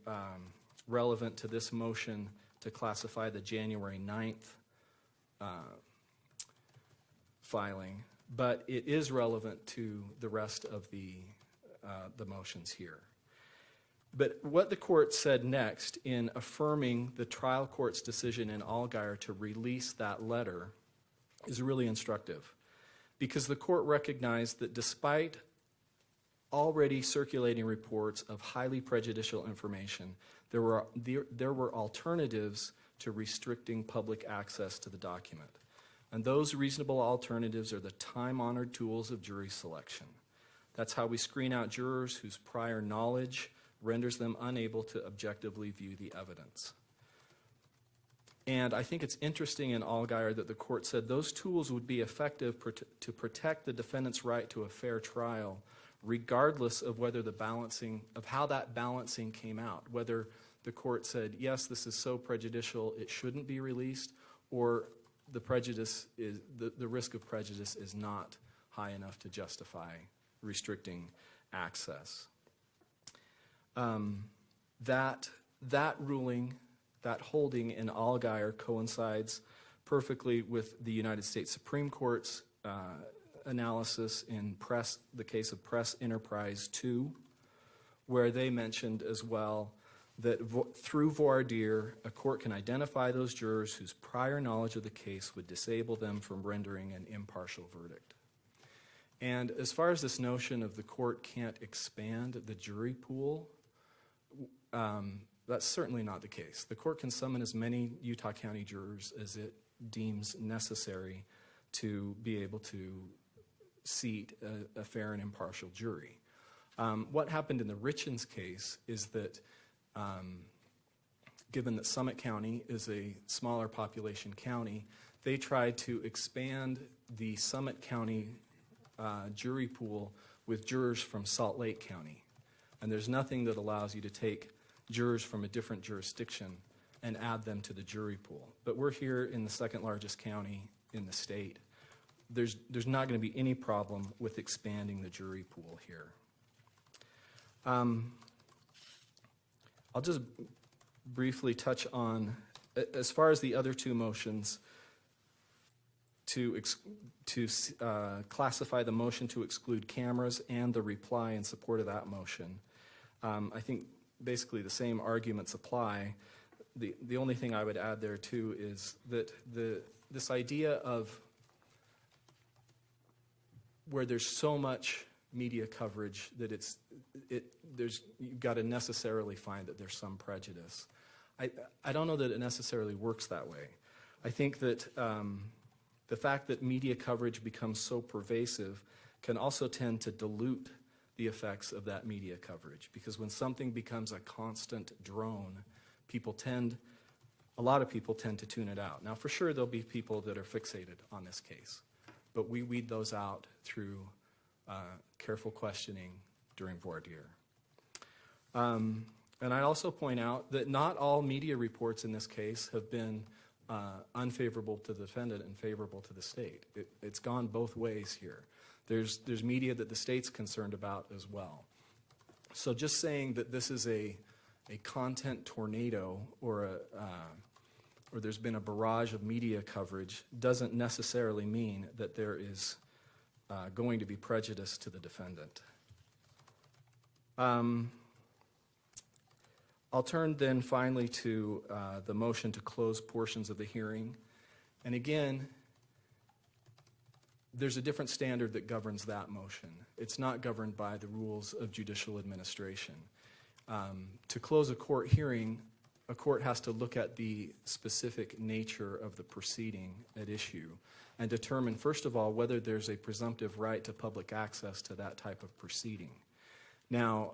relevant to this motion to classify the January 9th filing, but it is relevant to the rest of the motions here. But what the court said next in affirming the trial court's decision in Allgaier to release that letter is really instructive, because the court recognized that despite already circulating reports of highly prejudicial information, there were alternatives to restricting public access to the document. And those reasonable alternatives are the time-honored tools of jury selection. That's how we screen out jurors whose prior knowledge renders them unable to objectively view the evidence. And I think it's interesting in Allgaier that the court said those tools would be effective to protect the defendant's right to a fair trial, regardless of whether how that balancing came out, whether the court said, yes, this is so prejudicial, it shouldn't be released, or the risk of prejudice is not high enough to justify restricting access. That ruling, that holding in Allgaier coincides perfectly with the United States Supreme Court's analysis in the case of Press Enterprise 2, where they mentioned as well that through voir dire, a court can identify those jurors whose prior knowledge of the case would disable them from rendering an impartial verdict. And as far as this notion of the court can't expand the jury pool, that's certainly not the case. The court can summon as many Utah County jurors as it deems necessary to be able to seat a fair and impartial jury. What happened in the Richens case is that given that Summit County is a smaller population county, they tried to expand the Summit County jury pool with jurors from Salt Lake County. And there's nothing that allows you to take jurors from a different jurisdiction and add them to the jury pool. But we're here in the second largest county in the state. There's not going to be any problem with expanding the jury pool here. I'll just briefly touch on, as far as the other two motions, to classify the motion to exclude cameras and the reply in support of that motion. I think basically the same arguments apply. The only thing I would add there too is that this idea of where there's so much media coverage that you've got to necessarily find that there's some prejudice. I don't know that it necessarily works that way. I think that the fact that media coverage becomes so pervasive can also tend to dilute the effects of that media coverage, because when something becomes a constant drone, a lot of people tend to tune it out. Now, for sure, there'll be people that are fixated on this case, but we weed those out through careful questioning during voir dire. And I also point out that not all media reports in this case have been unfavorable to the defendant and favorable to the state. It's gone both ways here. There's media that the state's concerned about as well. So just saying that this is a content tornado or there's been a barrage of media coverage doesn't necessarily mean that there is going to be prejudice to the defendant. I'll turn then finally to the motion to close portions of the hearing. And again, there's a different standard that governs that motion. It's not governed by the rules of judicial administration. To close a court hearing, a court has to look at the specific nature of the proceeding at issue and determine, first of all, whether there's a presumptive right to public access to that type of proceeding. Now,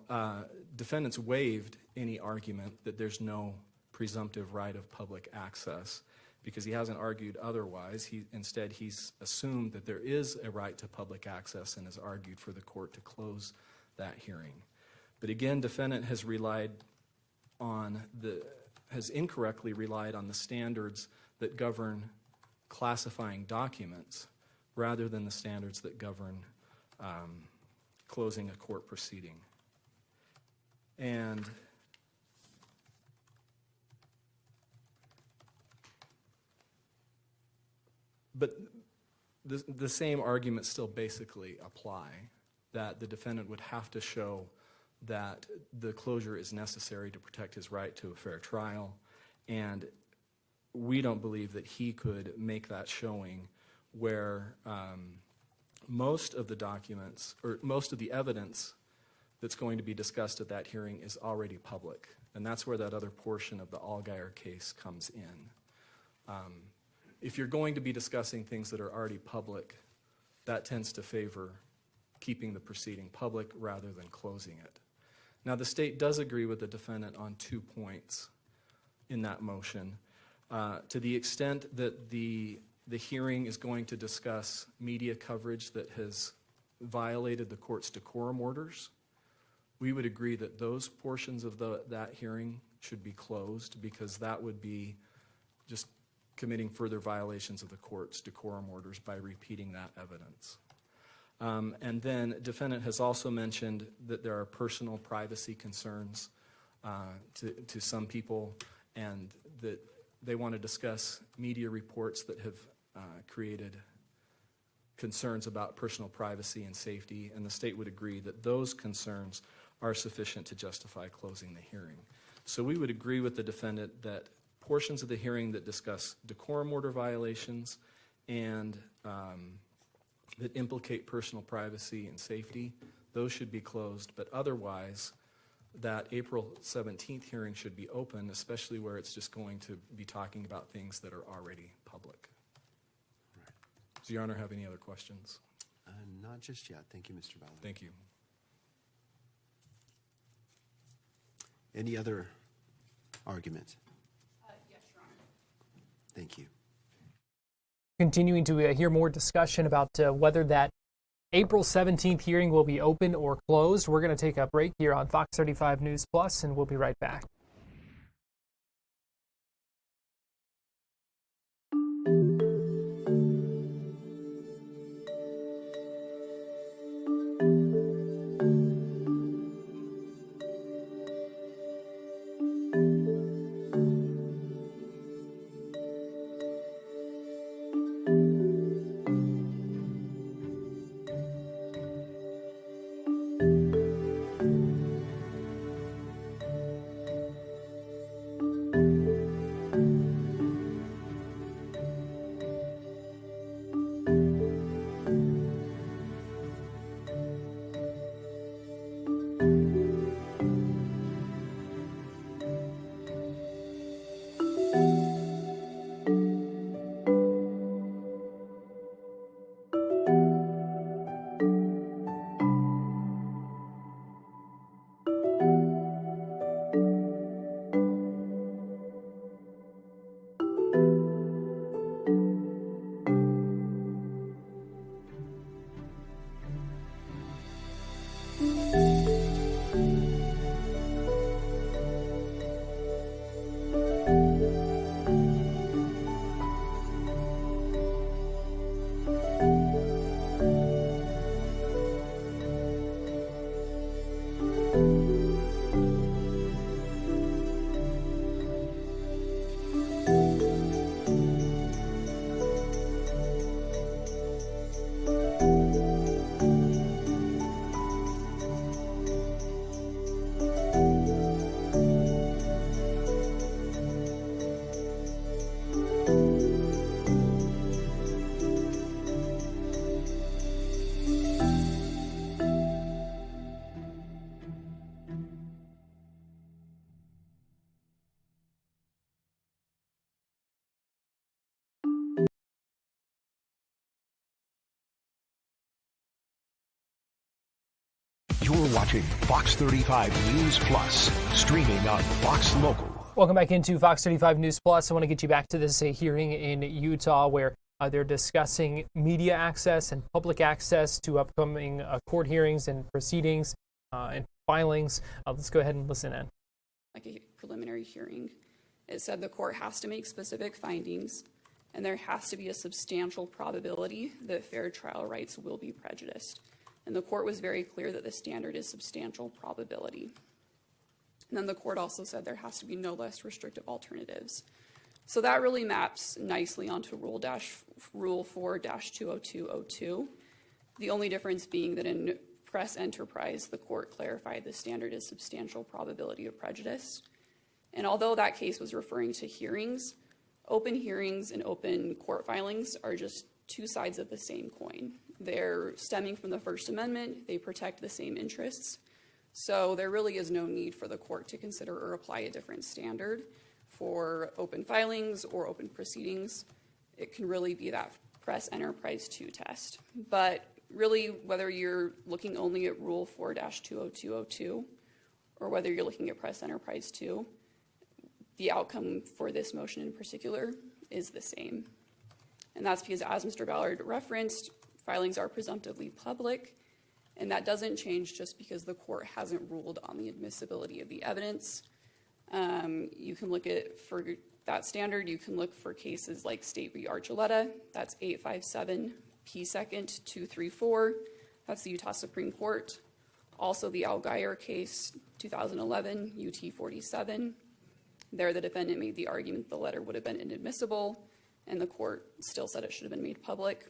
defendants waived any argument that there's no presumptive right of public access because he hasn't argued otherwise. Instead, he's assumed that there is a right to public access and has argued for the court to close that hearing. But again, defendant has incorrectly relied on the standards that govern classifying documents rather than the standards that govern closing a court proceeding. But the same arguments still basically apply, that the defendant would have to show that the closure is necessary to protect his right to a fair trial, and we don't believe that he could make that showing where most of the documents or most of the evidence that's going to be discussed at that hearing is already public, and that's where that other portion of the Allgaier case comes in. If you're going to be discussing things that are already public, that tends to favor keeping the proceeding public rather than closing it. Now, the state does agree with the defendant on 2 points in that motion. To the extent that the hearing is going to discuss media coverage that has violated the court's decorum orders, we would agree that those portions of that hearing should be closed because that would be just committing further violations of the court's decorum orders by repeating that evidence. And then defendant has also mentioned that there are personal privacy concerns to some people and that they want to discuss media reports that have created concerns about personal privacy and safety, and the state would agree that those concerns are sufficient to justify closing the hearing. So we would agree with the defendant that portions of the hearing that discuss decorum order violations and that implicate personal privacy and safety, those should be closed, but otherwise that April 17th hearing should be open, especially where it's just going to be talking about things that are already public. Right. Does Your Honor have any other questions? Not just yet. Thank you, Mr. Ballard. Thank you. Any other argument? Yes, Your Honor. Thank you. Continuing to hear more discussion about whether that April 17th hearing will be open or closed. We're going to take a break here on Fox 35 News Plus, and we'll be right back. watching Fox 35 News Plus, streaming on Fox Local. Welcome back into Fox 35 News Plus. I want to get you back to this hearing in Utah where they're discussing media access and public access to upcoming court hearings and proceedings and filings. Let's go ahead and listen in. Like a preliminary hearing, it said the court has to make specific findings and there has to be a substantial probability that fair trial rights will be prejudiced. And the court was very clear that the standard is substantial probability. And then the court also said there has to be no less restrictive alternatives. So that really maps nicely onto Rule 4-20202. The only difference being that in Press Enterprise, the court clarified the standard is substantial probability of prejudice. And although that case was referring to hearings, open hearings and open court filings are just two sides of the same coin. They're stemming from the First Amendment. They protect the same interests. So there really is no need for the court to consider or apply a different standard for open filings or open proceedings. It can really be that Press Enterprise 2 test. But really, whether you're looking only at Rule 4-20202 or whether you're looking at Press Enterprise 2, the outcome for this motion in particular is the same. And that's because, as Mr. Ballard referenced, filings are presumptively public. And that doesn't change just because the court hasn't ruled on the admissibility of the evidence. You can look at, for that standard, you can look for cases like State v. Archuleta, that's 857 P. 2nd 234, that's the Utah Supreme Court. Also the Algier case, 2011, UT 47. There the defendant made the argument the letter would have been inadmissible, and the court still said it should have been made public.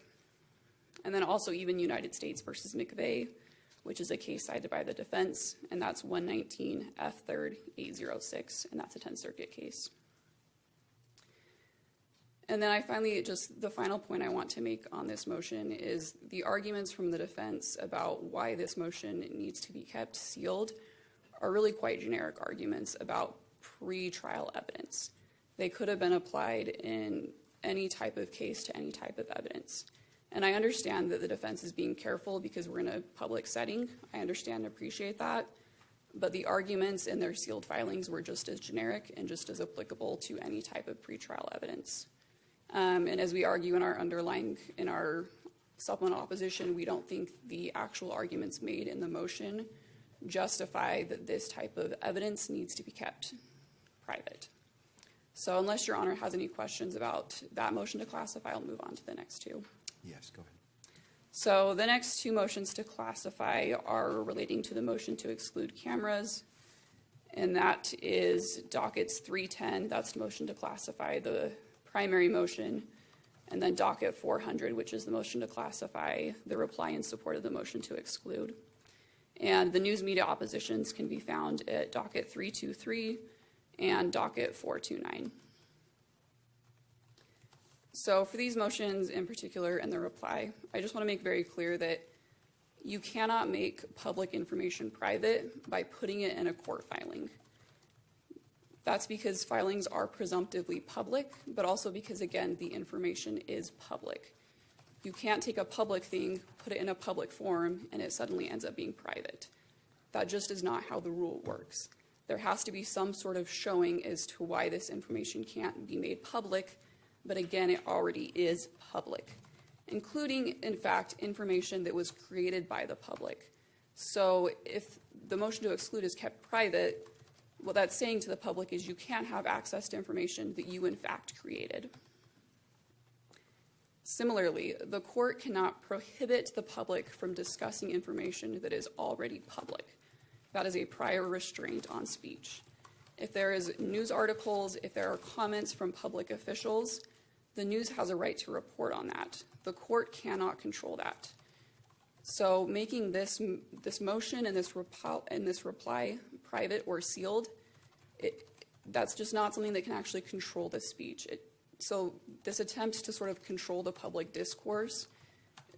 And then also even United States versus McVeigh, which is a case cited by the defense, and that's 119 F. 3rd 806, and that's a 10th Circuit case. And then the final point I want to make on this motion is the arguments from the defense about why this motion needs to be kept sealed are really quite generic arguments about pre-trial evidence. They could have been applied in any type of case to any type of evidence. And I understand that the defense is being careful because we're in a public setting. I understand and appreciate that. But the arguments in their sealed filings were just as generic and just as applicable to any type of pretrial evidence. And as we argue in our supplemental opposition, we don't think the actual arguments made in the motion justify that this type of evidence needs to be kept private. So unless Your Honor has any questions about that motion to classify, I'll move on to the next two. Yes, go ahead. So the next two motions to classify are relating to the motion to exclude cameras, and that is dockets 310, that's the motion to classify the primary motion, and then docket 400, which is the motion to classify the reply in support of the motion to exclude. And the news media oppositions can be found at docket 323 and docket 429. So for these motions in particular and the reply, I just want to make very clear that you cannot make public information private by putting it in a court filing. That's because filings are presumptively public, but also because, again, the information is public. You can't take a public thing, put it in a public forum, and it suddenly ends up being private. That just is not how the rule works. There has to be some sort of showing as to why this information can't be made public, but again, it already is public, including, in fact, information that was created by the public. So if the motion to exclude is kept private, what that's saying to the public is you can't have access to information that you, in fact, created. Similarly, the court cannot prohibit the public from discussing information that is already public. That is a prior restraint on speech. If there is news articles, if there are comments from public officials, the news has a right to report on that. The court cannot control that. So making this motion and this reply private or sealed, that's just not something that can actually control the speech. So this attempt to sort of control the public discourse,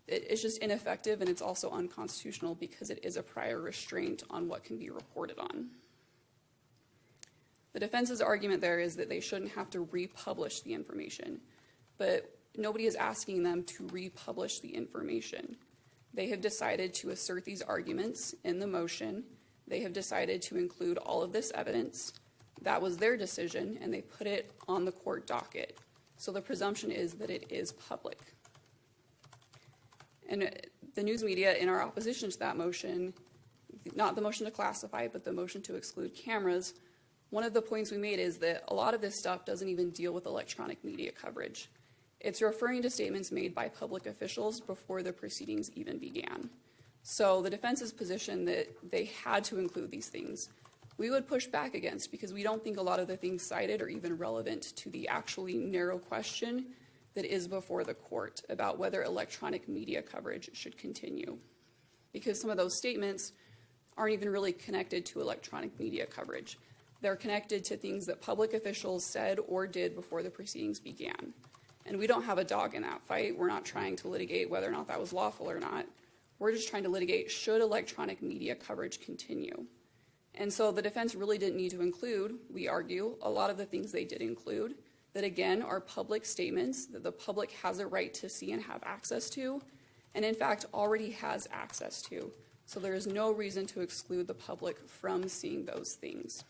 it's just ineffective, and it's also unconstitutional because it is a prior restraint on what can be reported on. The defense's argument there is that they shouldn't have to republish the information, but nobody is asking them to republish the information. They have decided to assert these arguments in the motion. They have decided to include all of this evidence. That was their decision, and they put it on the court docket. So the presumption is that it is public. And the news media, in our opposition to that motion, not the motion to classify, but the motion to exclude cameras, one of the points we made is that a lot of this stuff doesn't even deal with electronic media coverage. It's referring to statements made by public officials before the proceedings even began. So the defense's position that they had to include these things, we would push back against, because we don't think a lot of the things cited are even relevant to the actually narrow question that is before the court about whether electronic media coverage should continue. Because some of those statements aren't even really connected to electronic media coverage. They're connected to things that public officials said or did before the proceedings began. And we don't have a dog in that fight. We're not trying to litigate whether or not that was lawful or not. We're just trying to litigate, should electronic media coverage continue? And so the defense really didn't need to include, we argue, a lot of the things they did include, that again are public statements that the public has a right to see and have access to, and in fact already has access to. So there is no reason to exclude the public from seeing those things.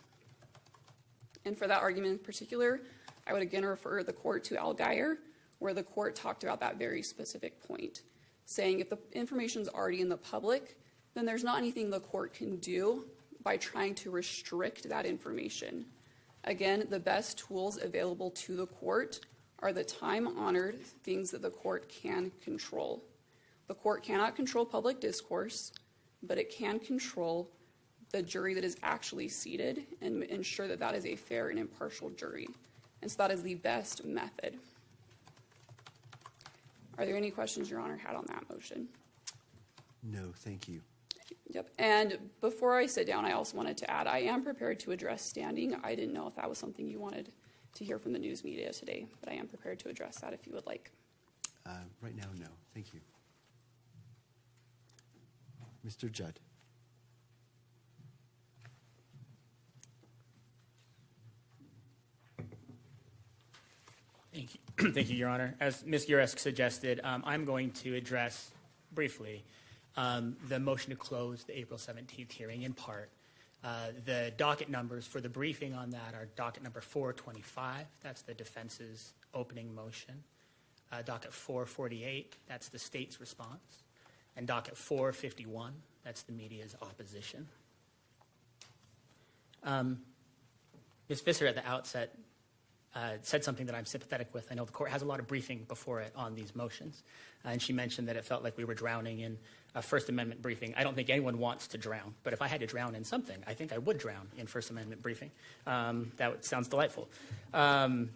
And for that argument in particular, I would again refer the court to Al Geyer, where the court talked about that very specific point, saying if the information is already in the public, then there's not anything the court can do by trying to restrict that information. Again, the best tools available to the court are the time-honored things that the court can control. The court cannot control public discourse, but it can control the jury that is actually seated and ensure that that is a fair and impartial jury. And so that is the best method. Are there any questions Your Honor had on that motion? No, thank you. Yep. And before I sit down, I also wanted to add, I am prepared to address standing. I didn't know if that was something you wanted to hear from the news media today, but I am prepared to address that if you would like. Right now, no. Thank you. Mr. Judd. Thank you. Thank you, Your Honor. As Ms. Uresk suggested, I'm going to address briefly the motion to close the April 17th hearing in part. The docket numbers for the briefing on that are docket number 425, that's the defense's opening motion. Docket 448, that's the state's response. And docket 451, that's the media's opposition. Ms. Visser at the outset said something that I'm sympathetic with. I know the court has a lot of briefing before it on these motions. And she mentioned that it felt like we were drowning in a First Amendment briefing. I don't think anyone wants to drown, but if I had to drown in something, I think I would drown in First Amendment briefing. Sounds delightful. The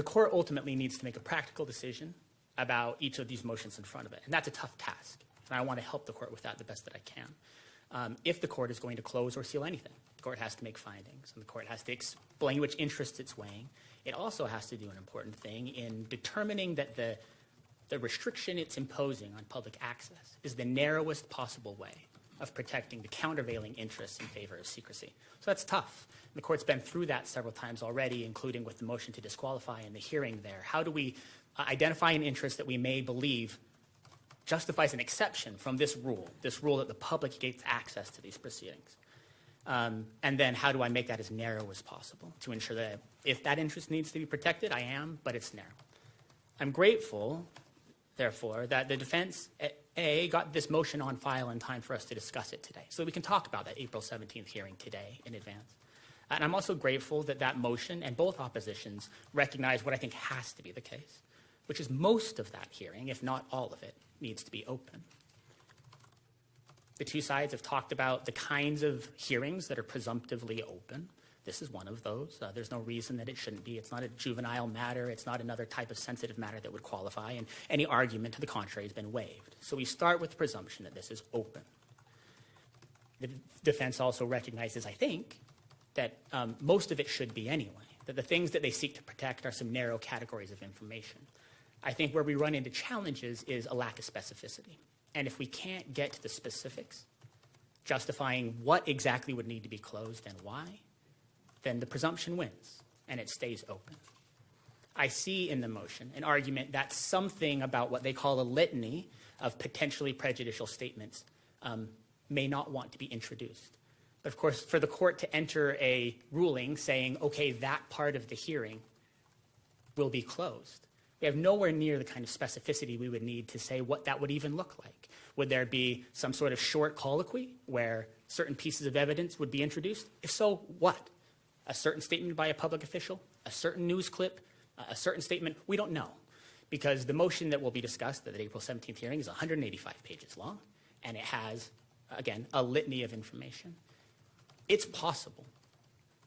court ultimately needs to make a practical decision about each of these motions in front of it, and that's a tough task. And I want to help the court with that the best that I can. If the court is going to close or seal anything, the court has to make findings, and the court has to explain which interests it's weighing. It also has to do an important thing in determining that the restriction it's imposing on public access is the narrowest possible way of protecting the countervailing interests in favor of secrecy. So that's tough. The court's been through that several times already, including with the motion to disqualify and the hearing there. How do we identify an interest that we may believe justifies an exception from this rule that the public gets access to these proceedings? And then how do I make that as narrow as possible to ensure that if that interest needs to be protected, I am, but it's narrow. I'm grateful, therefore, that the defense, got this motion on file in time for us to discuss it today, so that we can talk about that April 17th hearing today in advance. And I'm also grateful that that motion and both oppositions recognize what I think has to be the case, which is most of that hearing, if not all of it, needs to be open. The two sides have talked about the kinds of hearings that are presumptively open. This is one of those. There's no reason that it shouldn't be. It's not a juvenile matter. It's not another type of sensitive matter that would qualify, and any argument to the contrary has been waived. So we start with the presumption that this is open. The defense also recognizes, I think, that most of it should be anyway, that the things that they seek to protect are some narrow categories of information. I think where we run into challenges is a lack of specificity. And if we can't get to the specifics, justifying what exactly would need to be closed and why, then the presumption wins and it stays open. I see in the motion an argument that something about what they call a litany of potentially prejudicial statements may not want to be introduced. But of course, for the court to enter a ruling saying, okay, that part of the hearing will be closed, we have nowhere near the kind of specificity we would need to say what that would even look like. Would there be some sort of short colloquy where certain pieces of evidence would be introduced? If so, what? A certain statement by a public official? A certain news clip? A certain statement? We don't know. Because the motion that will be discussed at the April 17th hearing is 185 pages long, and it has, again, a litany of information. It's possible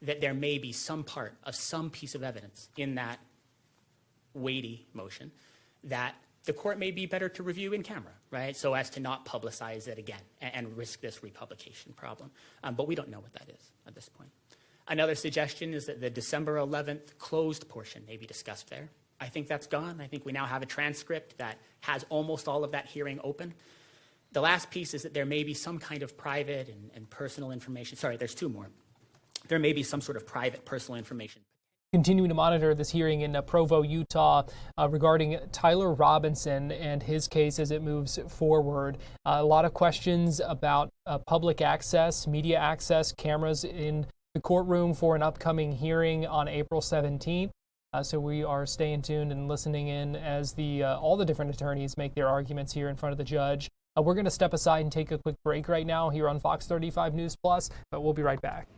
that there may be some part of some piece of evidence in that weighty motion that the court may be better to review in camera, right? So as to not publicize it again and risk this republication problem. But we don't know what that is at this point. Another suggestion is that the December 11th closed portion may be discussed there. I think that's gone. I think we now have a transcript that has almost all of that hearing open. The last piece is that there may be some kind of private and personal information. Sorry, there's two more. There may be some sort of private personal information. Continuing to monitor this hearing in Provo, Utah, regarding Tyler Robinson and his case as it moves forward. A lot of questions about public access, media access, cameras in the courtroom for an upcoming hearing on April 17th. So we are staying tuned and listening in as all the different attorneys make their arguments here in front of the judge. We're going to step aside and take a quick break right now here on Fox 35 News Plus, but we'll be right back.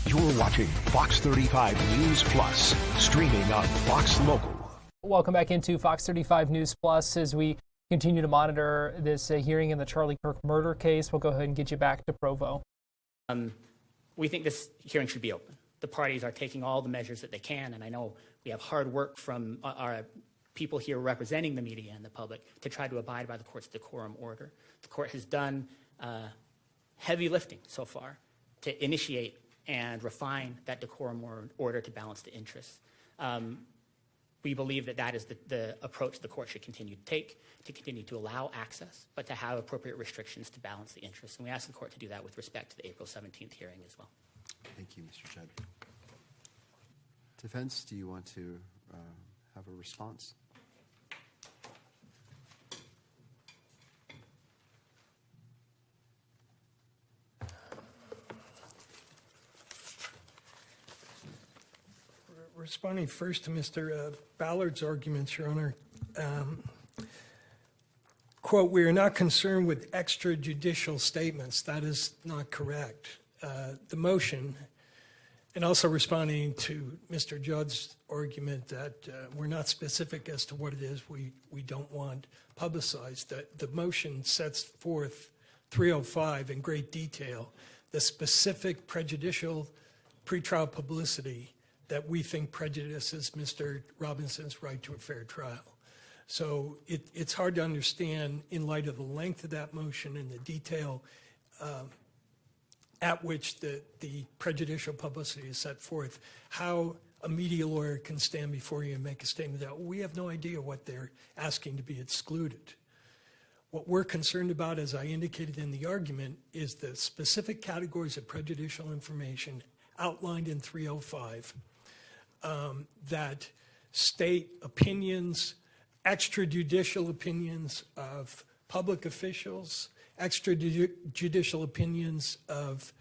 You're watching Fox 35 News Plus, streaming on Fox Local. Welcome back into Fox 35 News Plus as we continue to monitor this hearing in the Charlie Kirk murder case. We'll go ahead and get you back to Provo. We think this hearing should be open. The parties are taking all the measures that they can, and I know we have hard work from our people here representing the media and the public to try to abide by the court's decorum order. The court has done heavy lifting so far to initiate and refine that decorum order to balance the interests. We believe that that is the approach the court should continue to take, to continue to allow access, but to have appropriate restrictions to balance the interests. And we ask the court to do that with respect to the April 17th hearing as well. Thank you, Mr. Judd. Defense, do you want to have a response? Responding first to Mr. Ballard's arguments, Your Honor, quote, "We are not concerned with extrajudicial statements." That is not correct. The motion, and also responding to Mr. Judd's argument that we're not specific as to what it is we don't want publicized, that the motion sets forth 305 in great detail, the specific prejudicial pretrial publicity that we think prejudices Mr. Robinson's right to a fair trial. So it's hard to understand in light of the length of that motion and the detail at which the prejudicial publicity is set forth, how a media lawyer can stand before you and make a statement that we have no idea what they're asking to be excluded. What we're concerned about, as I indicated in the argument, is the specific categories of prejudicial information outlined in 305 that state opinions, extrajudicial opinions of public officials, extrajudicial opinions of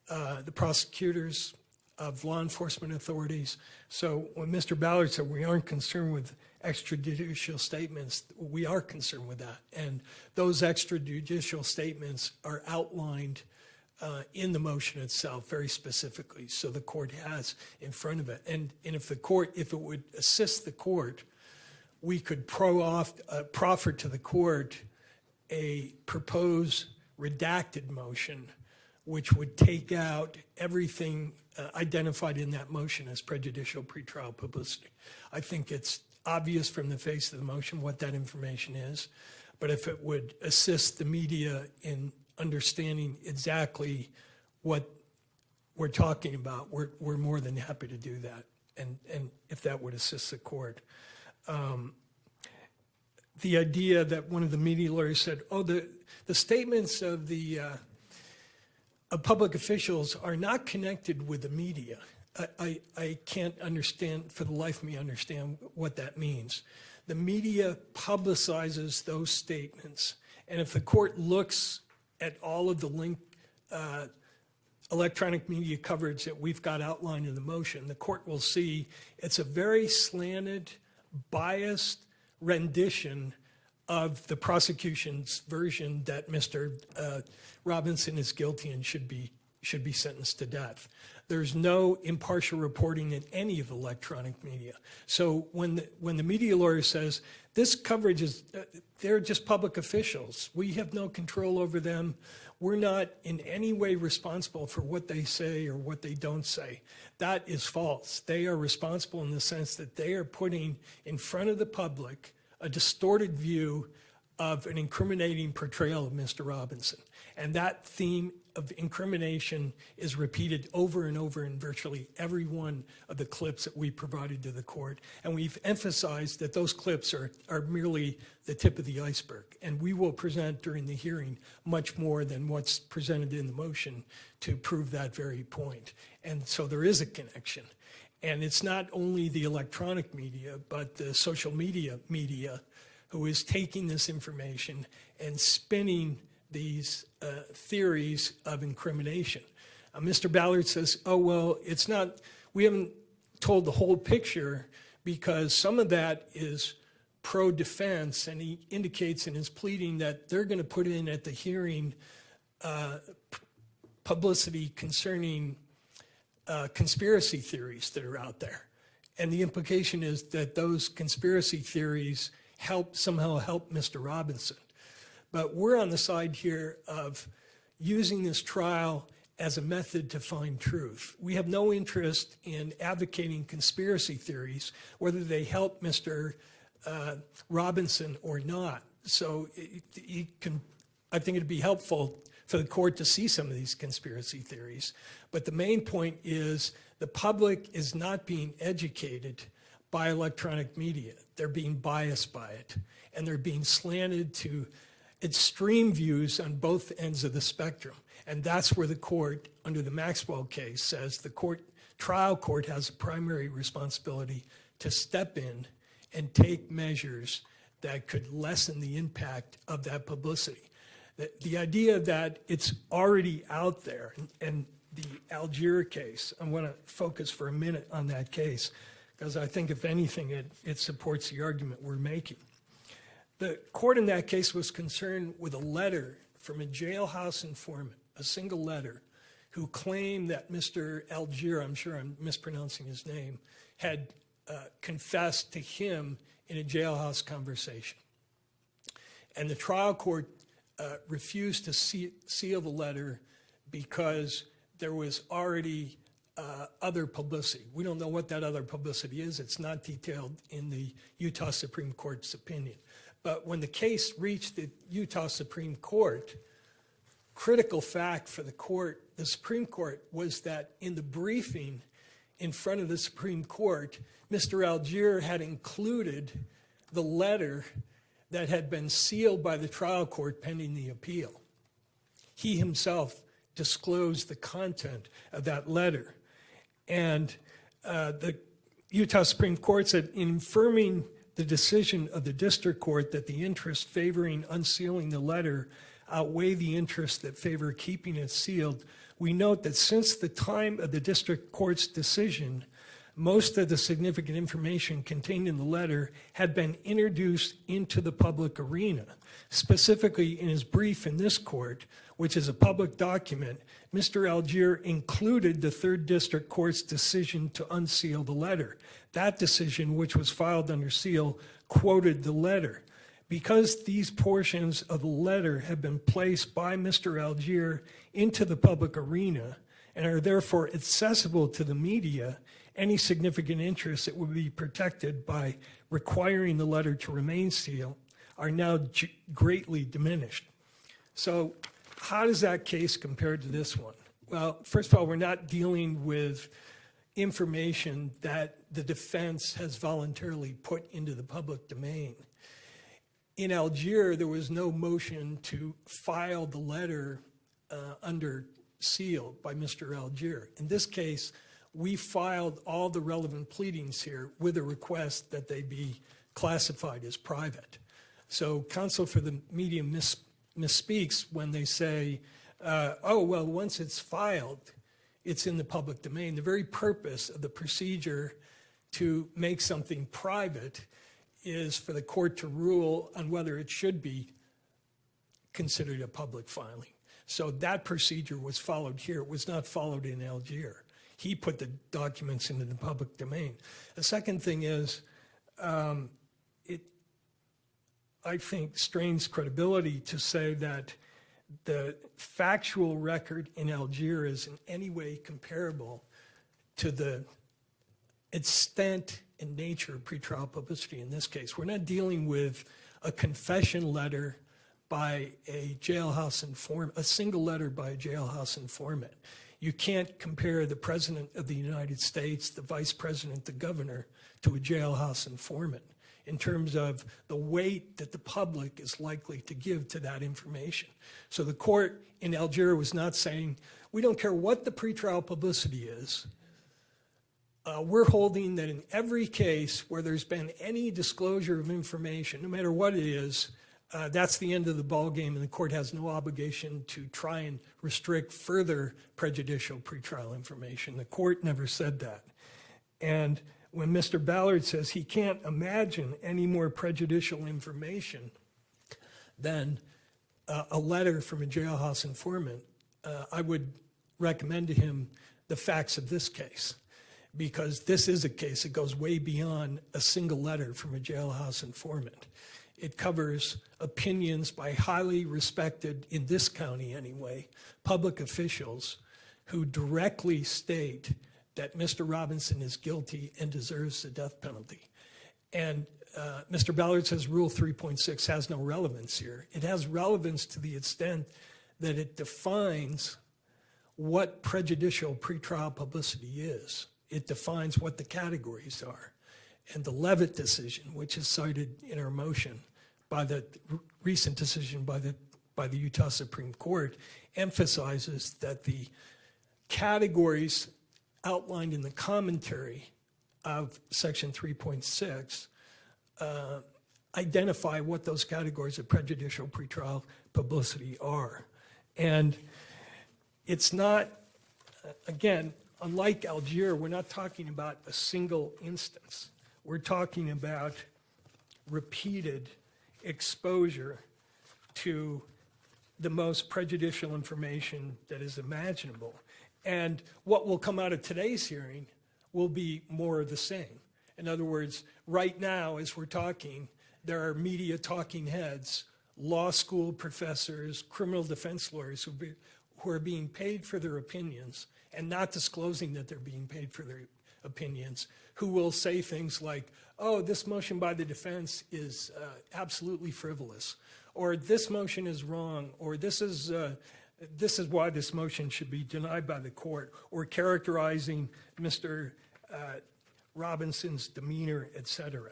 the prosecutors, of law enforcement authorities. So when Mr. Ballard said we aren't concerned with extrajudicial statements, we are concerned with that. And those extrajudicial statements are outlined in the motion itself very specifically. So the court has in front of it. And if the court, if it would assist the court, we could proffer to the court a proposed redacted motion which would take out everything identified in that motion as prejudicial pretrial publicity. I think it's obvious from the face of the motion what that information is, but if it would assist the media in understanding exactly what we're talking about, we're more than happy to do that, and if that would assist the court. The idea that one of the media lawyers said, oh, the statements of the of public officials are not connected with the media. I can't understand, for the life of me, understand what that means. The media publicizes those statements, and if the court looks at all of the electronic media coverage that we've got outlined in the motion, the court will see it's a very slanted, biased rendition of the prosecution's version that Mr. Robinson is guilty and should be sentenced to death. There's no impartial reporting in any of the electronic media. So when the media lawyer says this coverage is, they're just public officials, we have no control over them, we're not in any way responsible for what they say or what they don't say, that is false. They are responsible in the sense that they are putting in front of the public a distorted view of an incriminating portrayal of Mr. Robinson. And that theme of incrimination is repeated over and over in virtually every one of the clips that we provided to the court. And we've emphasized that those clips are merely the tip of the iceberg. And we will present during the hearing much more than what's presented in the motion to prove that very point. And so there is a connection. And it's not only the electronic media, but the social media who is taking this information and spinning these theories of incrimination. Mr. Ballard says, oh, well, it's not, we haven't told the whole picture because some of that is pro-defense, and he indicates in his pleading that they're going to put in at the hearing publicity concerning conspiracy theories that are out there. And the implication is that those conspiracy theories somehow help Mr. Robinson. But we're on the side here of using this trial as a method to find truth. We have no interest in advocating conspiracy theories, whether they help Mr. Robinson or not. So I think it'd be helpful for the court to see some of these conspiracy theories. But the main point is the public is not being educated by electronic media. They're being biased by it, and they're being slanted to extreme views on both ends of the spectrum. And that's where the court, under the Maxwell case, says the trial court has a primary responsibility to step in and take measures that could lessen the impact of that publicity. The idea that it's already out there, and the Algier case, I want to focus for a minute on that case, because I think if anything, it supports the argument we're making. The court in that case was concerned with a letter from a jailhouse informant, a single letter, who claimed that Mr. Algier, I'm sure I'm mispronouncing his name, had confessed to him in a jailhouse conversation. And the trial court refused to seal the letter because there was already other publicity. We don't know what that other publicity is. It's not detailed in the Utah Supreme Court's opinion. But when the case reached the Utah Supreme Court, critical fact for the court, the Supreme Court, was that in the briefing in front of the Supreme Court, Mr. Algier had included the letter that had been sealed by the trial court pending the appeal. He himself disclosed the content of that letter. And the Utah Supreme Court said, in affirming the decision of the district court that the interest favoring unsealing the letter outweigh the interest that favor keeping it sealed, we note that since the time of the district court's decision, most of the significant information contained in the letter had been introduced into the public arena. Specifically, in his brief in this court, which is a public document, Mr. Algier included the third district court's decision to unseal the letter. That decision, which was filed under seal, quoted the letter. Because these portions of the letter have been placed by Mr. Algier into the public arena and are therefore accessible to the media, any significant interests that would be protected by requiring the letter to remain sealed are now greatly diminished. So how does that case compare to this one? Well, first of all, we're not dealing with information that the defense has voluntarily put into the public domain. In Algier, there was no motion to file the letter under seal by Mr. Algier. In this case, we filed all the relevant pleadings here with a request that they be classified as private. So counsel for the media misspeaks when they say, oh, well, once it's filed, it's in the public domain. The very purpose of the procedure to make something private is for the court to rule on whether it should be considered a public filing. So that procedure was followed here. It was not followed in Algier. He put the documents into the public domain. The second thing is, it, I think, strains credibility to say that the factual record in Algier is in any way comparable to the extent and nature of pretrial publicity in this case. We're not dealing with a confession letter by a jailhouse informant, a single letter by a jailhouse informant. You can't compare the President of the United States, the Vice President, the Governor, to a jailhouse informant in terms of the weight that the public is likely to give to that information. So the court in Algier was not saying, we don't care what the pretrial publicity is. We're holding that in every case where there's been any disclosure of information, no matter what it is, that's the end of the ballgame, and the court has no obligation to try and restrict further prejudicial pretrial information. The court never said that. And when Mr. Ballard says he can't imagine any more prejudicial information than a letter from a jailhouse informant, I would recommend to him the facts of this case, because this is a case that goes way beyond a single letter from a jailhouse informant. It covers opinions by highly respected, in this county anyway, public officials who directly state that Mr. Robinson is guilty and deserves the death penalty. And Mr. Ballard says Rule 3.6 has no relevance here. It has relevance to the extent that it defines what prejudicial pretrial publicity is. It defines what the categories are. And the Levitt decision, which is cited in our motion by the recent decision by the Utah Supreme Court, emphasizes that the categories outlined in the commentary of Section 3.6 identify what those categories of prejudicial pretrial publicity are. And it's not, again, unlike Algier, we're not talking about a single instance. We're talking about repeated exposure to the most prejudicial information that is imaginable. And what will come out of today's hearing will be more of the same. In other words, right now, as we're talking, there are media talking heads, law school professors, criminal defense lawyers who are being paid for their opinions and not disclosing that they're being paid for their opinions, who will say things like, oh, this motion by the defense is absolutely frivolous, or this motion is wrong, or this is why this motion should be denied by the court, or characterizing Mr. Robinson's demeanor, etc.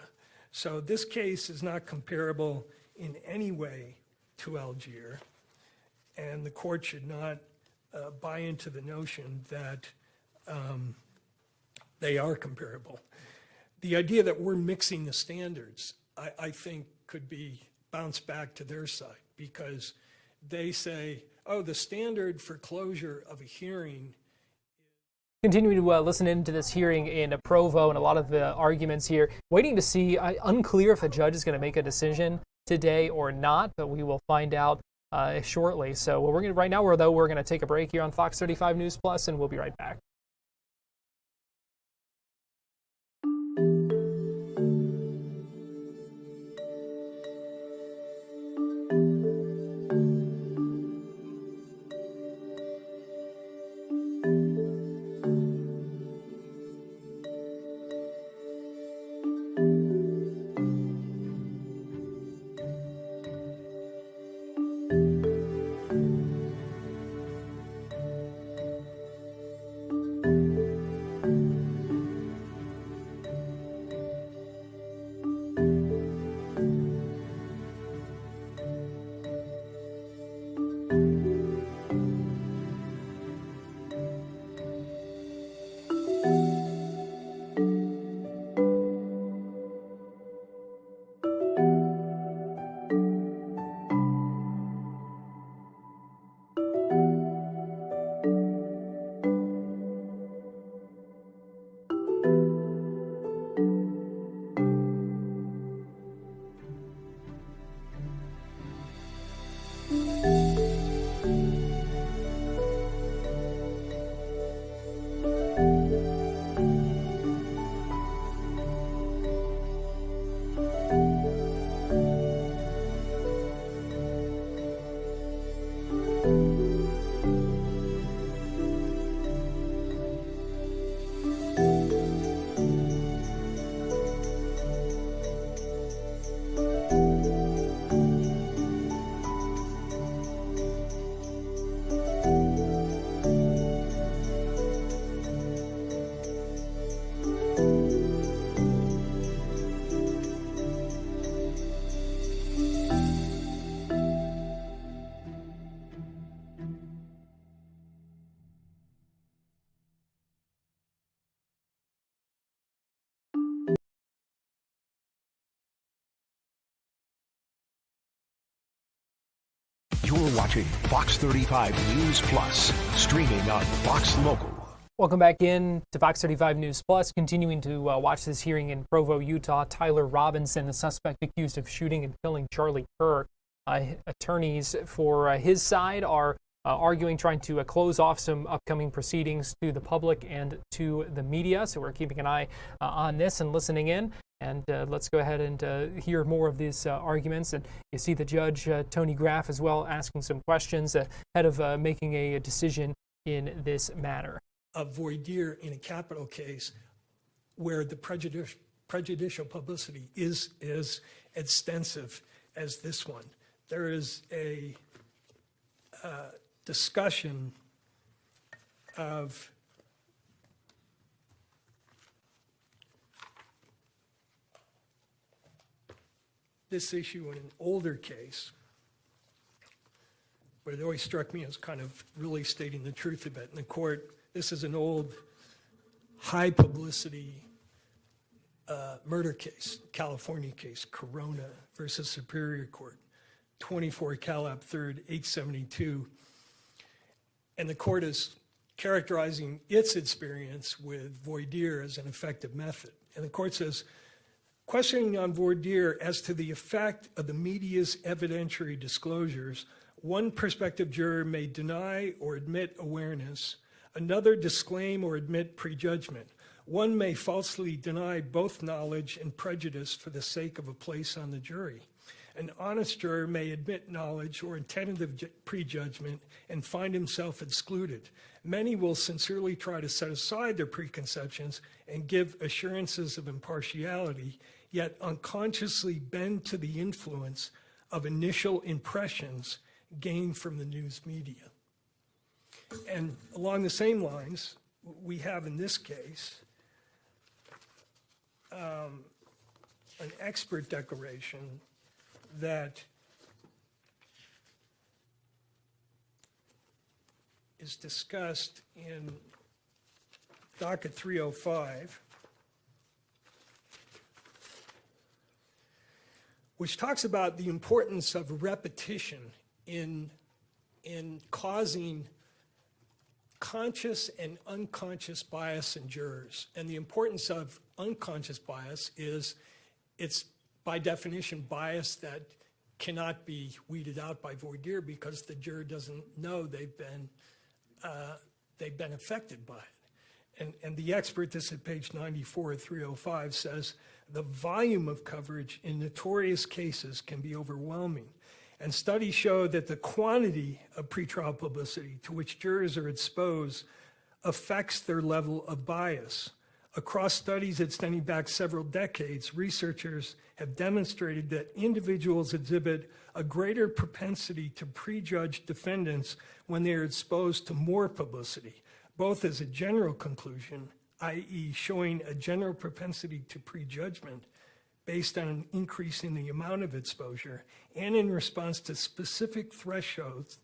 So this case is not comparable in any way to Algier, and the court should not buy into the notion that they are comparable. The idea that we're mixing the standards, I think, could be bounced back to their side, because they say, oh, the standard for closure of a hearing. Continuing to listen into this hearing in Provo and a lot of the arguments here, waiting to see, unclear if the judge is going to make a decision today or not, but we will find out shortly. So we're going to, right now, we're going to take a break here on Fox 35 News Plus, and we'll be right back. You're watching Fox 35 News Plus, streaming on Fox Local. Welcome back in to Fox 35 News Plus. Continuing to watch this hearing in Provo, Utah. Tyler Robinson, the suspect accused of shooting and killing Charlie Kerr. Attorneys for his side are arguing, trying to close off some upcoming proceedings to the public and to the media. So we're keeping an eye on this and listening in. And let's go ahead and hear more of these arguments. And you see the judge, Tony Graff, as well, asking some questions ahead of making a decision in this matter. A voir dire in a capital case where the prejudicial publicity is as extensive as this one. There is a discussion of this issue in an older case, but it always struck me as kind of really stating the truth of it. In the court, this is an old, high publicity murder case, California case, Corona versus Superior Court, 24 Calap 3rd, 872. And the court is characterizing its experience with voir dire as an effective method. And the court says, questioning on voir dire as to the effect of the media's evidentiary disclosures, one prospective juror may deny or admit awareness, another disclaim or admit prejudgment. One may falsely deny both knowledge and prejudice for the sake of a place on the jury. An honest juror may admit knowledge or tentative prejudgment and find himself excluded. Many will sincerely try to set aside their preconceptions and give assurances of impartiality, yet unconsciously bend to the influence of initial impressions gained from the news media. And along the same lines, we have in this case an expert declaration that is discussed in docket 305, which talks about the importance of repetition in causing conscious and unconscious bias in jurors. And the importance of unconscious bias is it's by definition bias that cannot be weeded out by voir dire because the juror doesn't know they've been affected by it. And the expert, this is page 94 of 305, says the volume of coverage in notorious cases can be overwhelming. And studies show that the quantity of pretrial publicity to which jurors are exposed affects their level of bias. Across studies extending back several decades, researchers have demonstrated that individuals exhibit a greater propensity to prejudge defendants when they are exposed to more publicity, both as a general conclusion, i.e. showing a general propensity to prejudgment based on an increase in the amount of exposure, and in response to specific thresholds,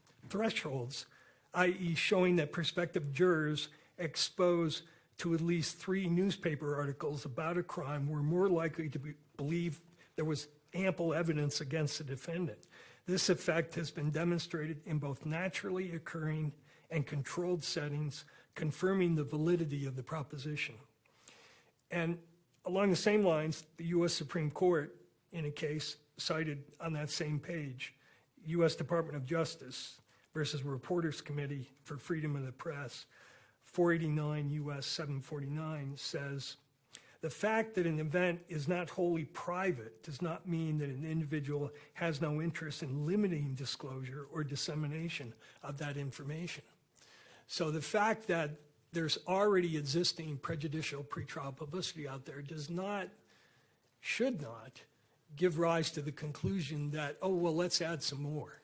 i.e. showing that prospective jurors exposed to at least 3 newspaper articles about a crime were more likely to believe there was ample evidence against the defendant. This effect has been demonstrated in both naturally occurring and controlled settings, confirming the validity of the proposition. And along the same lines, the U.S. Supreme Court, in a case cited on that same page, U.S. Department of Justice versus Reporters Committee for Freedom of the Press, 489 U.S. 749, says, the fact that an event is not wholly private does not mean that an individual has no interest in limiting disclosure or dissemination of that information. So the fact that there's already existing prejudicial pretrial publicity out there should not give rise to the conclusion that, oh, well, let's add some more.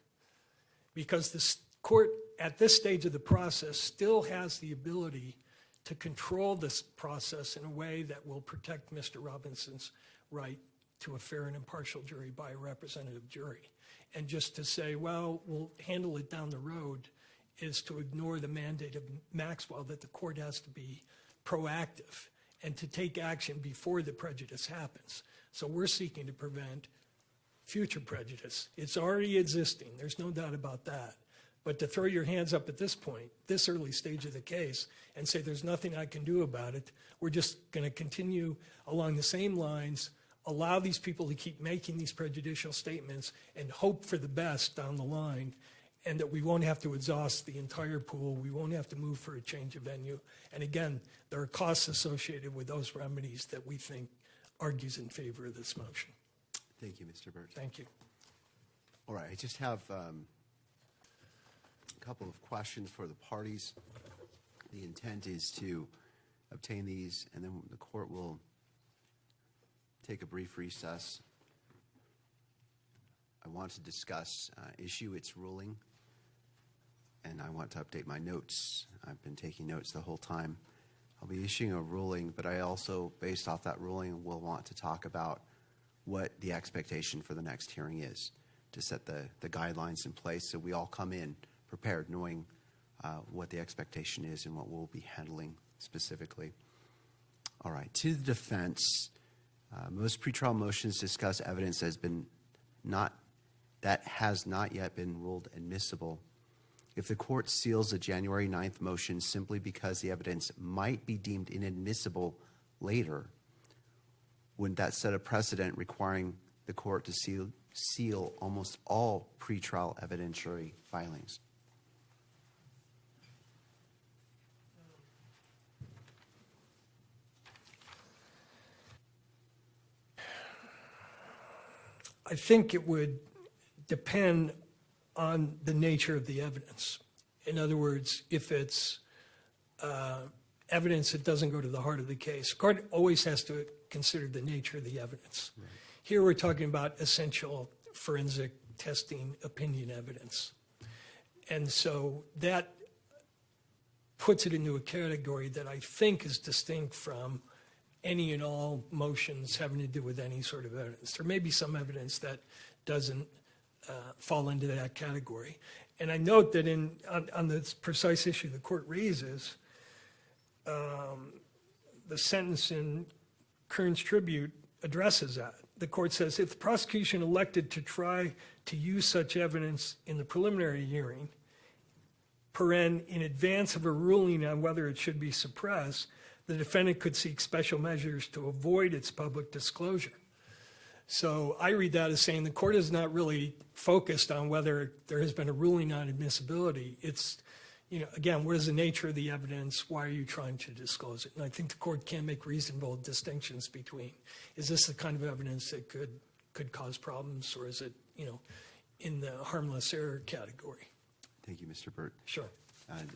Because the court at this stage of the process still has the ability to control this process in a way that will protect Mr. Robinson's right to a fair and impartial jury by a representative jury. And just to say, well, we'll handle it down the road is to ignore the mandate of Maxwell that the court has to be proactive and to take action before the prejudice happens. So we're seeking to prevent future prejudice. It's already existing, there's no doubt about that. But to throw your hands up at this point, this early stage of the case, and say there's nothing I can do about it, we're just going to continue along the same lines, allow these people to keep making these prejudicial statements, and hope for the best down the line, and that we won't have to exhaust the entire pool, we won't have to move for a change of venue. And again, there are costs associated with those remedies that we think argues in favor of this motion. Thank you, Mr. Burt. Thank you. All right, I just have a couple of questions for the parties. The intent is to obtain these, and then the court will take a brief recess. I want to discuss issue its ruling, and I want to update my notes. I've been taking notes the whole time. I'll be issuing a ruling, but I also, based off that ruling, will want to talk about what the expectation for the next hearing is, to set the guidelines in place so we all come in prepared, knowing what the expectation is and what we'll be handling specifically. All right, to the defense, most pretrial motions discuss evidence that has not yet been ruled admissible. If the court seals a January 9th motion simply because the evidence might be deemed inadmissible later, Wouldn't that set a precedent requiring the court to seal almost all pretrial evidentiary filings? I think it would depend on the nature of the evidence. In other words, if it's evidence that doesn't go to the heart of the case, the court always has to consider the nature of the evidence. Right. Here we're talking about essential forensic testing opinion evidence. And so that puts it into a category that I think is distinct from any and all motions having to do with any sort of evidence. There may be some evidence that doesn't fall into that category. And I note that on this precise issue the court raises, the sentence in Kern's Tribute addresses that. The court says, if the prosecution elected to try to use such evidence in the preliminary hearing, in advance of a ruling on whether it should be suppressed, the defendant could seek special measures to avoid its public disclosure. So I read that as saying the court is not really focused on whether there has been a ruling on admissibility. It's, again, what is the nature of the evidence? Why are you trying to disclose it? And I think the court can make reasonable distinctions between, is this the kind of evidence that could cause problems, or is it, in the harmless error category? Thank you, Mr. Burt. Sure.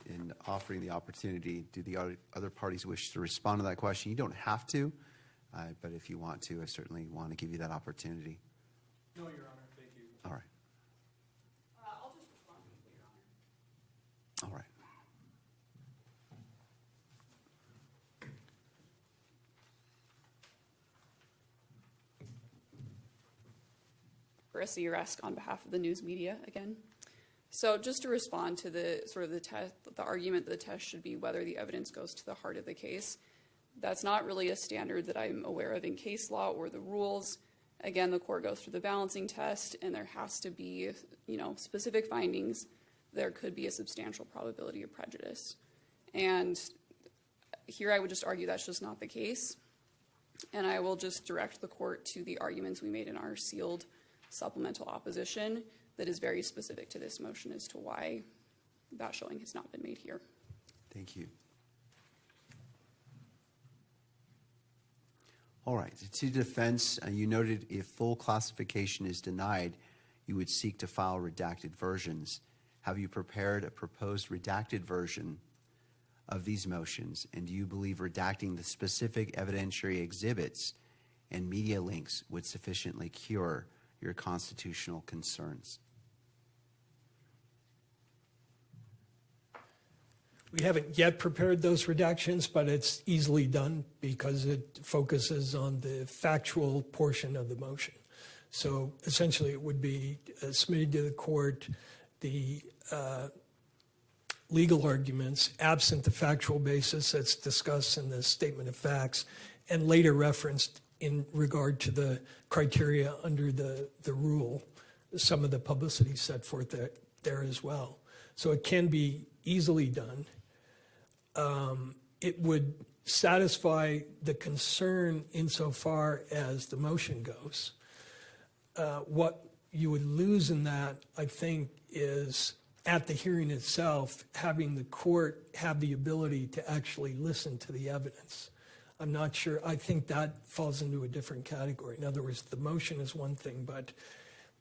In offering the opportunity, do the other parties wish to respond to that question? You don't have to, but if you want to, I certainly want to give you that opportunity. No, Your Honor. Thank you. All right. I'll just respond briefly, Your Honor. All right. Carissa, you're asked on behalf of the news media again. So just to respond to the argument that the test should be whether the evidence goes to the heart of the case, that's not really a standard that I'm aware of in case law or the rules. Again, the court goes through the balancing test, and there has to be, specific findings. There could be a substantial probability of prejudice. And here I would just argue that's just not the case. And I will just direct the court to the arguments we made in our sealed supplemental opposition that is very specific to this motion as to why that showing has not been made here. Thank you. All right. To defense, you noted if full classification is denied, you would seek to file redacted versions. Have you prepared a proposed redacted version of these motions? And do you believe redacting the specific evidentiary exhibits and media links would sufficiently cure your constitutional concerns? We haven't yet prepared those redactions, but it's easily done because it focuses on the factual portion of the motion. So essentially it would be submitted to the court the legal arguments absent the factual basis that's discussed in the statement of facts and later referenced in regard to the criteria under the rule, some of the publicity set forth there as well. So it can be easily done. It would satisfy the concern insofar as the motion goes. What you would lose in that, I think, is at the hearing itself, having the court have the ability to actually listen to the evidence. I'm not sure. I think that falls into a different category. In other words, the motion is one thing, but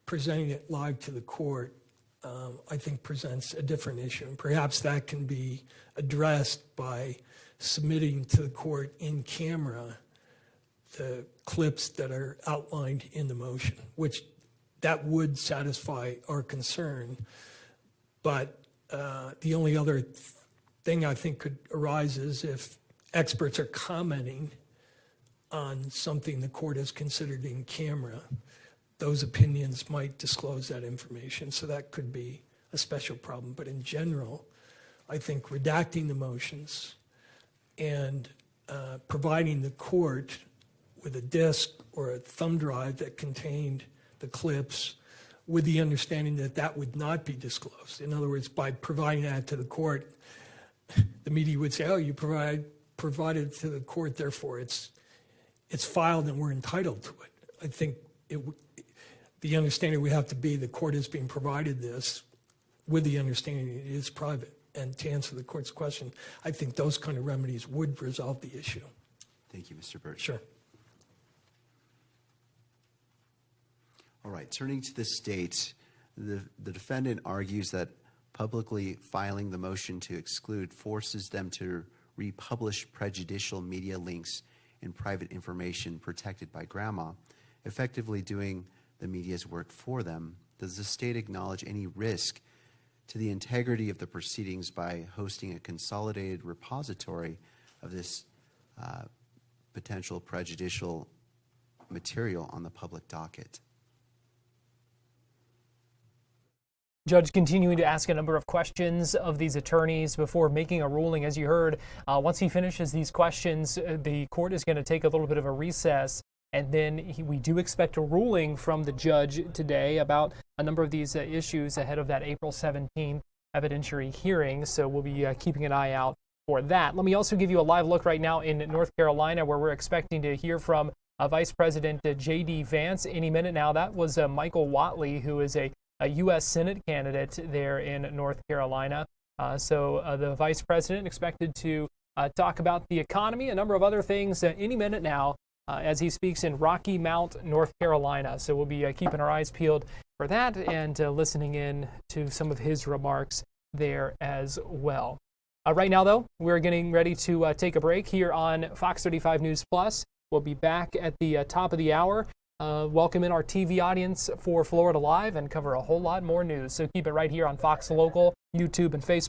presenting it live to the court, I think, presents a different issue. And perhaps that can be addressed by submitting to the court in camera the clips that are outlined in the motion, which that would satisfy our concern. But the only other thing I think could arise is if experts are commenting on something the court has considered in camera, those opinions might disclose that information. So that could be a special problem. But in general, I think redacting the motions and providing the court with a disk or a thumb drive that contained the clips with the understanding that that would not be disclosed. In other words, by providing that to the court, the media would say, oh, you provided to the court, therefore it's it's filed and we're entitled to it. I think the understanding we have to be, the court is being provided this with the understanding it is private. And to answer the court's question, I think those kind of remedies would resolve the issue. Thank you, Mr. Birch. Sure. All right, turning to the state, the defendant argues that publicly filing the motion to exclude forces them to republish prejudicial media links and private information protected by grandma, effectively doing the media's work for them. Does the state acknowledge any risk to the integrity of the proceedings by hosting a consolidated repository of this potential prejudicial material on the public docket? Judge continuing to ask a number of questions of these attorneys before making a ruling. As you heard, once he finishes these questions, the court is going to take a little bit of a recess, and then we do expect a ruling from the judge today about a number of these issues ahead of that April 17th evidentiary hearing. So we'll be keeping an eye out for that. Let me also give you a live look right now in North Carolina, where we're expecting to hear from Vice President J.D. Vance any minute now. That was Michael Whatley, who is a U.S. Senate candidate there in North Carolina. So the vice president expected to talk about the economy, a number of other things any minute now as he speaks in Rocky Mount, North Carolina. So we'll be keeping our eyes peeled for that and listening in to some of his remarks there as well. Right now, though, we're getting ready to take a break here on Fox 35 News Plus. We'll be back at the top of the hour. Welcome in our TV audience for Florida Live and cover a whole lot more news. So keep it right here on Fox Local, YouTube, and Facebook.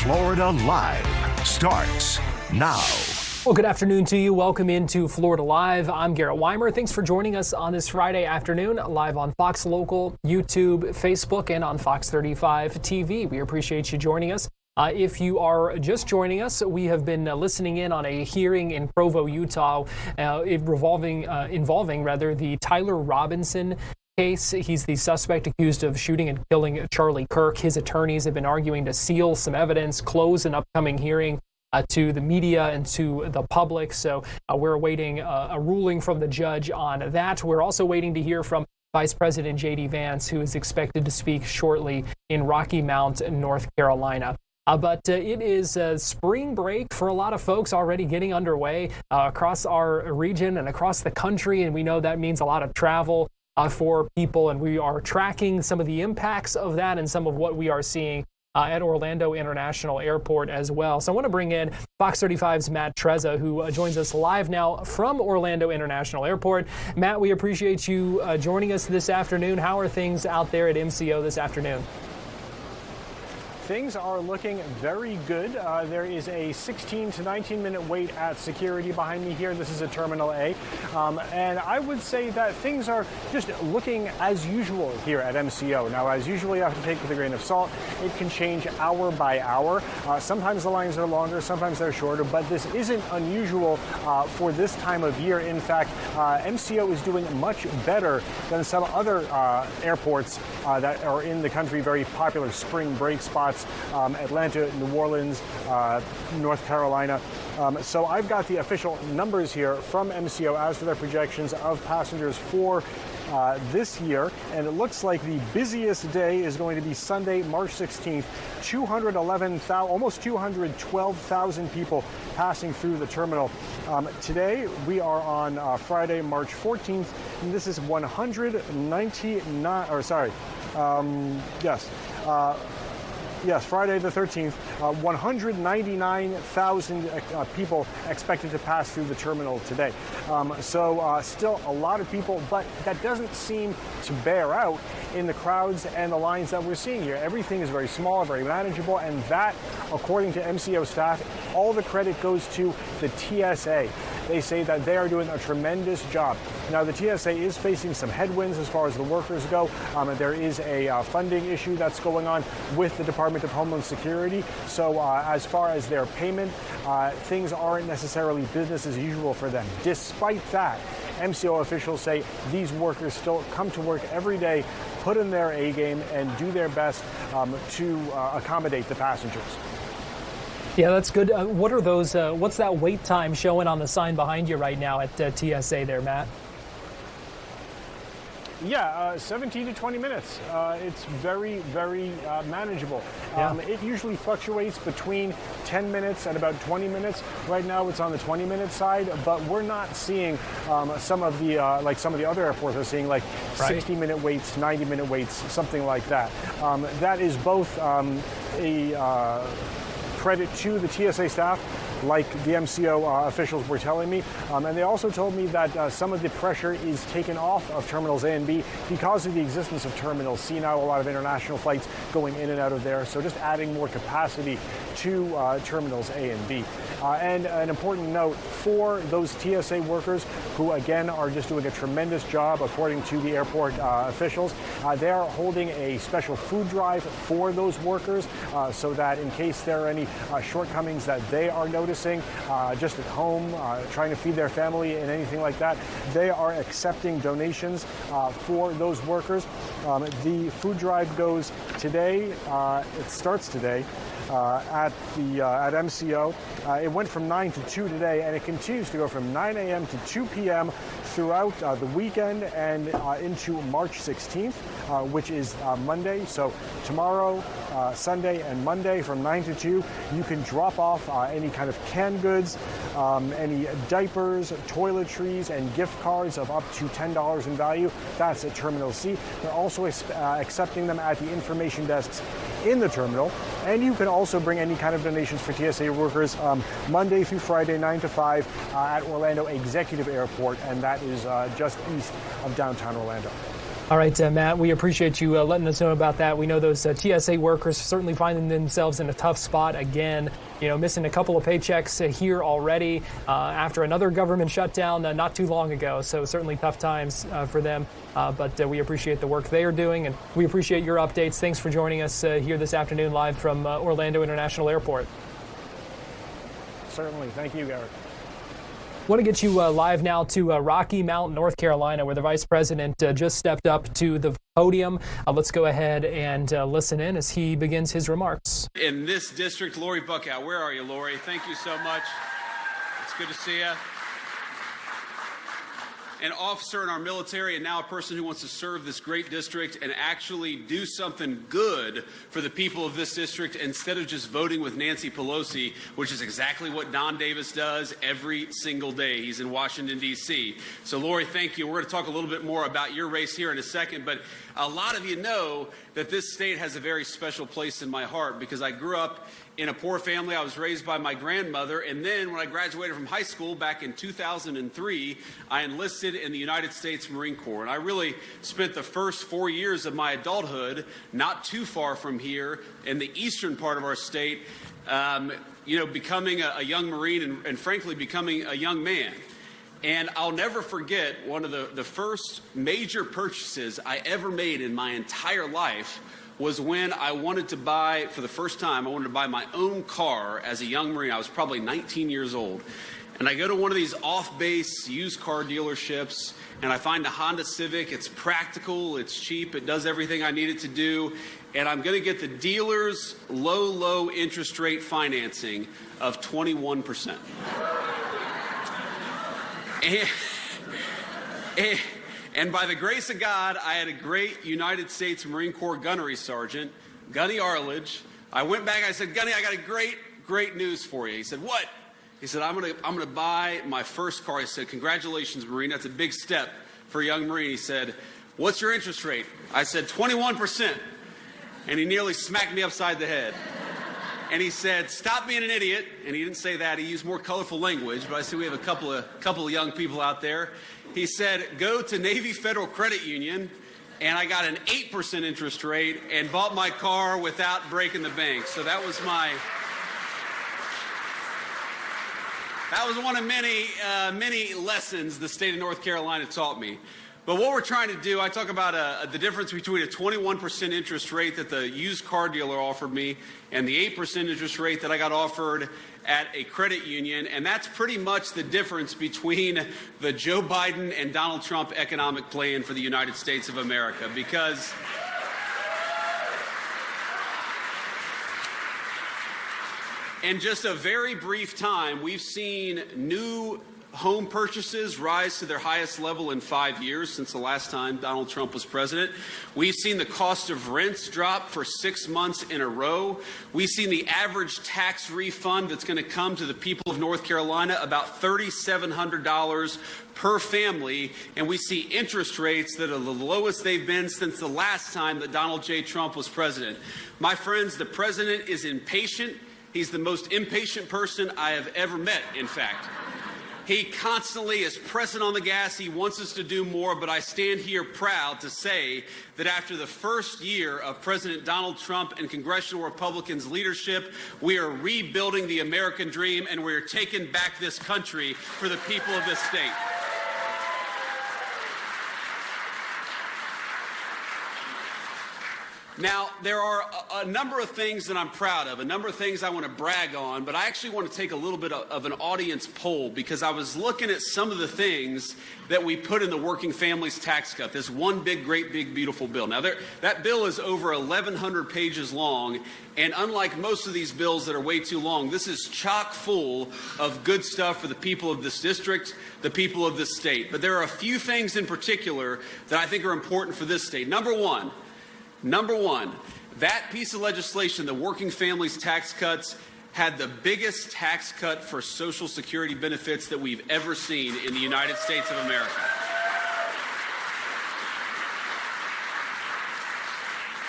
Florida Live starts now. Well, good afternoon to you. Welcome into Florida Live. I'm Garrett Wymer. Thanks for joining us on this Friday afternoon, live on Fox Local, YouTube, Facebook, and on Fox 35 TV. We appreciate you joining us. If you are just joining us, we have been listening in on a hearing in Provo, Utah, involving the Tyler Robinson case. He's the suspect accused of shooting and killing Charlie Kirk. His attorneys have been arguing to seal some evidence, close an upcoming hearing to the media and to the public. So we're awaiting a ruling from the judge on that. We're also waiting to hear from Vice President J.D. Vance, who is expected to speak shortly in Rocky Mount, North Carolina. But it is spring break for a lot of folks already getting underway across our region and across the country, and we know that means a lot of travel for people, and we are tracking some of the impacts of that and some of what we are seeing at Orlando International Airport as well. So I want to bring in Fox 35's Matt Trezza, who joins us live now from Orlando International Airport. Matt, we appreciate you joining us this afternoon. How are things out there at MCO this afternoon? Things are looking very good. There is a 16 to 19 minute wait at security behind me here. This is a Terminal A. And I would say that things are just looking as usual here at MCO. Now, as usual, you have to take with a grain of salt. It can change hour by hour. Sometimes the lines are longer, sometimes they're shorter, but this isn't unusual for this time of year. In fact, MCO is doing much better than some other airports that are in the country, very popular spring break spots. Atlanta, New Orleans, North Carolina. So I've got the official numbers here from MCO as for their projections of passengers for this year, and it looks like the busiest day is going to be Sunday, March 16th. 211,000, almost 212,000 people passing through the terminal. Today we are on Friday, March 14th, and this is 199. Or sorry, yes. Yes, Friday the 13th, 199,000 people expected to pass through the terminal today. So still a lot of people, but that doesn't seem to bear out in the crowds and the lines that we're seeing here. Everything is very small, very manageable, and that, according to MCO staff, all the credit goes to the TSA. They say that they are doing a tremendous job. Now, the TSA is facing some headwinds as far as the workers go. There is a funding issue that's going on with the Department of Homeland Security. So as far as their payment, things aren't necessarily business as usual for them. Despite that, MCO officials say these workers still come to work every day, put in their A game, and do their best to accommodate the passengers. Yeah, that's good. What are those? What's that wait time showing on the sign behind you right now at TSA there, Matt? Yeah, 17 to 20 minutes. It's very, very manageable. Yeah. It usually fluctuates between 10 minutes and about 20 minutes. Right now it's on the 20-minute side, but we're not seeing some of the like some of the other airports are seeing, like 60-minute waits, 90-minute waits, something like that. That is both a credit to the TSA staff, like the MCO officials were telling me. And they also told me that some of the pressure is taken off of Terminals A and B because of the existence of Terminal C now, a lot of international flights going in and out of there. So just adding more capacity to Terminals A and B. And an important note for those TSA workers who, again, are just doing a tremendous job, according to the airport officials. They are holding a special food drive for those workers so that in case there are any shortcomings that they are noticing just at home, trying to feed their family and anything like that, they are accepting donations for those workers. The food drive goes today. It starts today. At MCO. It went from 9 to 2 today, and it continues to go from 9 a.m. to 2 p.m. throughout the weekend and into March 16th, which is Monday. So tomorrow, Sunday, and Monday from 9 to 2, you can drop off any kind of canned goods, any diapers, toiletries, and gift cards of up to $10 in value. That's at Terminal C. They're also accepting them at the information desks in the terminal, and you can also bring any kind of donations for TSA workers Monday through Friday, 9 to 5 at Orlando Executive Airport, and that is just east of downtown Orlando. All right, Matt, we appreciate you letting us know about that. We know those TSA workers certainly finding themselves in a tough spot again, missing a couple of paychecks here already after another government shutdown not too long ago. So certainly tough times for them. But we appreciate the work they are doing, and we appreciate your updates. Thanks for joining us here this afternoon live from Orlando International Airport. Certainly. Thank you, Garrett. I want to get you live now to Rocky Mount, North Carolina, where the Vice President just stepped up to the podium. Let's go ahead and listen in as he begins his remarks. In this district, Lori Buckout. Where are you, Lori? Thank you so much. It's good to see you. an officer in our military and now a person who wants to serve this great district and actually do something good for the people of this district instead of just voting with Nancy Pelosi, which is exactly what Don Davis does every single day. He's in Washington, D.C. So, Lori, thank you. We're going to talk a little bit more about your race here in a second, but a lot of you know that this state has a very special place in my heart because I grew up in a poor family. I was raised by my grandmother, and then when I graduated from high school back in 2003, I enlisted in the United States Marine Corps, and I really spent the first 4 years of my adulthood not too far from here in the eastern part of our state, becoming a young Marine and frankly becoming a young man. And I'll never forget one of the first major purchases I ever made in my entire life was when I wanted to buy, for the first time, I wanted to buy my own car as a young Marine. I was probably 19 years old. And I go to one of these off-base used car dealerships, and I find a Honda Civic. It's practical, it's cheap, it does everything I need it to do. And I'm going to get the dealer's low interest rate financing of 21%. And by the grace of God, I had a great United States Marine Corps gunnery sergeant, Gunny Arledge. I went back, I said, Gunny, I got a great news for you. He said, what? He said, I'm gonna buy my first car. He said, congratulations, Marine. That's a big step for a young Marine. He said, what's your interest rate? I said, 21%. And he nearly smacked me upside the head. And he said, stop being an idiot. And he didn't say that. He used more colorful language. But I said, we have a couple of young people out there. He said, go to Navy Federal Credit Union. And I got an 8% interest rate and bought my car without breaking the bank. So that was one of many lessons the state of North Carolina taught me. But what we're trying to do, I talk about the difference between a 21% interest rate that the used car dealer offered me and the 8% interest rate that I got offered at a credit union. And that's pretty much the difference between the Joe Biden and Donald Trump economic plan for the United States of America. Because in just a very brief time, we've seen new home purchases rise to their highest level in 5 years since the last time Donald Trump was president. We've seen the cost of rents drop for 6 months in a row. We've seen the average tax refund that's going to come to the people of North Carolina about $3,700 per family, and we see interest rates that are the lowest they've been since the last time that Donald J. Trump was president. My friends, the president is impatient. He's the most impatient person I have ever met, in fact. He constantly is pressing on the gas. He wants us to do more, but I stand here proud to say that after the first year of President Donald Trump and congressional Republicans' leadership, we are rebuilding the American dream and we are taking back this country for the people of this state. Now, there are a number of things that I'm proud of, a number of things I want to brag on, but I actually want to take a little bit of an audience poll because I was looking at some of the things that we put in the working families tax cut, this one big, great, big, beautiful bill. Now, that bill is over 1,100 pages long, and unlike most of these bills that are way too long, this is chock full of good stuff for the people of this district, the people of this state. But there are a few things in particular that I think are important for this state. Number one, that piece of legislation, the working families tax cuts, had the biggest tax cut for Social Security benefits that we've ever seen in the United States of America.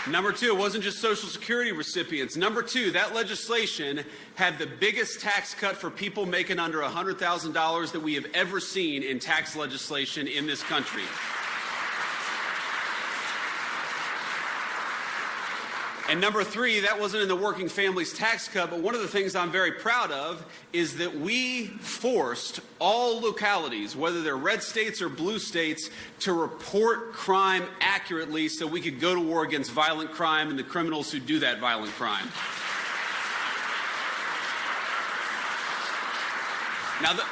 Number two, it wasn't just Social Security recipients. Number two, that legislation had the biggest tax cut for people making under $100,000 that we have ever seen in tax legislation in this country. And number three, that wasn't in the working families tax cut, but one of the things I'm very proud of is that we forced all localities, whether they're red states or blue states, to report crime accurately so we could go to war against violent crime and the criminals who do that violent crime.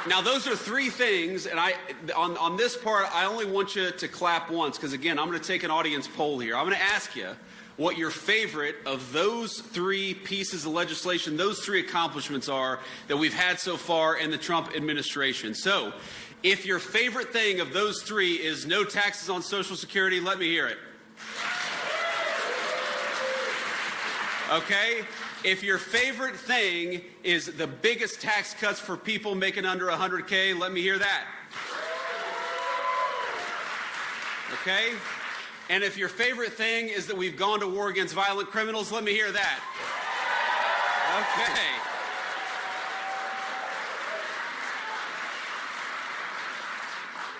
Now those are three things, and on this part, I only want you to clap once, because again, I'm going to take an audience poll here. I'm going to ask you what your favorite of those three pieces of legislation, those three accomplishments are that we've had so far in the Trump administration. So, If your favorite thing of those three is no taxes on Social Security, let me hear it. Okay? If your favorite thing is the biggest tax cuts for people making under 100K, let me hear that. Okay? And if your favorite thing is that we've gone to war against violent criminals, let me hear that. Okay.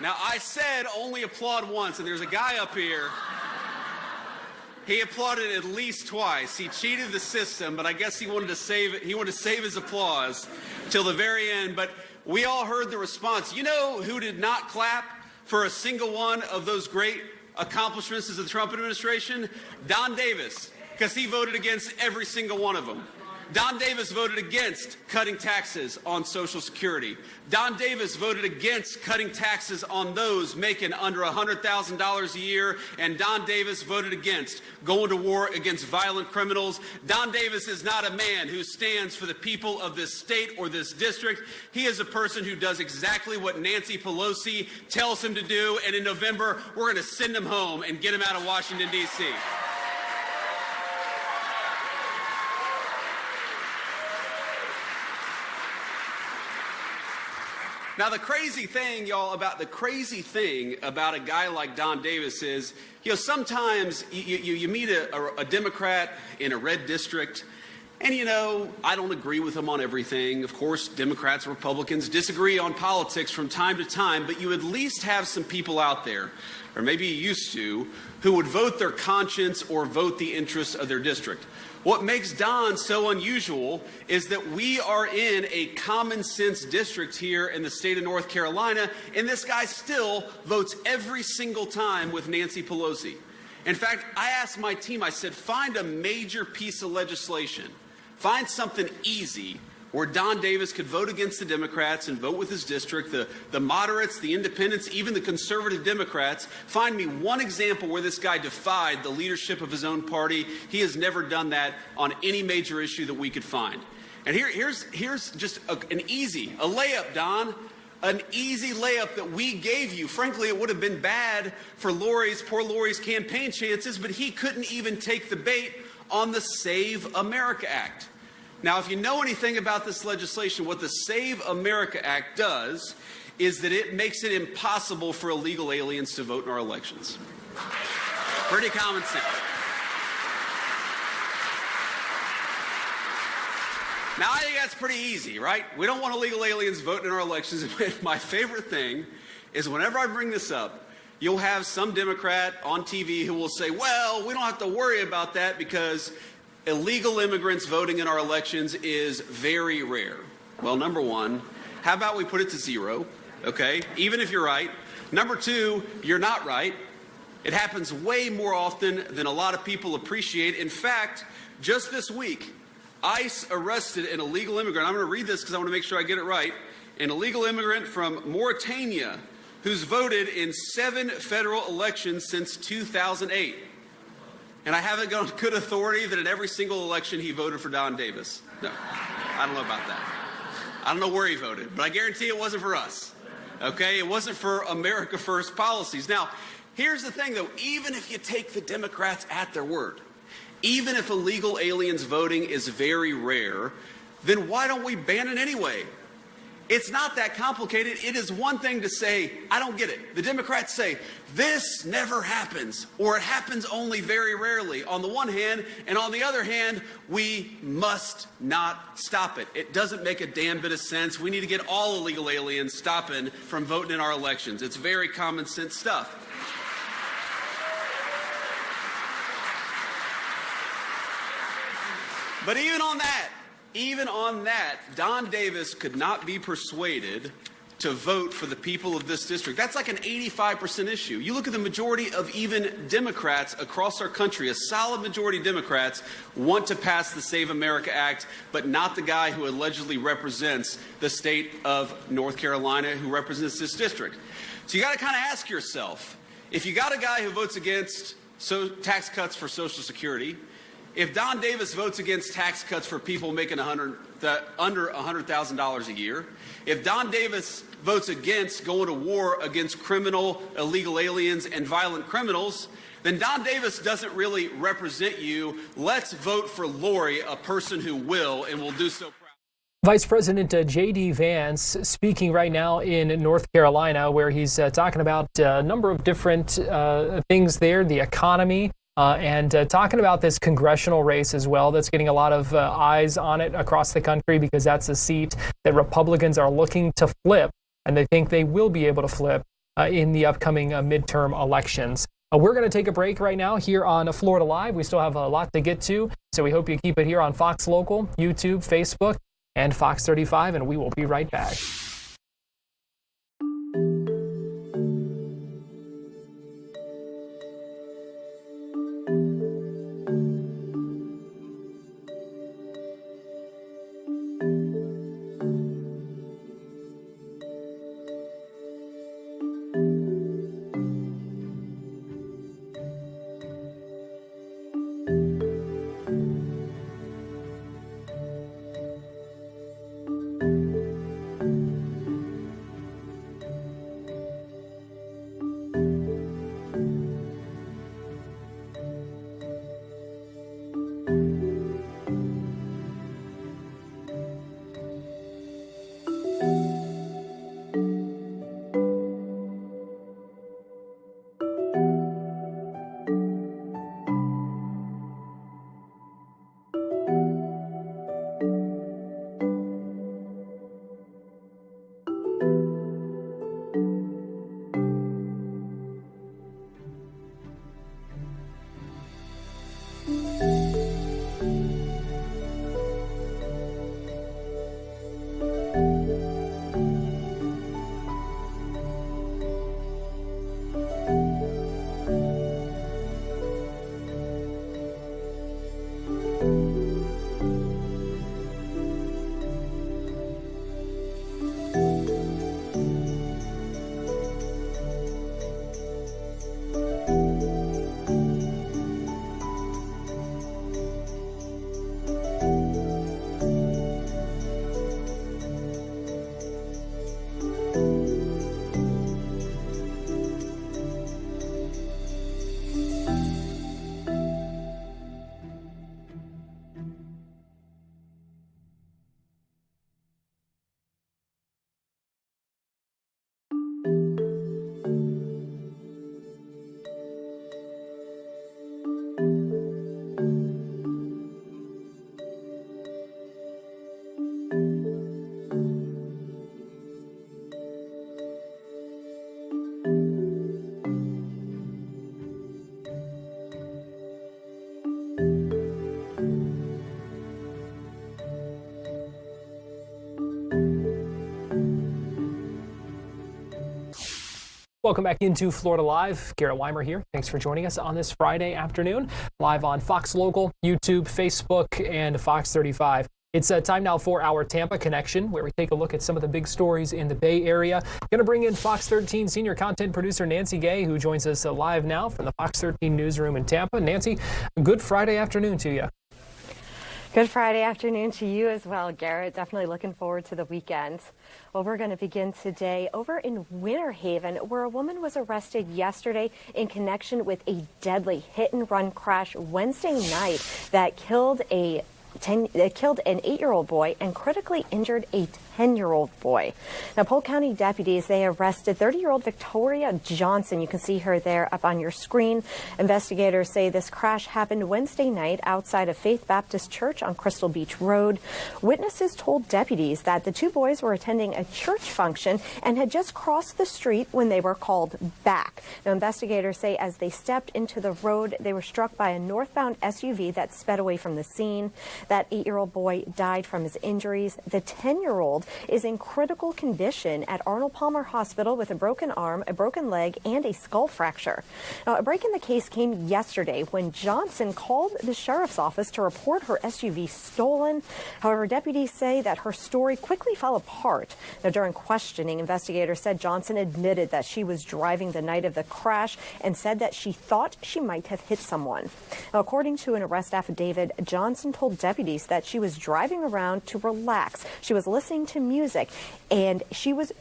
Now, I said only applaud once, and there's a guy up here. He applauded at least twice. He cheated the system, but I guess he wanted to save it. He wanted to save his applause till the very end. But we all heard the response. You know who did not clap for a single one of those great accomplishments of the Trump administration? Don Davis, because he voted against every single one of them. Don Davis voted against cutting taxes on Social Security. Don Davis voted against cutting taxes on those making under $100,000 a year. And Don Davis voted against going to war against violent criminals. Don Davis is not a man who stands for the people of this state or this district. He is a person who does exactly what Nancy Pelosi tells him to do. And in November, we're going to send him home and get him out of Washington, D.C. Now, the crazy thing, y'all, about a guy like Don Davis is, sometimes you meet a Democrat in a red district, and, I don't agree with him on everything. Of course, Democrats, Republicans disagree on politics from time to time, but you at least have some people out there, or maybe you used to, who would vote their conscience or vote the interests of their district. What makes Don so unusual is that we are in a common sense district here in the state of North Carolina, and this guy still votes every single time with Nancy Pelosi. In fact, I asked my team, I said, find a major piece of legislation, find something easy where Don Davis could vote against the Democrats and vote with his district, the moderates, the independents, even the conservative Democrats. Find me one example where this guy defied the leadership of his own party. He has never done that on any major issue that we could find. And here's just a layup, Don. An easy layup that we gave you. Frankly, it would have been bad for poor Lori's campaign chances, but he couldn't even take the bait on the Save America Act. Now, if you know anything about this legislation, what the Save America Act does is that it makes it impossible for illegal aliens to vote in our elections. Pretty common sense. Now, I think that's pretty easy, right? We don't want illegal aliens voting in our elections. My favorite thing is whenever I bring this up, you'll have some Democrat on TV who will say, well, we don't have to worry about that because illegal immigrants voting in our elections is very rare. Well, number one, how about we put it to zero, okay? Even if you're right. Number two, you're not right. It happens way more often than a lot of people appreciate. In fact, just this week, ICE arrested an illegal immigrant. I'm going to read this because I want to make sure I get it right. An illegal immigrant from Mauritania who's voted in 7 federal elections since 2008. And I haven't got on good authority that in every single election he voted for Don Davis. No, I don't know about that. I don't know where he voted, but I guarantee it wasn't for us. Okay? It wasn't for America First policies. Now, here's the thing, though. Even if you take the Democrats at their word, even if illegal aliens voting is very rare, then why don't we ban it anyway? It's not that complicated. It is one thing to say, I don't get it. The Democrats say, this never happens, or it happens only very rarely on the one hand, and on the other hand, we must not stop it. It doesn't make a damn bit of sense. We need to get all illegal aliens stopping from voting in our elections. It's very common sense stuff. But even on that, Don Davis could not be persuaded to vote for the people of this district. That's like an 85% issue. You look at the majority of even Democrats across our country, a solid majority of Democrats want to pass the Save America Act, but not the guy who allegedly represents the state of North Carolina, who represents this district. So you got to kind of ask yourself, if you got a guy who votes against tax cuts for Social Security, if Don Davis votes against tax cuts for people making under $100,000 a year, if Don Davis votes against going to war against criminal, illegal aliens, and violent criminals, then Don Davis doesn't really represent you. Let's vote for Lori, a person who will, and will do so proud. Vice President J.D. Vance speaking right now in North Carolina, where he's talking about a number of different things there, the economy, and talking about this congressional race as well. That's getting a lot of eyes on it across the country because that's a seat that Republicans are looking to flip, and they think they will be able to flip in the upcoming midterm elections. We're going to take a break right now here on Florida Live. We still have a lot to get to, so we hope you keep it here on Fox Local, YouTube, Facebook, and Fox 35, and we will be right back. Welcome back into Florida Live. Garrett Wymer here. Thanks for joining us on this Friday afternoon, live on Fox Local, YouTube, Facebook, and Fox 35. It's time now for our Tampa Connection, where we take a look at some of the big stories in the Bay Area. Going to bring in Fox 13 senior content producer Nancy Gay, who joins us live now from the Fox 13 newsroom in Tampa. Nancy, good Friday afternoon to you. Good Friday afternoon to you as well, Garrett. Definitely looking forward to the weekend. Well, we're going to begin today over in Winter Haven, where a woman was arrested yesterday in connection with a deadly hit-and-run crash Wednesday night that killed an 8-year-old boy and critically injured a 10-year-old boy. Now, Polk County deputies, they arrested 30-year-old Victoria Johnson. You can see her there up on your screen. Investigators say this crash happened Wednesday night outside of Faith Baptist Church on Crystal Beach Road. Witnesses told deputies that the two boys were attending a church function and had just crossed the street when they were called back. Now, investigators say as they stepped into the road, they were struck by a northbound SUV that sped away from the scene. That 8-year-old boy died from his injuries. The 10-year-old Bloomfield, is in critical condition at Arnold Palmer Hospital with a broken arm, a broken leg, and a skull fracture. Now, a break in the case came yesterday when Johnson called the sheriff's office to report her SUV stolen. However, deputies say that her story quickly fell apart. Now, during questioning, investigators said Johnson admitted that she was driving the night of the crash and said that she thought she might have hit someone. Now, according to an arrest affidavit, Johnson told deputies that she was driving around to relax. She was listening to music, and she was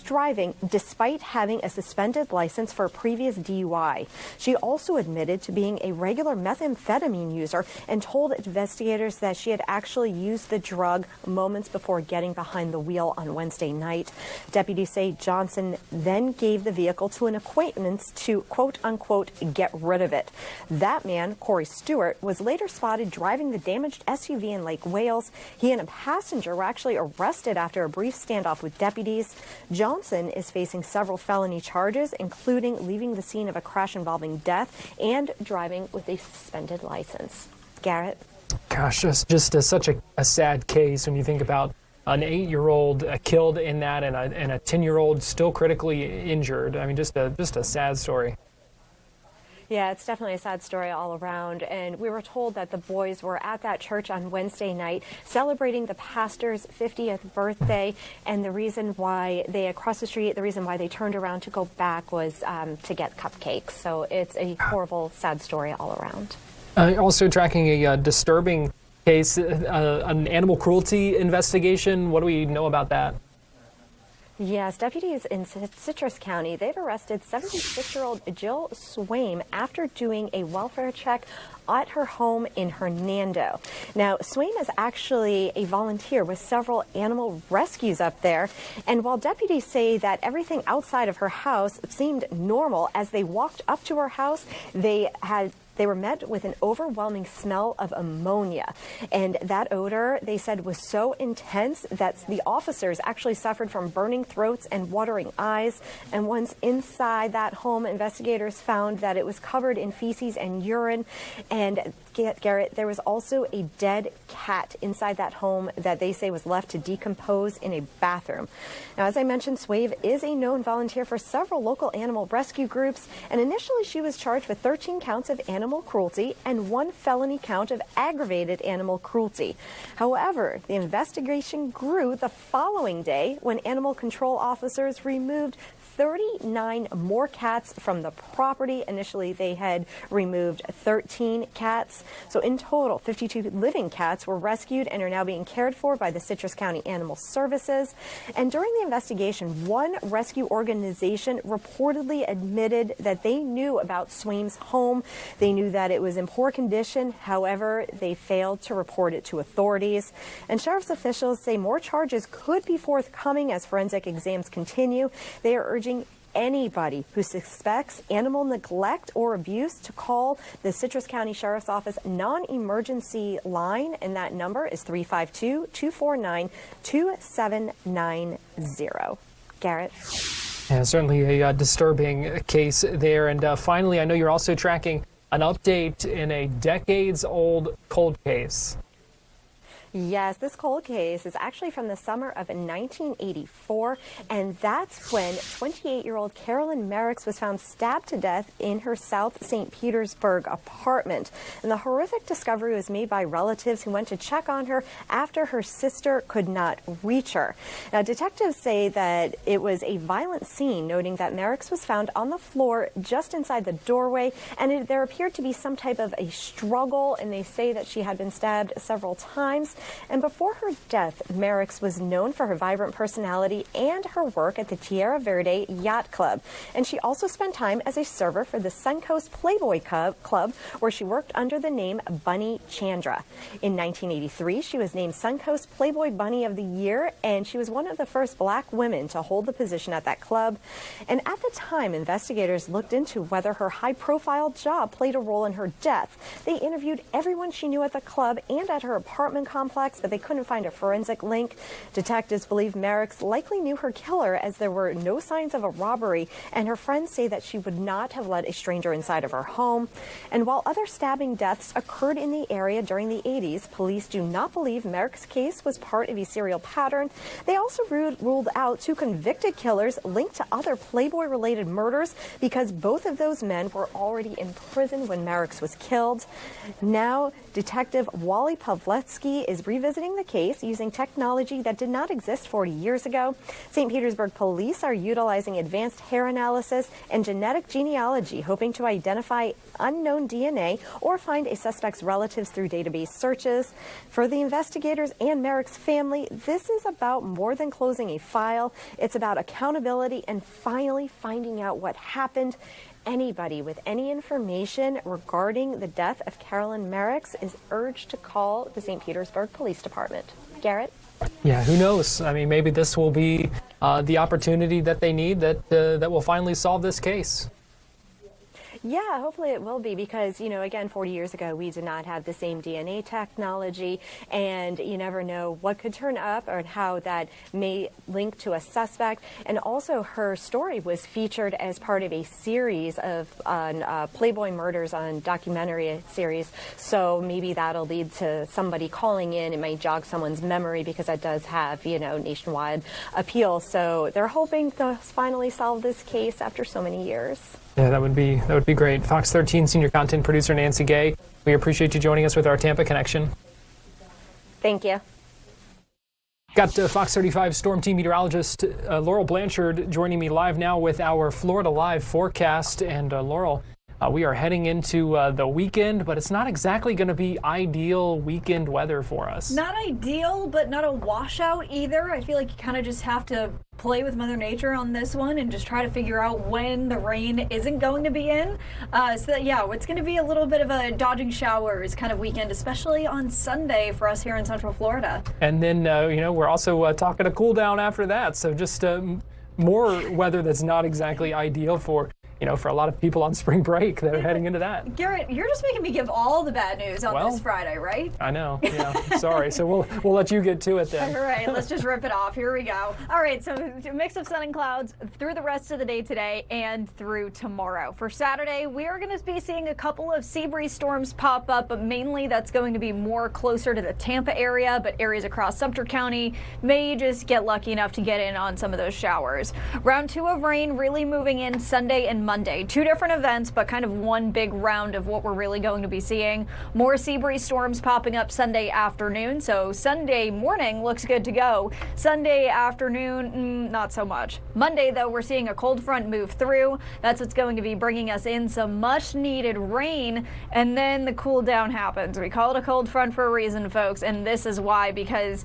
driving despite having a suspended license for a previous DUI. She also admitted to being a regular methamphetamine user and told investigators that she had actually used the drug moments before getting behind the wheel on Wednesday night. Deputies say Johnson then gave the vehicle to an acquaintance to, quote unquote, get rid of it. That man, Corey Stewart, was later spotted driving the damaged SUV in Lake Wales. He and a passenger were actually arrested after a brief standoff with deputies. Johnson is facing several felony charges, including leaving the scene of a crash involving death and driving with a suspended license. Garrett? Gosh, just such a sad case when you think about an 8-year-old killed in that and a 10-year-old still critically injured. I mean, just a sad story. Yeah, it's definitely a sad story all around. And we were told that the boys were at that church on Wednesday night celebrating the pastor's 50th birthday. And the reason why they turned around to go back was to get cupcakes. So it's a horrible, sad story all around. Also tracking a disturbing case, an animal cruelty investigation. What do we know about that? Yes, deputies in Citrus County, they've arrested 76-year-old Jill Swaim after doing a welfare check at her home in Hernando. Now, Swaim is actually a volunteer with several animal rescues up there. And while deputies say that everything outside of her house seemed normal, as they walked up to her house, they were met with an overwhelming smell of ammonia. And that odor, they said, was so intense that the officers actually suffered from burning throats and watering eyes. And once inside that home, investigators found that it was covered in feces and urine. And Garrett, there was also a dead cat inside that home that they say was left to decompose in a bathroom. Now, as I mentioned, Swave is a known volunteer for several local animal rescue groups. And initially, she was charged with 13 counts of animal cruelty and 1 felony count of aggravated animal cruelty. However, the investigation grew the following day when animal control officers removed 39 more cats from the property. Initially, they had removed 13 cats. So in total, 52 living cats were rescued and are now being cared for by the Citrus County Animal Services. And during the investigation, one rescue organization reportedly admitted that they knew about Swaim's home. They knew that it was in poor condition. However, they failed to report it to authorities. And sheriff's officials say more charges could be forthcoming as forensic exams continue. They are urging anybody who suspects animal neglect or abuse to call the Citrus County Sheriff's Office non-emergency line, and that number is 352-249-2790. Garrett? Yeah, certainly a disturbing case there. And finally, I know you're also tracking an update in a decades-old cold case. Yes, this cold case is actually from the summer of 1984, and that's when 28-year-old Carolyn Merricks was found stabbed to death in her South St. Petersburg apartment. And the horrific discovery was made by relatives who went to check on her after her sister could not reach her. Now, detectives say that it was a violent scene, noting that Merricks was found on the floor just inside the doorway, and there appeared to be some type of a struggle, and they say that she had been stabbed several times. And before her death, Merricks was known for her vibrant personality and her work at the Tierra Verde Yacht Club. And she also spent time as a server for the Suncoast Playboy Club, where she worked under the name Bunny Chandra. In 1983, she was named Suncoast Playboy Bunny of the Year, and she was one of the first black women to hold the position at that club. And at the time, investigators looked into whether her high-profile job played a role in her death. They interviewed everyone she knew at the club and at her apartment complex, complex, but they couldn't find a forensic link. Detectives believe Merrick's likely knew her killer, as there were no signs of a robbery, and her friends say that she would not have let a stranger inside of her home. And while other stabbing deaths occurred in the area during the 80s, police do not believe Merrick's case was part of a serial pattern. They also ruled out 2 convicted killers linked to other Playboy-related murders because both of those men were already in prison when Merrick's was killed. Now, Detective Wally Pawlewski is revisiting the case using technology that did not exist 40 years ago. St. Petersburg police are utilizing advanced hair analysis and genetic genealogy, hoping to identify unknown DNA or find a suspect's relatives through database searches. For the investigators and Merrick's family, this is about more than closing a file. It's about accountability and finally finding out what happened. Anybody with any information regarding the death of Carolyn Merrick's is urged to call the St. Petersburg Police Department. Garrett? Yeah, who knows? I mean, maybe this will be the opportunity that they need that will finally solve this case. Yeah, hopefully it will be because, again, 40 years ago, we did not have the same DNA technology, and you never know what could turn up or how that may link to a suspect. And also her story was featured as part of a series of Playboy Murders on documentary series. So maybe that'll lead to somebody calling in. It might jog someone's memory because that does have, nationwide appeal. So they're hoping to finally solve this case after so many years. Yeah, that would be great. Fox 13 senior content producer Nancy Gay, we appreciate you joining us with our Tampa connection. Thank you. Got Fox 35 Storm Team meteorologist Laurel Blanchard joining me live now with our Florida Live forecast. And Laurel, we are heading into the weekend, but it's not exactly going to be ideal weekend weather for us. Not ideal, but not a washout either. I feel like you kind of just have to play with Mother Nature on this one and just try to figure out when the rain isn't going to be in. It's going to be a little bit of a dodging showers kind of weekend, especially on Sunday for us here in Central Florida. And then, we're also talking a cool down after that. So just more weather that's not exactly ideal for a lot of people on spring break that are heading into that. Garrett, you're just making me give all the bad news on this Friday, right? I know. Yeah. Sorry. So we'll let you get to it then. All right. Let's just rip it off. Here we go. All right. So a mix of sun and clouds through the rest of the day today and through tomorrow. For Saturday, we are going to be seeing a couple of sea breeze storms pop up, but mainly that's going to be more closer to the Tampa area, but areas across Sumter County may just get lucky enough to get in on some of those showers. Round 2 of rain really moving in Sunday and Monday. 2 different events, but kind of one big round of what we're really going to be seeing. More sea breeze storms popping up Sunday afternoon, so Sunday morning looks good to go. Sunday afternoon, not so much. Monday, though, we're seeing a cold front move through. That's what's going to be bringing us in some much needed rain, and then the cool down happens. We call it a cold front for a reason, folks, and this is why, because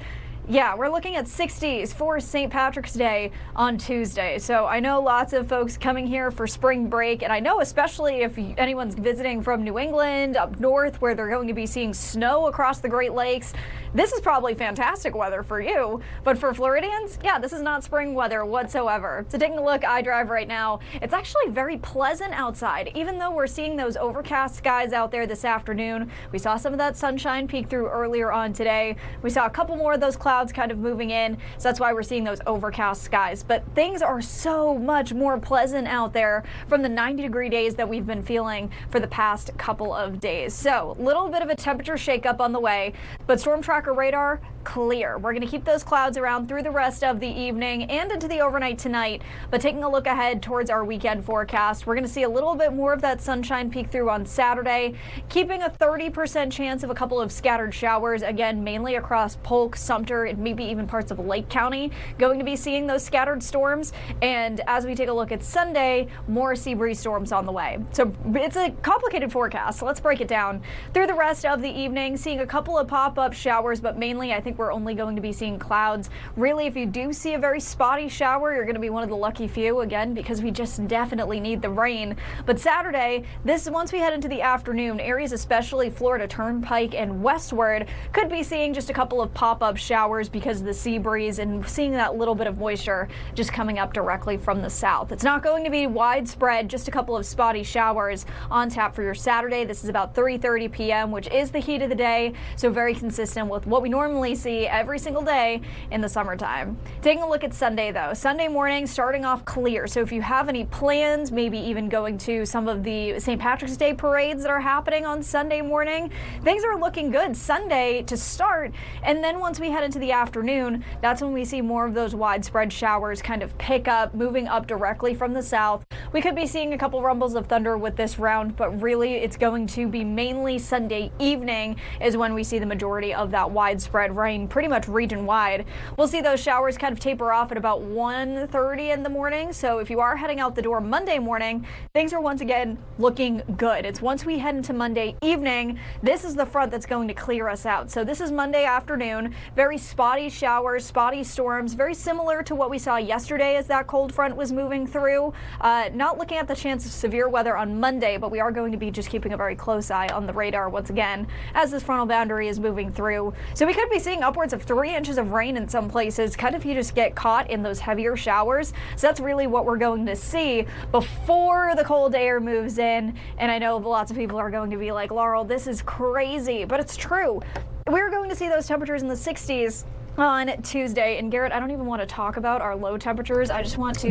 we're looking at 60s for St. Patrick's Day on Tuesday. So I know lots of folks coming here for spring break, and I know especially if anyone's visiting from New England, up north, where they're going to be seeing snow across the Great Lakes, this is probably fantastic weather for you. But for Floridians, this is not spring weather whatsoever. So taking a look, iDrive right now, it's actually very pleasant outside. Even though we're seeing those overcast skies out there this afternoon, we saw some of that sunshine peek through earlier on today. We saw a couple more of those clouds kind of moving in, so that's why we're seeing those overcast skies. But things are so much more pleasant out there from the 90-degree days that we've been feeling for the past couple of days. So a little bit of a temperature shakeup on the way, but storm tracker radar clear. We're going to keep those clouds around through the rest of the evening and into the overnight tonight. But taking a look ahead towards our weekend forecast, we're going to see a little bit more of that sunshine peek through on Saturday, keeping a 30% chance of a couple of scattered showers, again, mainly across Polk, Sumter, and maybe even parts of Lake County, going to be seeing those scattered storms. And as we take a look at Sunday, more sea breeze storms on the way. So it's a complicated forecast. So let's break it down. Through the rest of the evening, seeing a couple of pop-up showers, but mainly I think week, we're only going to be seeing clouds. Really, if you do see a very spotty shower, you're going to be one of the lucky few, again, because we just definitely need the rain. But Saturday, once we head into the afternoon, areas especially Florida Turnpike and westward could be seeing just a couple of pop-up showers because of the sea breeze and seeing that little bit of moisture just coming up directly from the south. It's not going to be widespread, just a couple of spotty showers on tap for your Saturday. This is about 3:30 p.m., which is the heat of the day, so very consistent with what we normally see every single day in the summertime. Taking a look at Sunday, though. Sunday morning starting off clear, so if you have any plans, maybe even going to some of the St. Patrick's Day parades that are happening on Sunday morning, things are looking good Sunday to start, and then once we head into the afternoon, that's when we see more of those widespread showers kind of pick up, moving up directly from the south. We could be seeing a couple rumbles of thunder with this round, but really it's going to be mainly Sunday evening is when we see the majority of that widespread rain, pretty much region-wide. We'll see those showers kind of taper off at about 1:30 in the morning, so if you are heading out the door Monday morning, things are once again looking good. It's once we head into Monday evening, this is the front that's going to clear us out. So this is Monday afternoon, very spotty showers, spotty storms, very similar to what we saw yesterday as that cold front was moving through. Not looking at the chance of severe weather on Monday, but we are going to be just keeping a very close eye on the radar once again as this frontal boundary is moving through. So we could be seeing upwards of 3 inches of rain in some places, kind of if you just get caught in those heavier showers. So that's really what we're going to see before the cold air moves in. And I know lots of people are going to be like, Laurel, this is crazy, but it's true. We're going to see those temperatures in the 60s on Tuesday. And Garrett, I don't even want to talk about our low temperatures. I just want to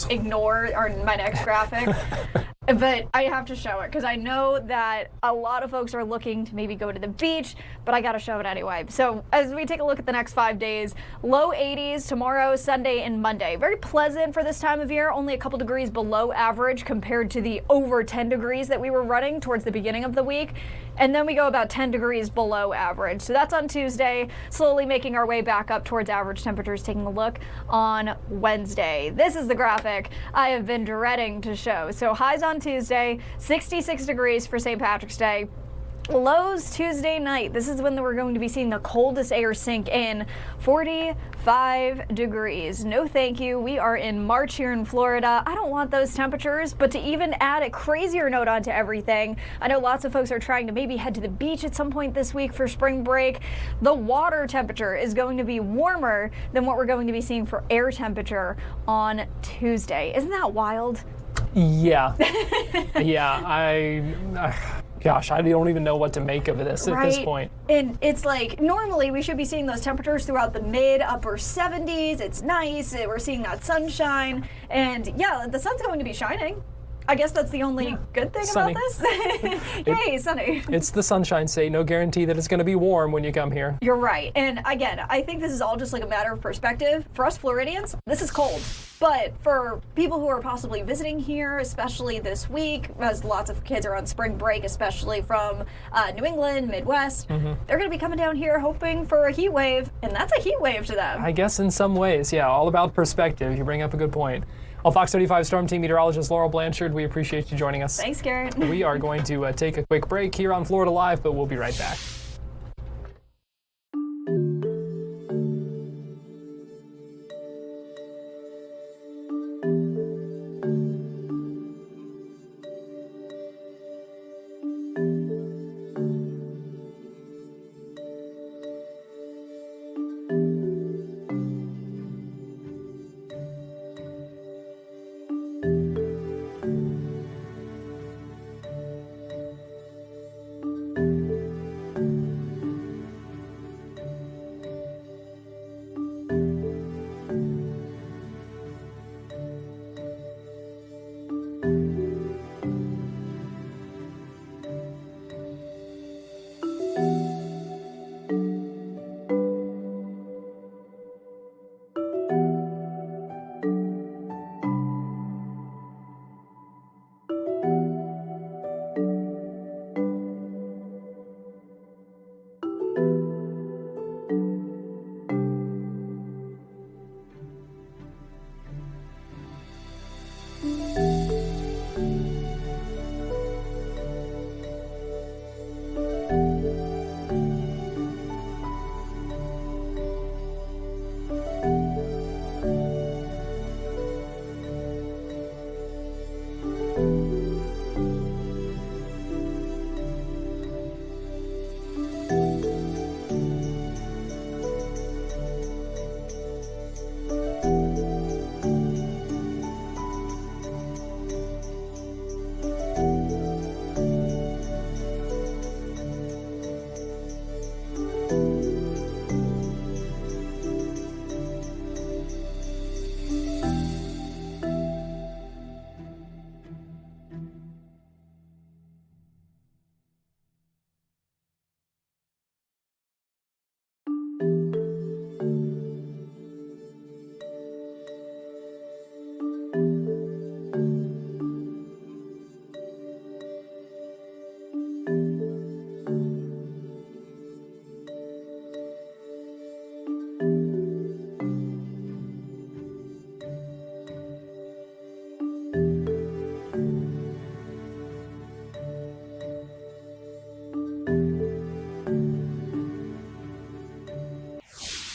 ignore my next graphic. But I have to show it because I know that a lot of folks are looking to maybe go to the beach, but I got to show it anyway. So as we take a look at the next 5 days, low 80s tomorrow, Sunday, and Monday. Very pleasant for this time of year, only a couple degrees below average compared to the over 10 degrees that we were running towards the beginning of the week. And then we go about 10 degrees below average. So that's on Tuesday, slowly making our way back up towards average temperatures, taking a look on Wednesday. This is the graphic I have been dreading to show. So highs on Tuesday, 66 degrees for St. Patrick's Day. Lows Tuesday night. This is when we're going to be seeing the coldest air sink in, 45 degrees. No thank you. We are in March here in Florida. I don't want those temperatures, but to even add a crazier note onto everything, I know lots of folks are trying to maybe head to the beach at some point this week for spring break. The water temperature is going to be warmer than what we're going to be seeing for air temperature on Tuesday. Isn't that wild? Yeah. Gosh, I don't even know what to make of this at this point. And it's like, normally we should be seeing those temperatures throughout the mid-upper 70s. It's nice. We're seeing that sunshine. And yeah, the sun's going to be shining. I guess that's the only good thing Sunny. about this. Yay, sunny. It's the Sunshine State. No guarantee that it's going to be warm when you come here. You're right. And again, I think this is all just like a matter of perspective. For us Floridians, this is cold. But for people who are possibly visiting here, especially this week, as lots of kids are on spring break, especially from New England, Midwest, they're going to be coming down here hoping for a heat wave, and that's a heat wave to them. I guess in some ways, yeah, all about perspective. You bring up a good point. Well, Fox 35 Storm Team meteorologist Laurel Blanchard, we appreciate you joining us. Thanks, Garrett. We are going to take a quick break here on Florida Live, but we'll be right back.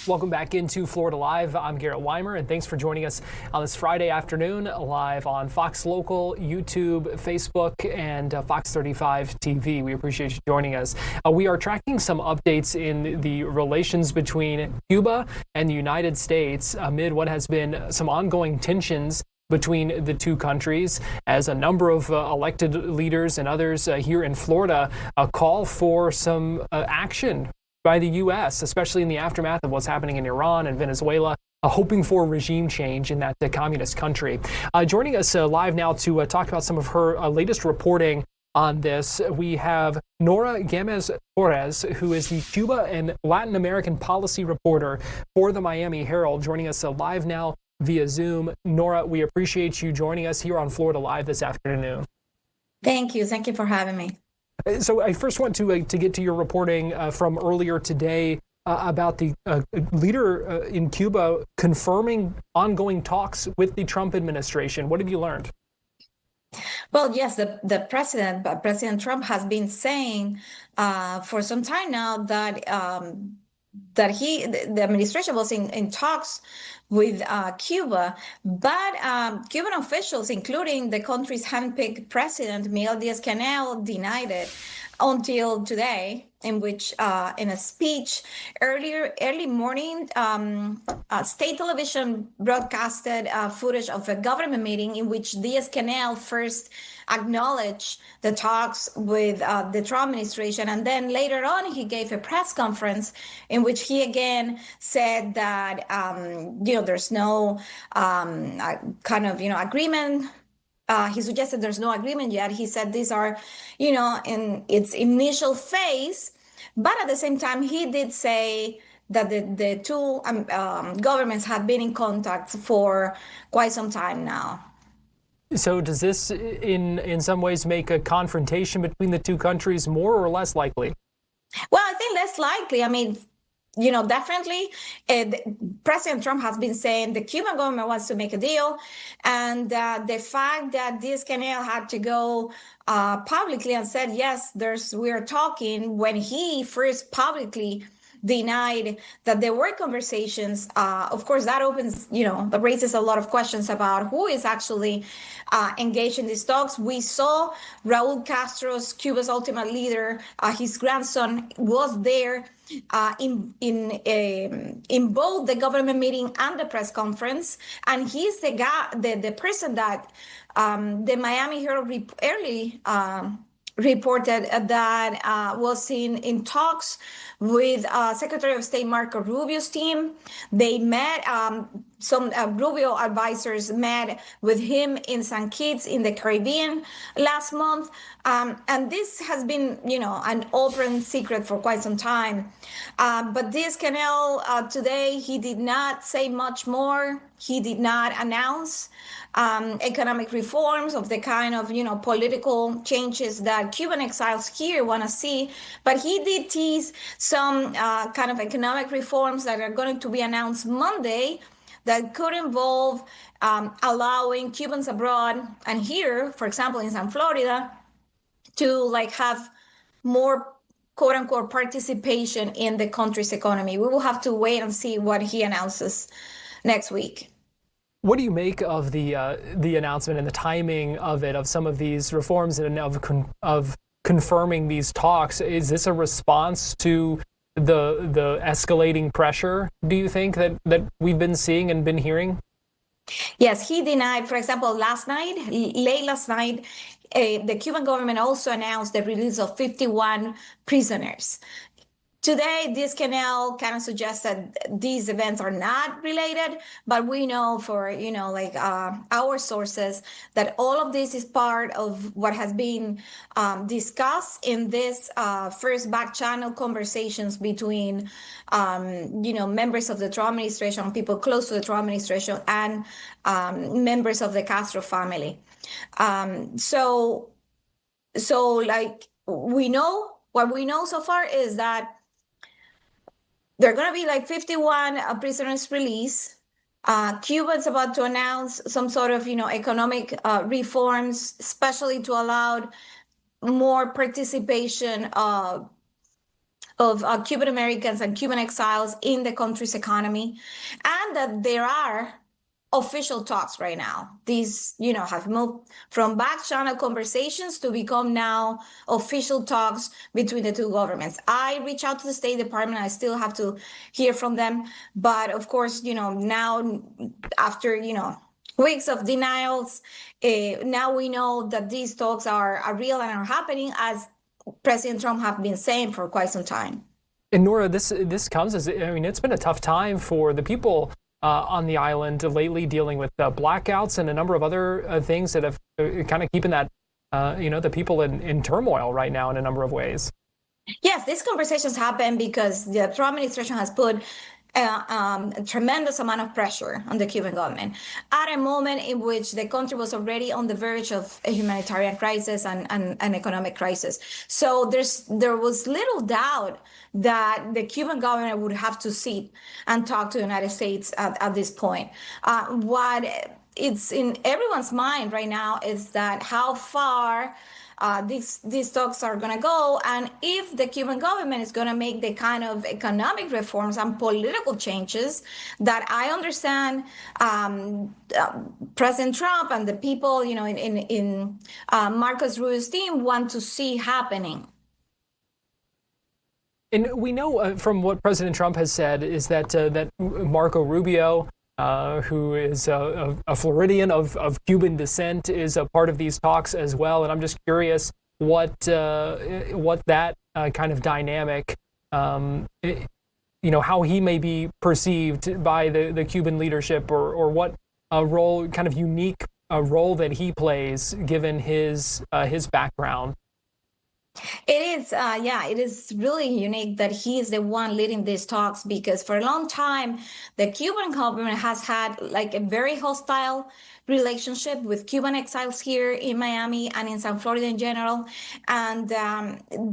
Welcome back into Florida Live. I'm Garrett Wymer, and thanks for joining us on this Friday afternoon live on Fox Local, YouTube, Facebook, and Fox 35 TV. We appreciate you joining us. We are tracking some updates in the relations between Cuba and the United States amid what has been some ongoing tensions between the two countries, as a number of elected leaders and others here in Florida call for some action by the U.S., especially in the aftermath of what's happening in Iran and Venezuela, hoping for regime change in that communist country. Joining us live now to talk about some of her latest reporting on this, we have Nora Gamez-Torres, who is the Cuba and Latin American policy reporter for the Miami Herald, joining us live now via Zoom. Nora, we appreciate you joining us here on Florida Live this afternoon. Thank you. Thank you for having me. So I first want to get to your reporting from earlier today about the leader in Cuba confirming ongoing talks with the Trump administration. What have you learned? Well, yes, the President Trump has been saying for some time now that the administration was in talks with Cuba, but Cuban officials, including the country's handpicked president, Miguel Diaz-Canel, denied it until today, in which in a speech early morning, state television broadcasted footage of a government meeting in which Diaz-Canel first acknowledged the talks with the Trump administration, and then later on he gave a press conference in which he again said that there's no agreement. He suggested there's no agreement yet. He said these are, in its initial phase, but at the same time he did say that the two governments have been in contact for quite some time now. So does this in some ways make a confrontation between the two countries more or less likely? Well, I think less likely. I mean, definitely President Trump has been saying the Cuban government wants to make a deal. And the fact that Diaz-Canel had to go publicly and said, yes, we're talking, when he first publicly denied that there were conversations, of course, that opens, that raises a lot of questions about who is actually engaged in these talks. We saw Raul Castro's, Cuba's ultimate leader, his grandson was there in both the government meeting and the press conference, and he's the person that the Miami Herald reported that was in talks with Secretary of State Marco Rubio's team. They met, some Rubio advisors met with him in St. Kitts in the Caribbean last month. And this has been, an open secret for quite some time. But Diaz-Canel today, he did not say much more. He did not announce economic reforms of the kind of, political changes that Cuban exiles here want to see. But he did tease some kind of economic reforms that are going to be announced Monday that could involve allowing Cubans abroad and here, for example, in South Florida, to have more quote unquote participation in the country's economy. We will have to wait and see what he announces next week. What do you make of the announcement and the timing of it, of some of these reforms and of confirming these talks? Is this a response to the escalating pressure, do you think, that we've been seeing and been hearing? Yes, he denied, for example, late last night, the Cuban government also announced the release of 51 prisoners. Today, Diaz-Canel kind of suggests that these events are not related, but we know for, our sources that all of this is part of what has been discussed in this first back channel conversations between, members of the Trump administration, people close to the Trump administration, and members of the Castro family. So we know, what we know so far is that there are going to be 51 prisoners released. Cuba's about to announce some sort of, economic reforms, especially to allow more participation of Cuban Americans and Cuban exiles in the country's economy, and that there are official talks right now. These, have moved from back channel conversations to become now official talks between the two governments. I reach out to the State Department. I still have to hear from them. But of course, now after, weeks of denials, now we know that these talks are real and are happening, as President Trump have been saying for quite some time. And Nora, this comes as, it's been a tough time for the people on the island lately, dealing with blackouts and a number of other things that have kind of keeping that, the people in turmoil right now in a number of ways. Yes, these conversations happen because the Trump administration has put a tremendous amount of pressure on the Cuban government at a moment in which the country was already on the verge of a humanitarian crisis and an economic crisis. So there was little doubt that the Cuban government would have to sit and talk to the United States at this point. What it's in everyone's mind right now is that how far these talks are going to go, and if the Cuban government is going to make the kind of economic reforms and political changes that I understand President Trump and the people, in Marcos Rubio's team want to see happening. And we know from what President Trump has said is that that Marco Rubio, who is a Floridian of Cuban descent, is a part of these talks as well. And I'm just curious what that kind of dynamic, how he may be perceived by the Cuban leadership, or what a role, kind of unique role that he plays given his background. It is really unique that he is the one leading these talks, because for a long time, the Cuban government has had like a very hostile relationship with Cuban exiles here in Miami and in South Florida in general. And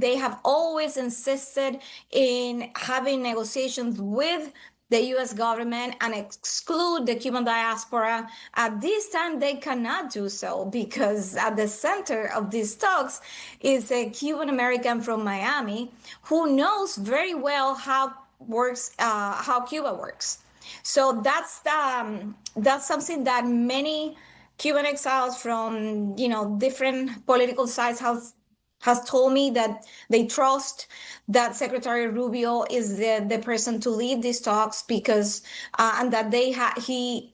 they have always insisted in having negotiations with the U.S. government and exclude the Cuban diaspora. At this time, they cannot do so, because at the center of these talks is a Cuban American from Miami who knows very well how Cuba works. So that's something that many Cuban exiles from different political sides has told me, that they trust that Secretary Rubio is the person to lead these talks, because and that he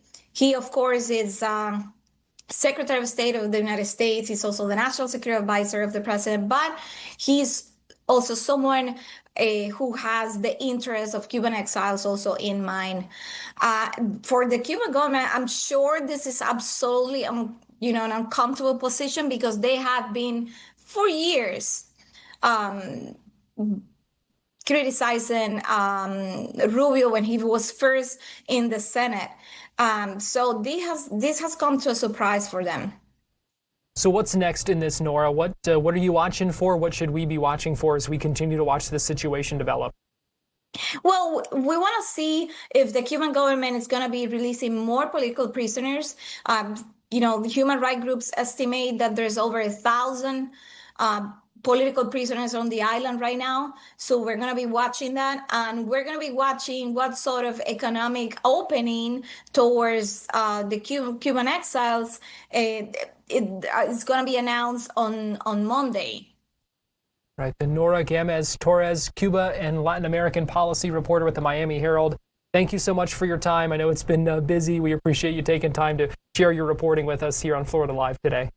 of course is Secretary of State of the United States. He's also the National Security Advisor of the President, but he's also someone who has the interests of Cuban exiles also in mind. For the Cuban government, I'm sure this is absolutely an uncomfortable position, because they have been for years criticizing Rubio when he was first in the Senate. So this has come to a surprise for them. So what's next in this, Nora? What are you watching for? What should we be watching for as we continue to watch this situation develop? Well, we want to see if the Cuban government is going to be releasing more political prisoners. Human rights groups estimate that there's over 1,000 political prisoners on the island right now. So we're going to be watching that, and we're going to be watching what sort of economic opening towards the Cuban exiles it's going to be announced on Monday. Right. The Nora Gamez-Torres, Cuba and Latin American policy reporter with the Miami Herald. Thank you so much for your time. I know it's been busy. We appreciate you taking time to share your reporting with us here on Florida Live today.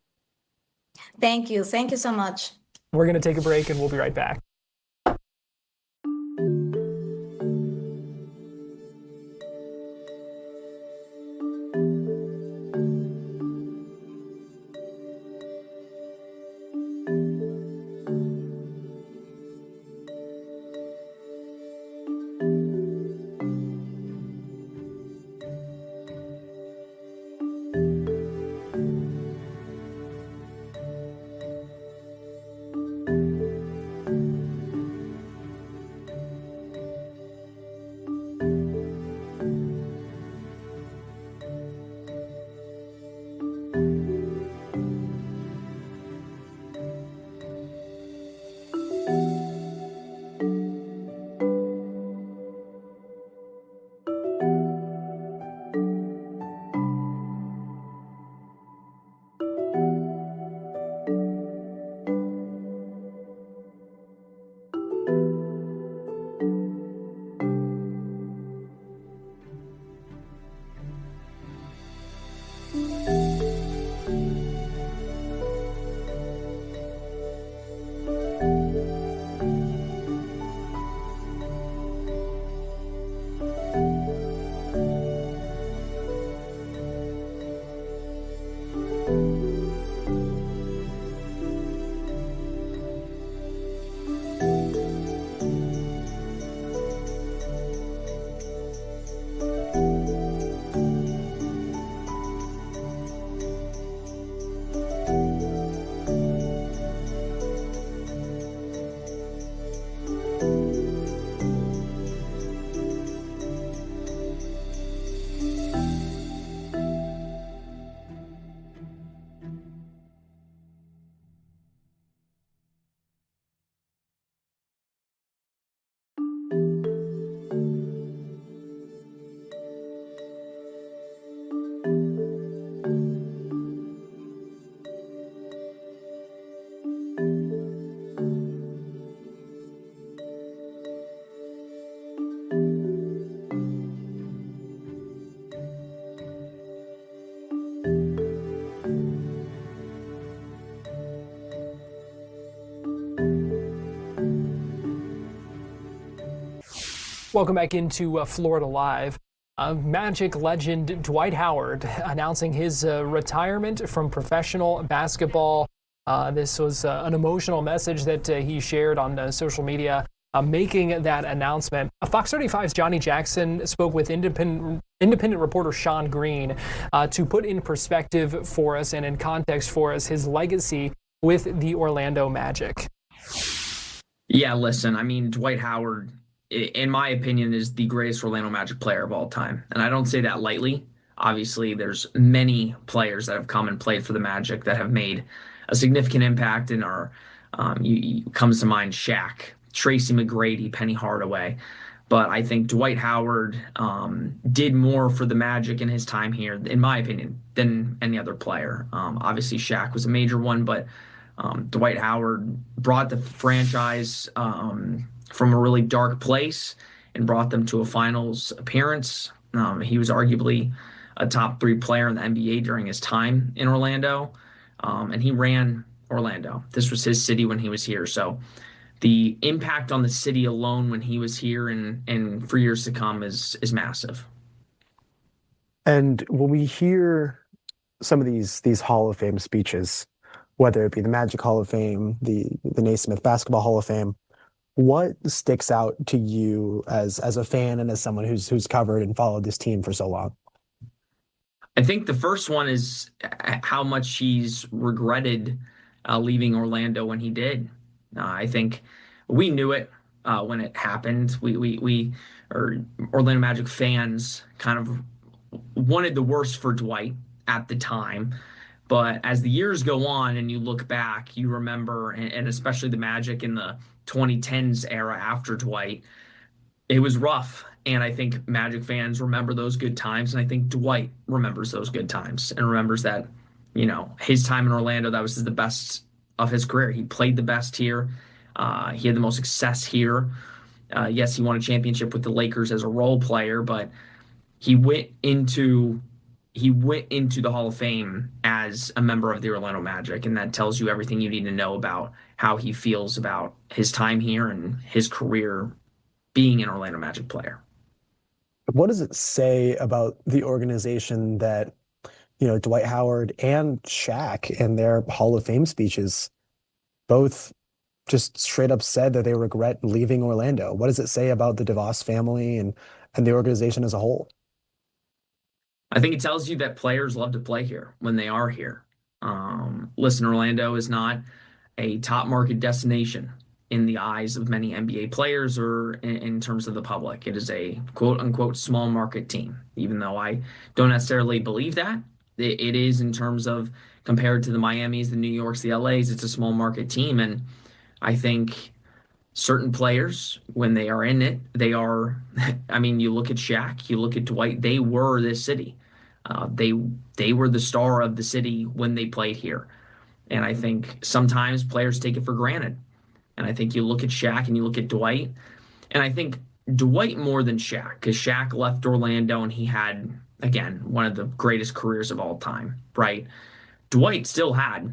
Thank you. Thank you so much. We're going to take a break and we'll be right back. Welcome back into Florida Live. Magic legend Dwight Howard announcing his retirement from professional basketball. This was an emotional message that he shared on social media, making that announcement. Fox 35's Johnny Jackson spoke with independent reporter Sean Green to put in perspective for us and in context for us his legacy with the Orlando Magic. Yeah, listen, I mean, Dwight Howard, in my opinion, is the greatest Orlando Magic player of all time. And I don't say that lightly. Obviously, there's many players that have come and played for the Magic that have made a significant impact in our, comes to mind Shaq, Tracy McGrady, Penny Hardaway. But I think Dwight Howard did more for the Magic in his time here, in my opinion, than any other player. Obviously, Shaq was a major one, but Dwight Howard brought the franchise from a really dark place and brought them to a finals appearance. He was arguably a top 3 player in the NBA during his time in Orlando, and he ran Orlando. This was his city when he was here. So the impact on the city alone when he was here and for years to come is massive. And when we hear some of these Hall of Fame speeches, whether it be the Magic Hall of Fame, the Naismith Basketball Hall of Fame, what sticks out to you as a fan and as someone who's covered and followed this team for so long? I think the first one is how much he's regretted leaving Orlando when he did. I think we knew it when it happened. We Orlando Magic fans kind of wanted the worst for Dwight at the time. But as the years go on and you look back, you remember, and especially the Magic in the 2010s era after Dwight, it was rough. And I think Magic fans remember those good times. And I think Dwight remembers those good times and remembers that, his time in Orlando, that was the best of his career. He played the best here. He had the most success here. Yes, he won a championship with the Lakers as a role player, but he went into the Hall of Fame as a member of the Orlando Magic, and that tells you everything you need to know about how he feels about his time here and his career being an Orlando Magic player. What does it say about the organization that, Dwight Howard and Shaq in their Hall of Fame speeches both just straight up said that they regret leaving Orlando? What does it say about the DeVos family and the organization as a whole? I think it tells you that players love to play here when they are here. Listen, Orlando is not a top market destination in the eyes of many NBA players or in terms of the public. It is a quote unquote small market team, even though I don't necessarily believe that. It is in terms of compared to the Miamis, the New Yorks, the LAs, it's a small market team. And I think certain players, when they are in it, they are, I mean, you look at Shaq, you look at Dwight, they were this city. They were the star of the city when they played here. And I think sometimes players take it for granted. And I think you look at Shaq and you look at Dwight, and I think Dwight more than Shaq, because Shaq left Orlando and he had, again, one of the greatest careers of all time, right? Dwight still had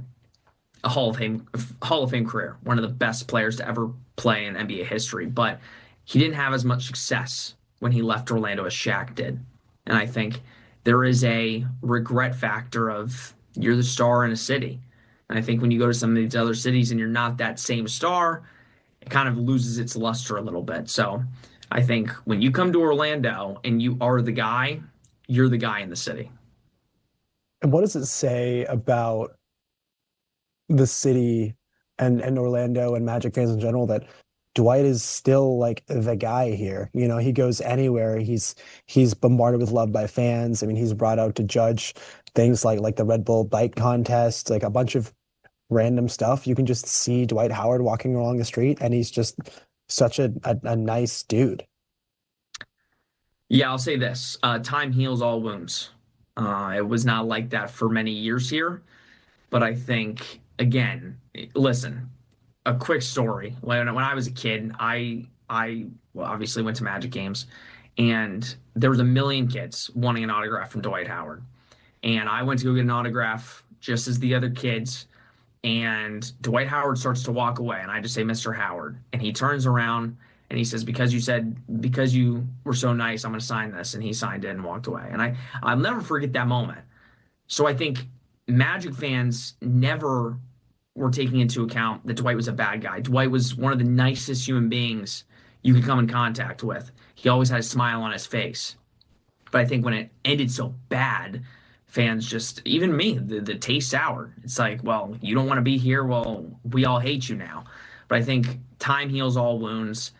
a Hall of Fame career, one of the best players to ever play in NBA history, but he didn't have as much success when he left Orlando as Shaq did. And I think there is a regret factor of you're the star in a city. And I think when you go to some of these other cities and you're not that same star, it kind of loses its luster a little bit. So I think when you come to Orlando and you are the guy, you're the guy in the city. And what does it say about the city and Orlando and Magic fans in general that Dwight is still like the guy here? He goes anywhere. He's bombarded with love by fans. I mean, he's brought out to judge things like the Red Bull bike contest, like a bunch of random stuff. You can just see Dwight Howard walking along the street, and he's just such a nice dude. Yeah, I'll say this. Time heals all wounds. It was not like that for many years here. But I think, again, listen, a quick story. When I was a kid, I obviously went to Magic games, and there was a million kids wanting an autograph from Dwight Howard. And I went to go get an autograph just as the other kids, and Dwight Howard starts to walk away, and I just say, Mr. Howard. And he turns around, And he says, because you were so nice, I'm going to sign this. And he signed it and walked away. And I'll never forget that moment. So I think Magic fans never were taking into account that Dwight was a bad guy. Dwight was one of the nicest human beings you could come in contact with. He always had a smile on his face. But I think when it ended so bad, fans just, even me, the taste soured. It's like, well, you don't want to be here. Well, we all hate you now. But I think time heals all wounds.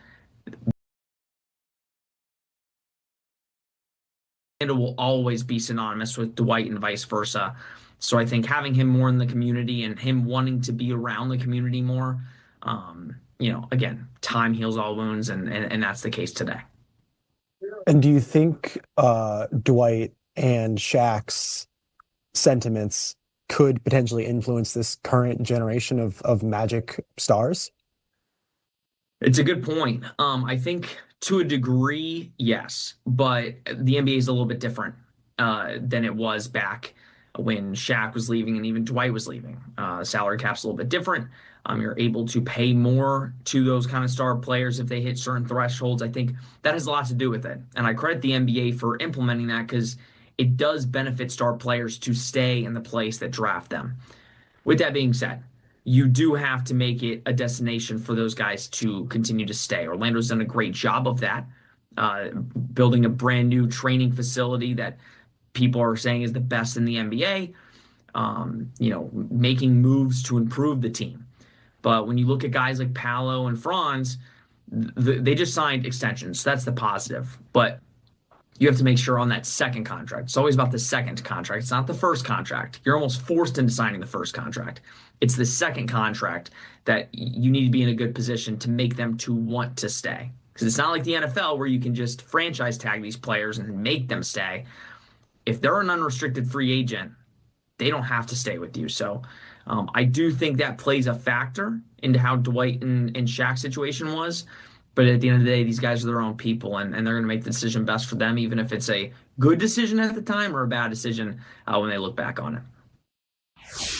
It will always be synonymous with Dwight and vice versa. So I think having him more in the community and him wanting to be around the community more, again, time heals all wounds, and that's the case today. And do you think Dwight and Shaq's sentiments could potentially influence this current generation of Magic stars? It's a good point. I think to a degree, yes, but the NBA is a little bit different than it was back when Shaq was leaving and even Dwight was leaving. Salary cap's a little bit different. You're able to pay more to those kind of star players if they hit certain thresholds. I think that has a lot to do with it. And I credit the NBA for implementing that because it does benefit star players to stay in the place that draft them. With that being said, you do have to make it a destination for those guys to continue to stay. Orlando's done a great job of that, building a brand new training facility that people are saying is the best in the NBA, making moves to improve the team. But when you look at guys like Paolo and Franz, they just signed extensions. So that's the positive. But you have to make sure on that second contract. It's always about the second contract. It's not the first contract. You're almost forced into signing the first contract. It's the second contract that you need to be in a good position to make them to want to stay. Because it's not like the NFL where you can just franchise tag these players and make them stay. If they're an unrestricted free agent, they don't have to stay with you. So I do think that plays a factor into how Dwight and Shaq's situation was. But at the end of the day, these guys are their own people, and they're going to make the decision best for them, even if it's a good decision at the time or a bad decision when they look back on it.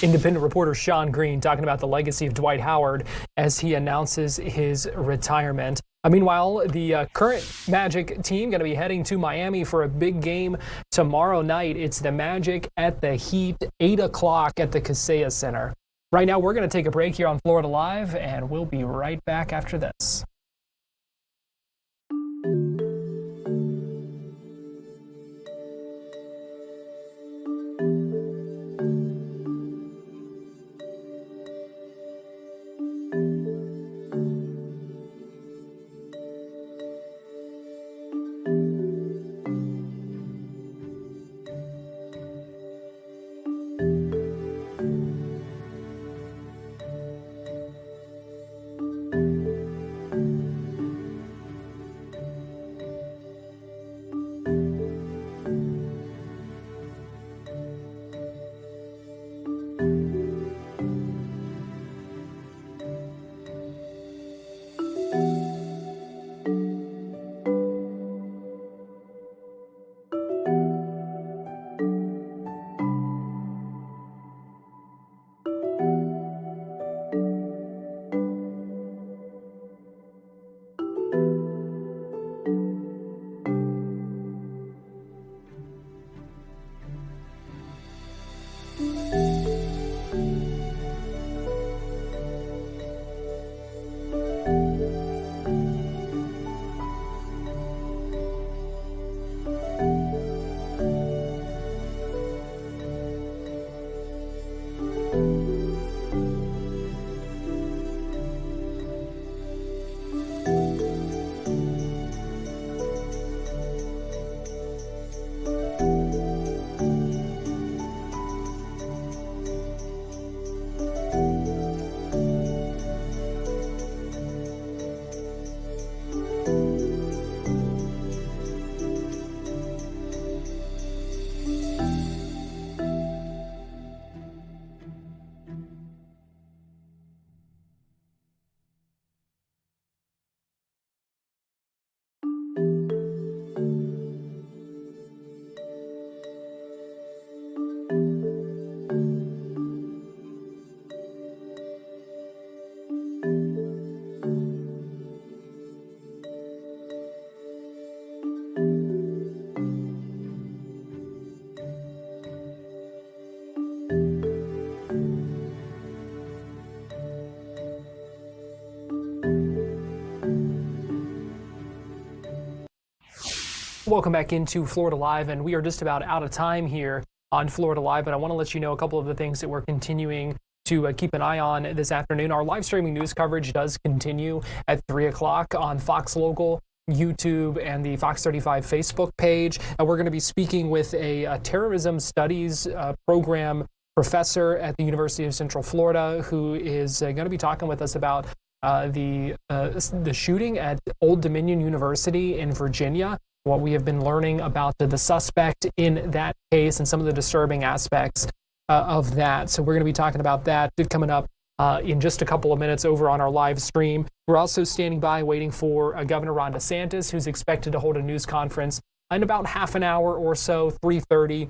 Independent reporter Sean Green talking about the legacy of Dwight Howard as he announces his retirement. Meanwhile, the current Magic team going to be heading to Miami for a big game tomorrow night. It's the Magic at the Heat, 8 o'clock at the Kaseya Center. Right now, we're going to take a break here on Florida Live, and we'll be right back after this. Welcome back into Florida Live, and we are just about out of time here on Florida Live, but I want to let you know a couple of the things that we're continuing to keep an eye on this afternoon. Our live streaming news coverage does continue at 3 o'clock on Fox Local, YouTube, and the Fox 35 Facebook page. We're going to be speaking with a terrorism studies program professor at the University of Central Florida who is going to be talking with us about the shooting at Old Dominion University in Virginia, what we have been learning about the suspect in that case and some of the disturbing aspects of that. So we're going to be talking about that coming up in just a couple of minutes over on our live stream. We're also standing by waiting for Governor Ron DeSantis, who's expected to hold a news conference in about half an hour or so, 3:30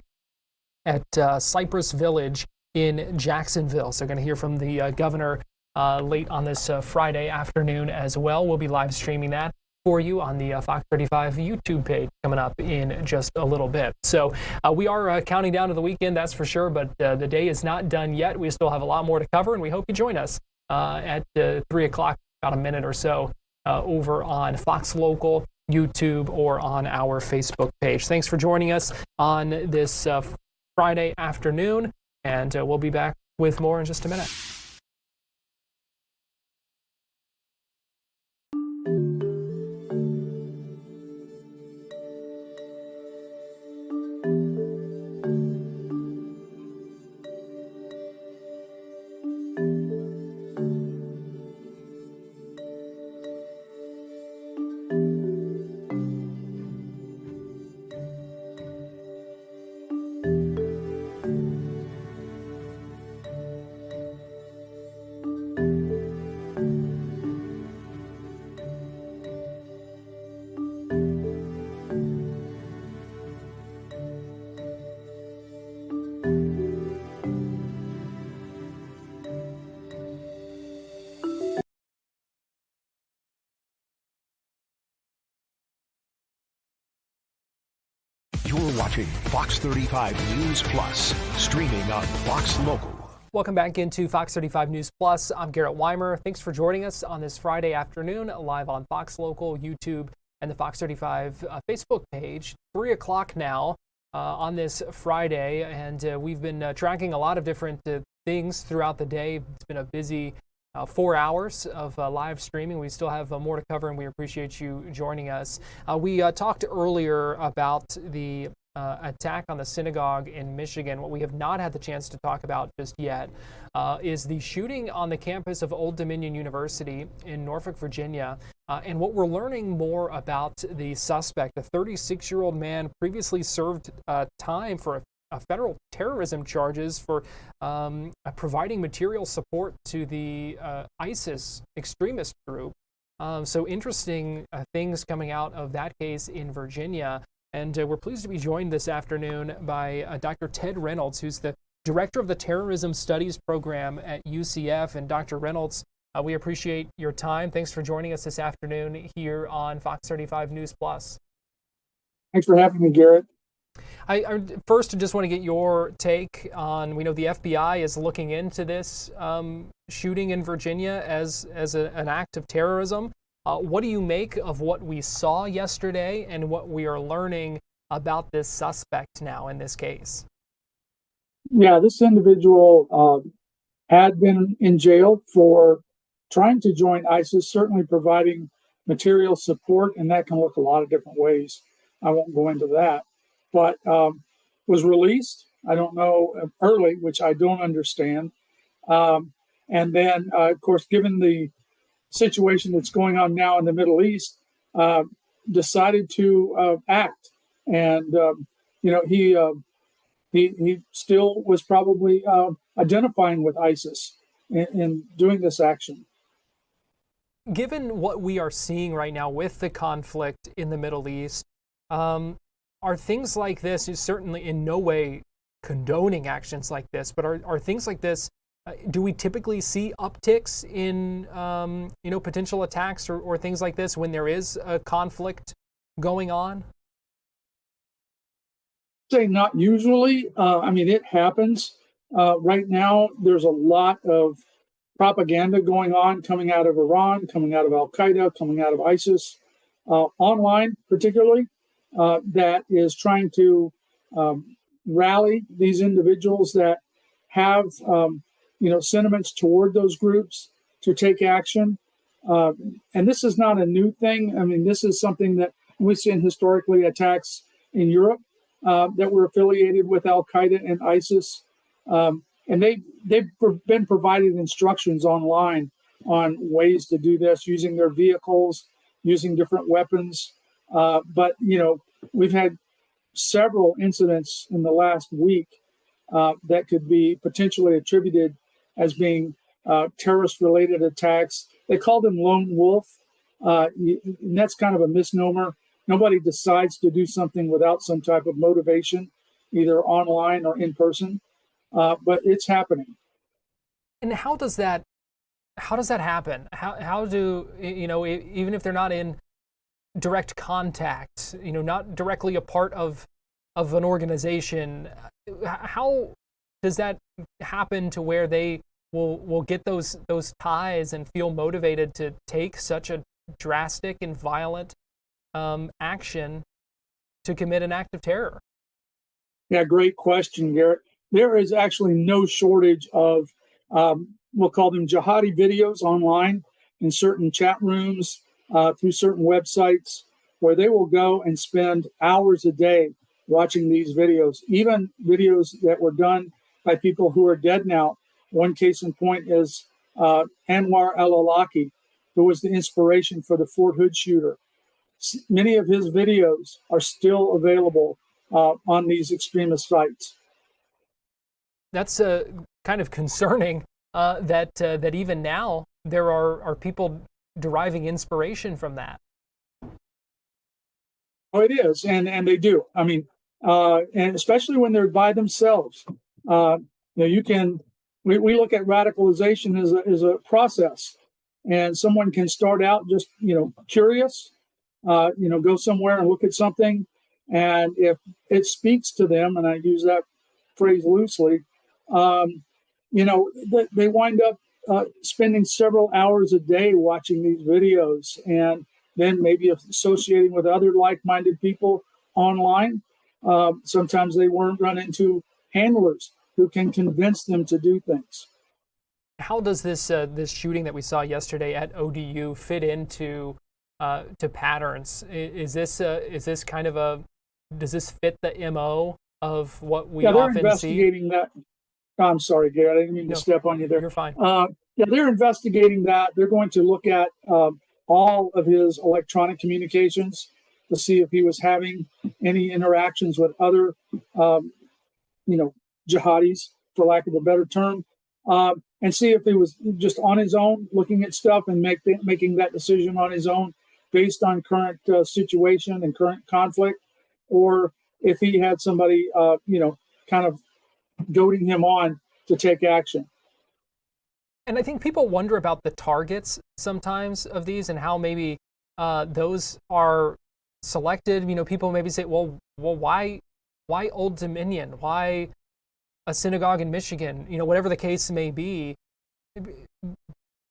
at Cypress Village in Jacksonville. So we're going to hear from the governor late on this Friday afternoon as well. We'll be live streaming that for you on the Fox 35 YouTube page coming up in just a little bit. So we are counting down to the weekend, that's for sure, but the day is not done yet. We still have a lot more to cover, and we hope you join us at 3 o'clock, about a minute or so, over on Fox Local, YouTube, or on our Facebook page. Thanks for joining us on this Friday afternoon, and we'll be back with more in just a minute. You're watching Fox 35 News Plus, streaming on Fox Local. Welcome back into Fox 35 News Plus. I'm Garrett Wymer. Thanks for joining us on this Friday afternoon, live on Fox Local, YouTube, and the Fox 35 Facebook page. 3 o'clock now on this Friday, and we've been tracking a lot of different things throughout the day. It's been a busy 4 hours of live streaming. We still have more to cover, and we appreciate you joining us. We talked earlier about the attack on the synagogue in Michigan. What we have not had the chance to talk about just yet is the shooting on the campus of Old Dominion University in Norfolk, Virginia. And what we're learning more about the suspect, a 36-year-old man previously served time for federal terrorism charges for providing material support to the ISIS extremist group. So interesting things coming out of that case in Virginia. And we're pleased to be joined this afternoon by Dr. Ted Reynolds, who's the director of the Terrorism Studies Program at UCF. And Dr. Reynolds, we appreciate your time. Thanks for joining us this afternoon here on Fox 35 News Plus. Thanks for having me, Garrett. I first just want to get your take on, we know the FBI is looking into this shooting in Virginia as an act of terrorism. What do you make of what we saw yesterday and what we are learning about this suspect now in this case? Yeah, this individual had been in jail for trying to join ISIS, certainly providing material support, and that can look a lot of different ways. I won't go into that. But was released, I don't know, early, which I don't understand. And then, of course, given the situation that's going on now in the Middle East, decided to act. And, he still was probably identifying with ISIS in doing this action. Given what we are seeing right now with the conflict in the Middle East, are things like this, certainly in no way condoning actions like this, but are things like this, do we typically see upticks in potential attacks or things like this when there is a conflict going on? Say not usually. It happens. Right now, there's a lot of propaganda going on, coming out of Iran, coming out of Al Qaeda, coming out of ISIS, online particularly. that is trying to rally these individuals that have, sentiments toward those groups to take action. And this is not a new thing. I mean, this is something that we've seen historically, attacks in Europe that were affiliated with Al Qaeda and ISIS. And they've been provided instructions online on ways to do this, using their vehicles, using different weapons. But we've had several incidents in the last week that could be potentially attributed as being terrorist-related attacks. They call them lone wolf, and that's kind of a misnomer. Nobody decides to do something without some type of motivation, either online or in person, but it's happening. And how does that happen? How do, even if they're not in direct contact, not directly a part of an organization, how does that happen to where they will get those ties and feel motivated to take such a drastic and violent action to commit an act of terror? Yeah, great question, Garrett. There is actually no shortage of, we'll call them jihadi videos online in certain chat rooms, through certain websites, where they will go and spend hours a day watching these videos, even videos that were done by people who are dead now. One case in point is Anwar al-Awlaki, who was the inspiration for the Fort Hood shooter. Many of his videos are still available on these extremist sites. That's kind of concerning that even now there are people deriving inspiration from that. Oh, it is, and they do. I mean, and especially when they're by themselves. We look at radicalization as a process, and someone can start out just curious, go somewhere and look at something, and if it speaks to them, and I use that phrase loosely, they wind up spending several hours a day watching these videos, and then maybe associating with other like-minded people online. Sometimes they run into handlers who can convince them to do things. How does this shooting that we saw yesterday at ODU fit into to patterns? Is this kind of does this fit the MO of what we often see? They're investigating that. I'm sorry, Garrett. I didn't mean to step on you there. You're fine. They're investigating that. They're going to look at all of his electronic communications to see if he was having any interactions with other, jihadis, for lack of a better term, and see if he was just on his own looking at stuff and making that decision on his own based on current situation and current conflict, or if he had somebody, kind of goading him on to take action. And I think people wonder about the targets sometimes of these and how maybe those are selected. People maybe say, well, why Old Dominion? Why a synagogue in Michigan? Whatever the case may be,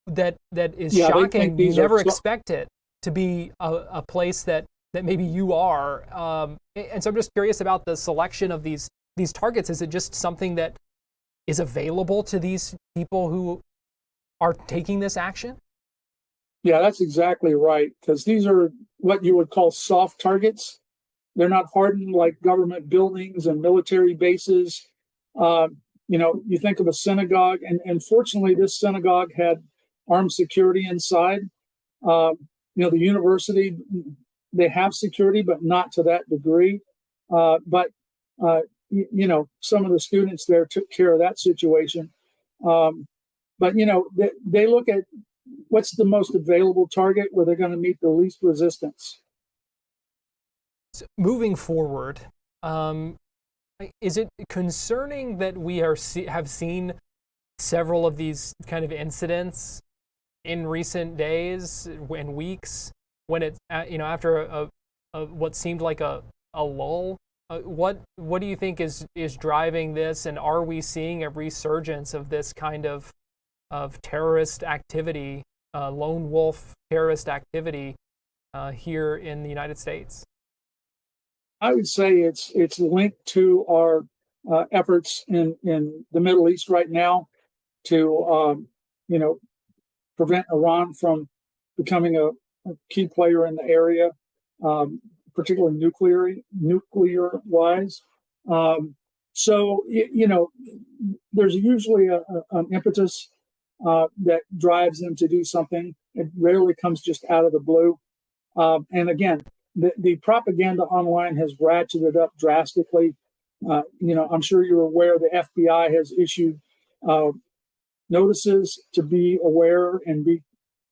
that is shocking. You never expect it to be a place that maybe you are. And so I'm just curious about the selection of these targets. Is it just something that is available to these people who are taking this action? Yeah, that's exactly right. Because these are what you would call soft targets. They're not hardened like government buildings and military bases. You think of a synagogue, and fortunately, this synagogue had armed security inside. The university, they have security, but not to that degree. But some of the students there took care of that situation. But they look at what's the most available target where they're going to meet the least resistance. So moving forward, is it concerning that we have seen several of these kind of incidents in recent days and weeks when it's after what seemed like a lull? What do you think is driving this, and are we seeing a resurgence of this kind of terrorist activity, lone wolf terrorist activity here in the United States? I would say it's linked to our efforts in the Middle East right now to prevent Iran from becoming a key player in the area, particularly nuclear wise. So there's usually an impetus that drives them to do something. It rarely comes just out of the blue. And again, the propaganda online has ratcheted up drastically. I'm sure you're aware the FBI has issued notices to be aware and be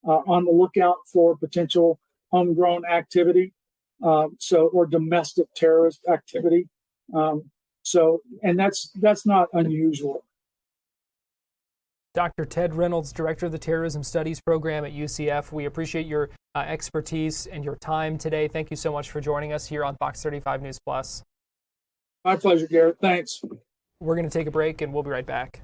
on the lookout for potential homegrown activity, or domestic terrorist activity. And that's not unusual. Dr. Ted Reynolds, Director of the Terrorism Studies Program at UCF. We appreciate your expertise and your time today. Thank you so much for joining us here on Fox 35 News Plus. My pleasure, Garrett. Thanks. We're going to take a break and we'll be right back.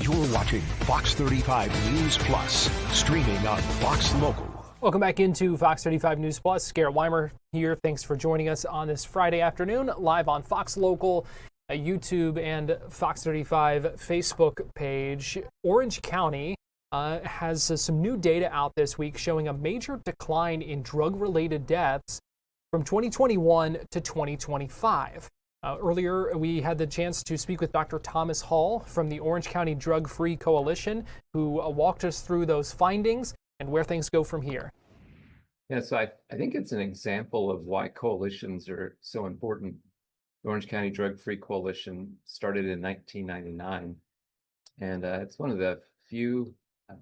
You're watching Fox 35 News Plus, streaming on Fox Local. Welcome back into Fox 35 News Plus. Garrett Wymer here. Thanks for joining us on this Friday afternoon, live on Fox Local, YouTube, and Fox 35 Facebook page. Orange County has some new data out this week showing a major decline in drug-related deaths from 2021 to 2025. Earlier, we had the chance to speak with Dr. Thomas Hall from the Orange County Drug-Free Coalition, who walked us through those findings and where things go from here. Yeah, so I think it's an example of why coalitions are so important. The Orange County Drug-Free Coalition started in 1999, and it's one of the few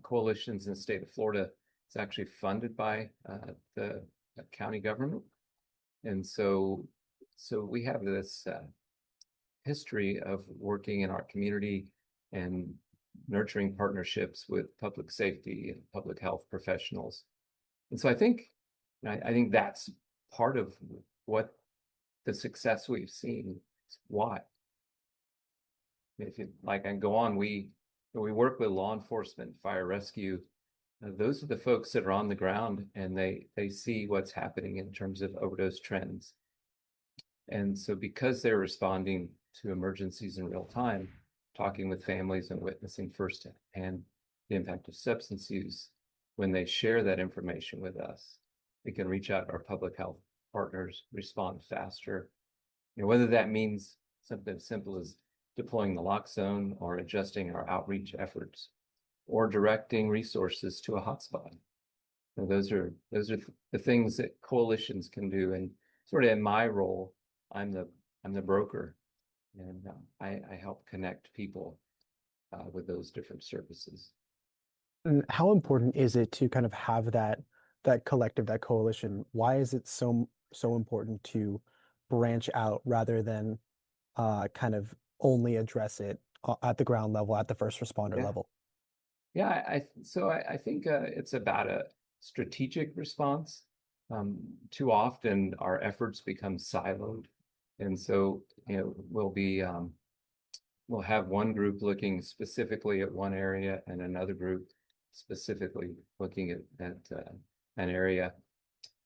coalitions in the state of Florida that's actually funded by the county government. And so we have this history of working in our community and nurturing partnerships with public safety and public health professionals. And so I think that's part of what the success we've seen is. Why? If you like, I can go on. We work with law enforcement, fire rescue. Those are the folks that are on the ground, and they see what's happening in terms of overdose trends. And so because they're responding to emergencies in real time, talking with families and witnessing firsthand the impact of substance use, when they share that information with us, we can reach out to our public health partners, respond faster. Whether that means something as simple as deploying the lock zone or adjusting our outreach efforts, or directing resources to a hotspot. So those are the things that coalitions can do. And sort of in my role, I'm the broker, and I help connect people with those different services. And how important is it to kind of have that collective, that coalition? Why is it so important to branch out rather than kind of only address it at the ground level, at the first responder level? Yeah, I think it's about a strategic response. Too often our efforts become siloed, and so we'll have one group looking specifically at one area and another group specifically looking at an area.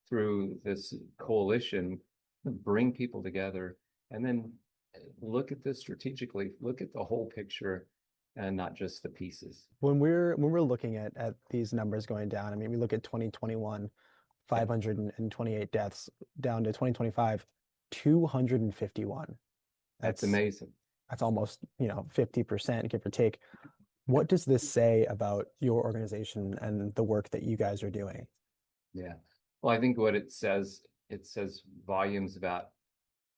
Through this coalition, bring people together and then look at this strategically, look at the whole picture and not just the pieces. When we're looking at these numbers going down, I mean, we look at 2021, 528 deaths, down to 2025, 251. That's amazing. That's almost 50%, give or take. What does this say about your organization and the work that you guys are doing? Yeah. Well, I think what it says volumes about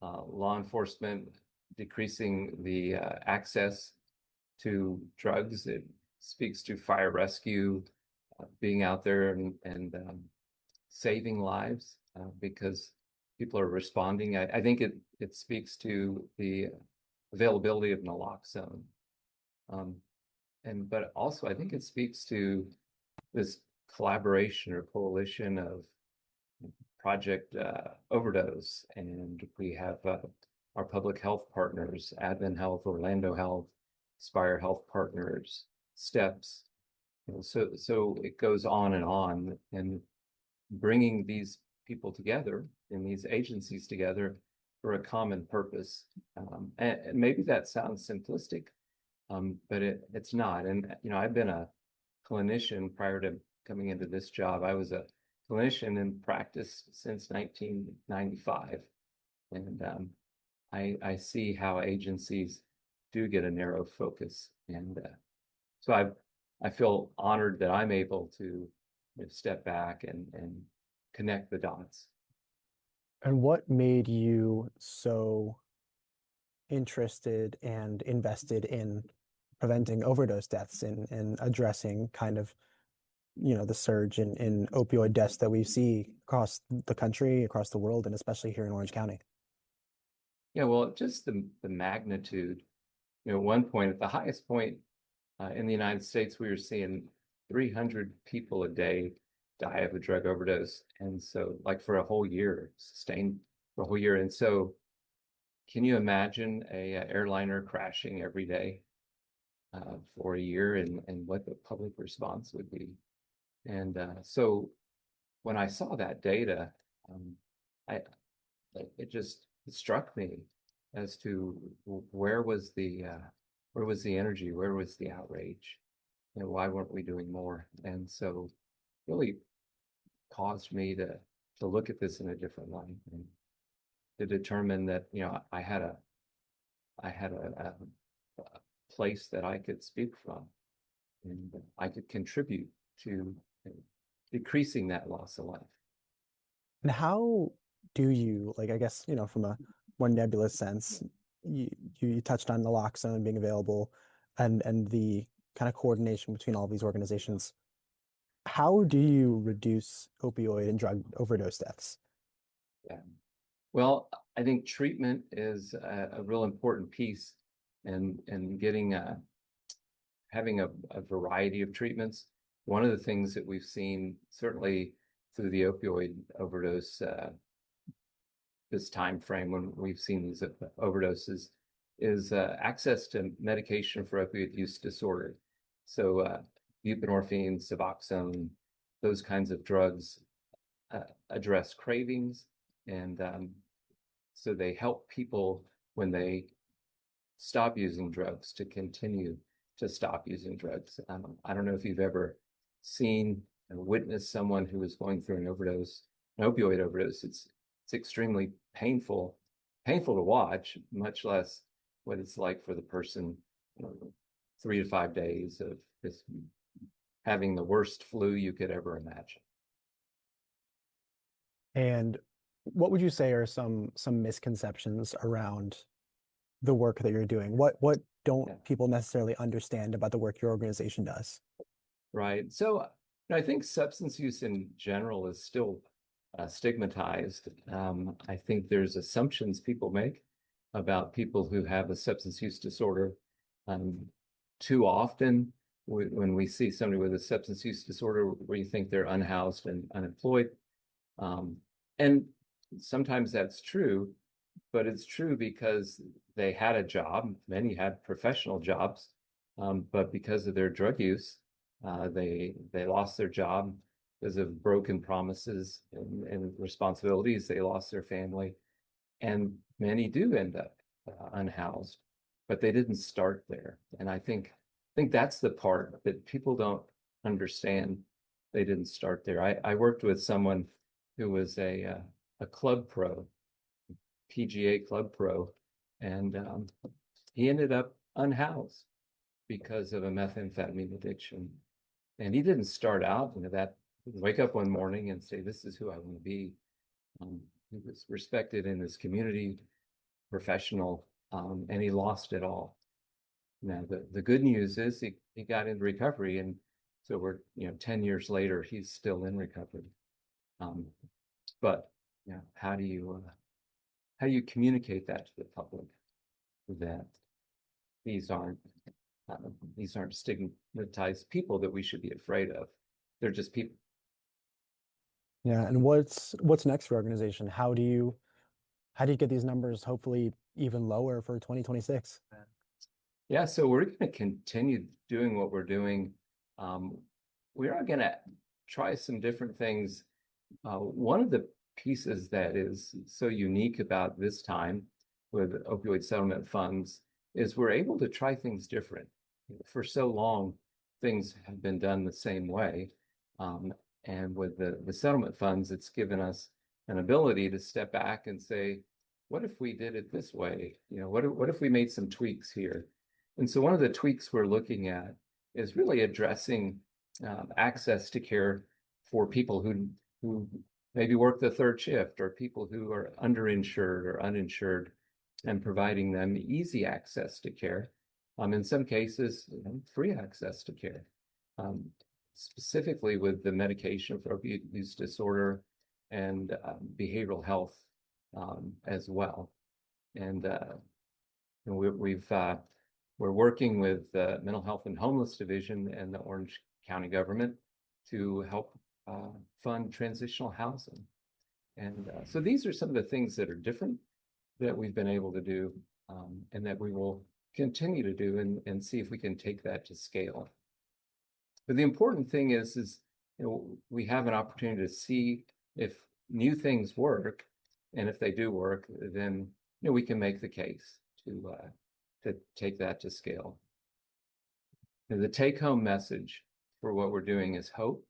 law enforcement decreasing the access to drugs. It speaks to fire rescue, being out there and saving lives because people are responding. I think it speaks to the availability of naloxone. But also I think it speaks to this collaboration or coalition of Project Overdose, and we have our public health partners, Advent Health, Orlando Health, Spire Health Partners, STEPS. So it goes on, and bringing these people together and these agencies together for a common purpose. And maybe that sounds simplistic, but it's not. And I've been a clinician prior to coming into this job. I was a clinician in practice since 1995, and I see how agencies do get a narrow focus, and so I feel honored that I'm able to step back and connect the dots. And what made you so interested and invested in preventing overdose deaths and addressing kind of the surge in opioid deaths that we see across the country, across the world, and especially here in Orange County? Yeah, well, just the magnitude. At one point, at the highest point in the United States, we were seeing 300 people a day die of a drug overdose, and so for a whole year, sustained for a whole year. And so, can you imagine a airliner crashing every day for a year, and what the public response would be? And so when I saw that data, it struck me as to where was the energy, where was the outrage, why weren't we doing more? And so really caused me to look at this in a different light and to determine that I had a place that I could speak from, and I could contribute to decreasing that loss of life. And how do you, I guess, from a more nebulous sense, you touched on naloxone being available and the kind of coordination between all these organizations. How do you reduce opioid and drug overdose deaths? Yeah. Well, I think treatment is a real important piece, and getting having a variety of treatments. One of the things that we've seen, certainly through the opioid overdose, this time frame when we've seen these overdoses, is access to medication for opioid use disorder. So buprenorphine, Suboxone, those kinds of drugs address cravings, and so they help people when they stop using drugs to continue to stop using drugs. I don't know if you've ever seen and witnessed someone who is going through an opioid overdose. It's extremely painful to watch, much less what it's like for the person, 3 to 5 days of this having the worst flu you could ever imagine. And what would you say are some misconceptions around the work that you're doing? What don't people necessarily understand about the work your organization does? Right. So I think substance use in general is still stigmatized. I think there's assumptions people make about people who have a substance use disorder. Too often, when we see somebody with a substance use disorder, we think they're unhoused and unemployed. And sometimes that's true, but it's true because they had a job. Many had professional jobs, but because of their drug use, they lost their job because of broken promises and responsibilities. They lost their family, and many do end up unhoused, but they didn't start there. And I think that's the part that people don't understand. They didn't start there. I worked with someone who was a club pro, PGA club pro, and he ended up unhoused because of a methamphetamine addiction. And he didn't start out that, wake up one morning and say, this is who I want to be. He was respected in his community, professional, and he lost it all. Now, the good news is he got into recovery, and so we're 10 years later, he's still in recovery. But how do you communicate that to the public that these aren't stigmatized people that we should be afraid of? They're just people. Yeah, and what's next for your organization? How do you get these numbers hopefully even lower for 2026? Yeah, so we're going to continue doing what we're doing. We are going to try some different things. One of the pieces that is so unique about this time with opioid settlement funds is we're able to try things different. For so long, things have been done the same way. And with the settlement funds, it's given us an ability to step back and say, what if we did it this way? What if we made some tweaks here? And so one of the tweaks we're looking at is really addressing access to care for people who maybe work the third shift, or people who are underinsured or uninsured, and providing them easy access to care. In some cases, free access to care, specifically with the medication for opioid use disorder and behavioral health as well. And we're working with the Mental Health and Homeless Division and the Orange County government to help fund transitional housing. And so these are some of the things that are different that we've been able to do, and that we will continue to do, and see if we can take that to scale. But the important thing is we have an opportunity to see if new things work, and if they do work, then we can make the case to take that to scale. The take-home message for what we're doing is hope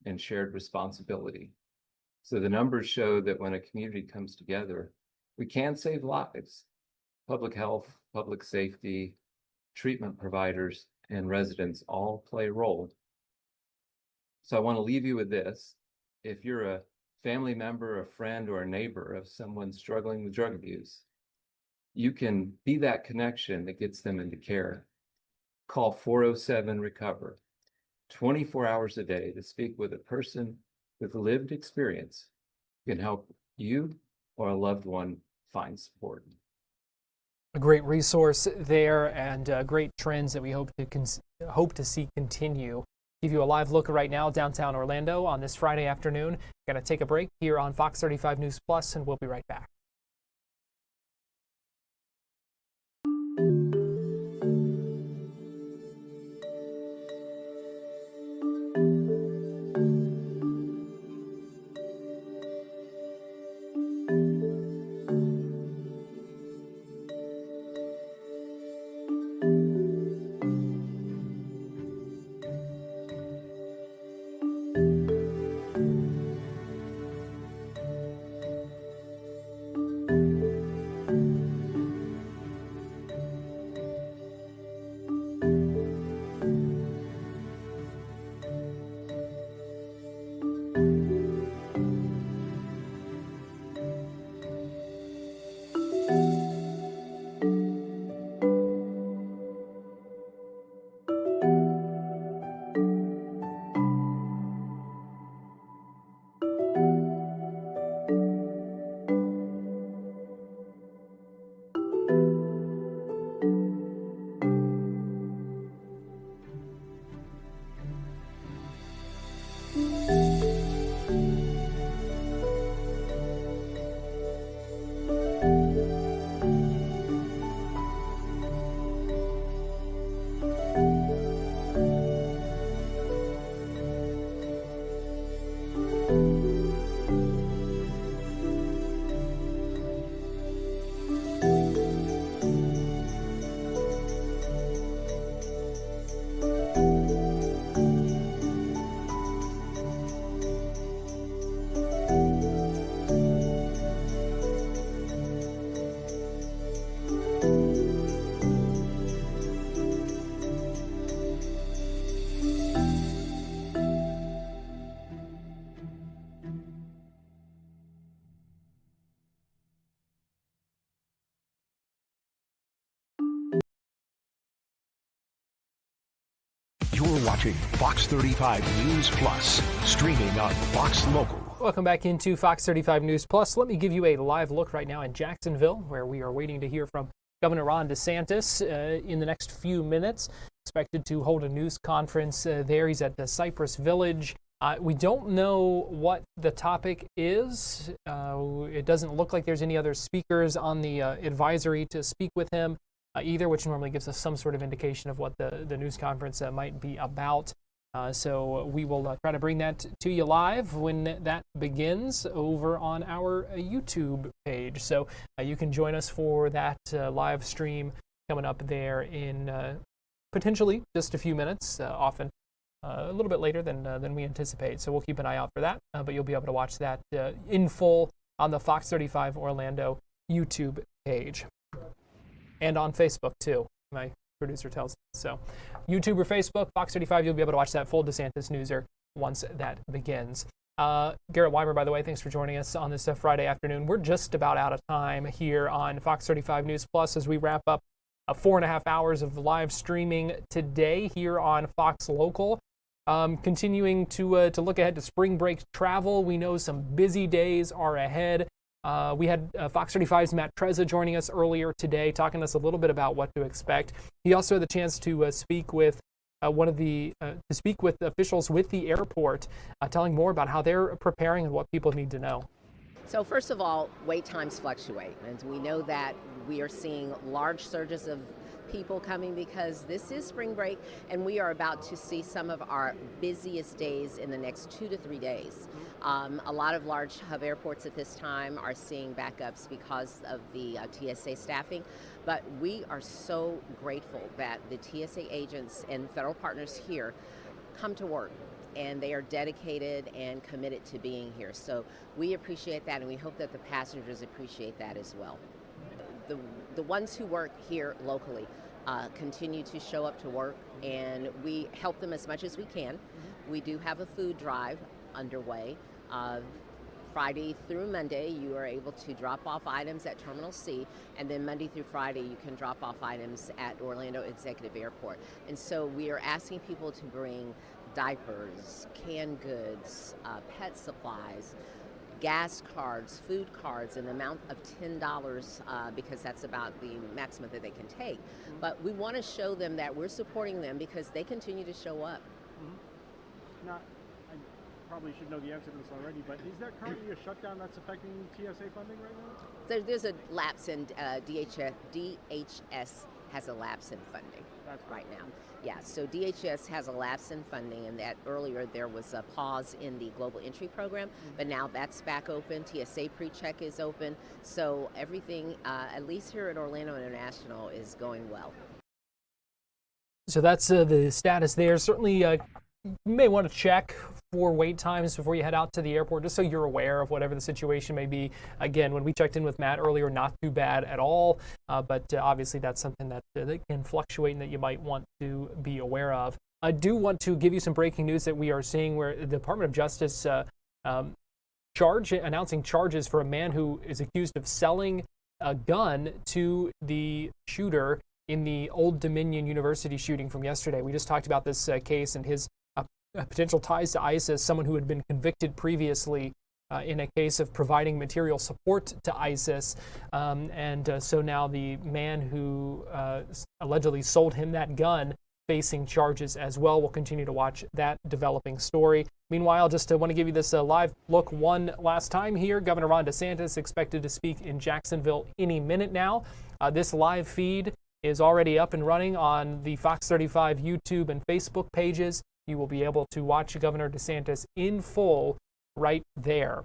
and shared responsibility. So the numbers show that when a community comes together, we can save lives. Public health, public safety, treatment providers, and residents all play a role. So I want to leave you with this. If you're a family member, a friend, or a neighbor of someone struggling with drug abuse, you can be that connection that gets them into care. Call 407-RECOVER, 24 hours a day, to speak with a person with lived experience who can help you or a loved one find support. A great resource there, and great trends that we hope to see continue. Give you a live look right now downtown Orlando on this Friday afternoon. Going to take a break here on Fox 35 News Plus, and we'll be right back. You're watching Fox 35 News Plus, streaming on Fox Local. Welcome back into Fox 35 News Plus. Let me give you a live look right now in Jacksonville, where we are waiting to hear from Governor Ron DeSantis in the next few minutes. Expected to hold a news conference there. He's at the Cypress Village. We don't know what the topic is. It doesn't look like there's any other speakers on the advisory to speak with him either, which normally gives us some sort of indication of what the news conference might be about. So we will try to bring that to you live when that begins over on our YouTube page. So you can join us for that live stream coming up there in potentially just a few minutes, often a little bit later than we anticipate. So we'll keep an eye out for that, but you'll be able to watch that in full on the Fox 35 Orlando YouTube page and on Facebook too. My producer tells me. So YouTube or Facebook, Fox 35, you'll be able to watch that full DeSantis newser once that begins. Garrett Wymer, by the way, thanks for joining us on this Friday afternoon. We're just about out of time here on Fox 35 News Plus as we wrap up 4.5 hours of live streaming today here on Fox Local. Continuing to look ahead to spring break travel. We know some busy days are ahead. We had Fox 35's Matt Trezza joining us earlier today, talking to us a little bit about what to expect. He also had the chance to speak with officials with the airport, telling more about how they're preparing and what people need to know. So first of all, wait times fluctuate, and we know that we are seeing large surges of people coming because this is spring break, and we are about to see some of our busiest days in the next 2 to 3 days. A lot of large hub airports at this time are seeing backups because of the TSA staffing, but we are so grateful that the TSA agents and federal partners here come to work, and they are dedicated and committed to being here. So we appreciate that, and we hope that the passengers appreciate that as well. The ones who work here locally continue to show up to work, and we help them as much as we can. We do have a food drive underway. Friday through Monday, you are able to drop off items at Terminal C, and then Monday through Friday, you can drop off items at Orlando Executive Airport. And so we are asking people to bring diapers, canned goods, pet supplies, gas cards, food cards, an amount of $10 because that's about the maximum that they can take. But we want to show them that we're supporting them because they continue to show up. Not, I probably should know the answer to this already, but is there currently a shutdown that's affecting TSA funding right now? There's a lapse in DHS has a lapse in funding right now. Yeah, so DHS has a lapse in funding, and that earlier there was a pause in the global entry program, but now that's back open. TSA PreCheck is open, so everything, at least here at Orlando International, is going well. So that's the status there. Certainly, you may want to check for wait times before you head out to the airport, just so you're aware of whatever the situation may be. Again, when we checked in with Matt earlier, not too bad at all, but obviously that's something that can fluctuate and that you might want to be aware of. I do want to give you some breaking news that we are seeing where the Department of Justice announcing charges for a man who is accused of selling a gun to the shooter in the Old Dominion University shooting from yesterday. We just talked about this case and his potential ties to ISIS, someone who had been convicted previously in a case of providing material support to ISIS. So now the man who allegedly sold him that gun facing charges as well. We'll continue to watch that developing story. Meanwhile, just want to give you this live look one last time here. Governor Ron DeSantis expected to speak in Jacksonville any minute now. This live feed is already up and running on the Fox 35 YouTube and Facebook pages. You will be able to watch Governor DeSantis in full right there,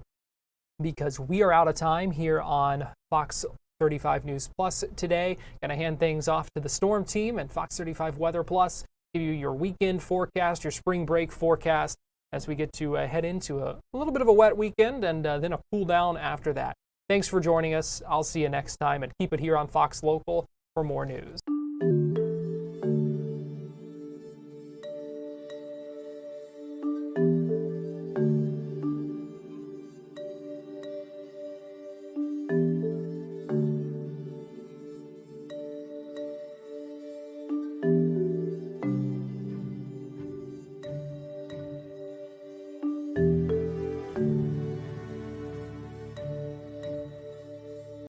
because we are out of time here on Fox 35 News Plus today. Going to hand things off to the Storm team and Fox 35 Weather Plus, give you your weekend forecast, your spring break forecast, as we get to head into a little bit of a wet weekend and then a cool down after that. Thanks for joining us. I'll see you next time, and keep it here on Fox Local for more news.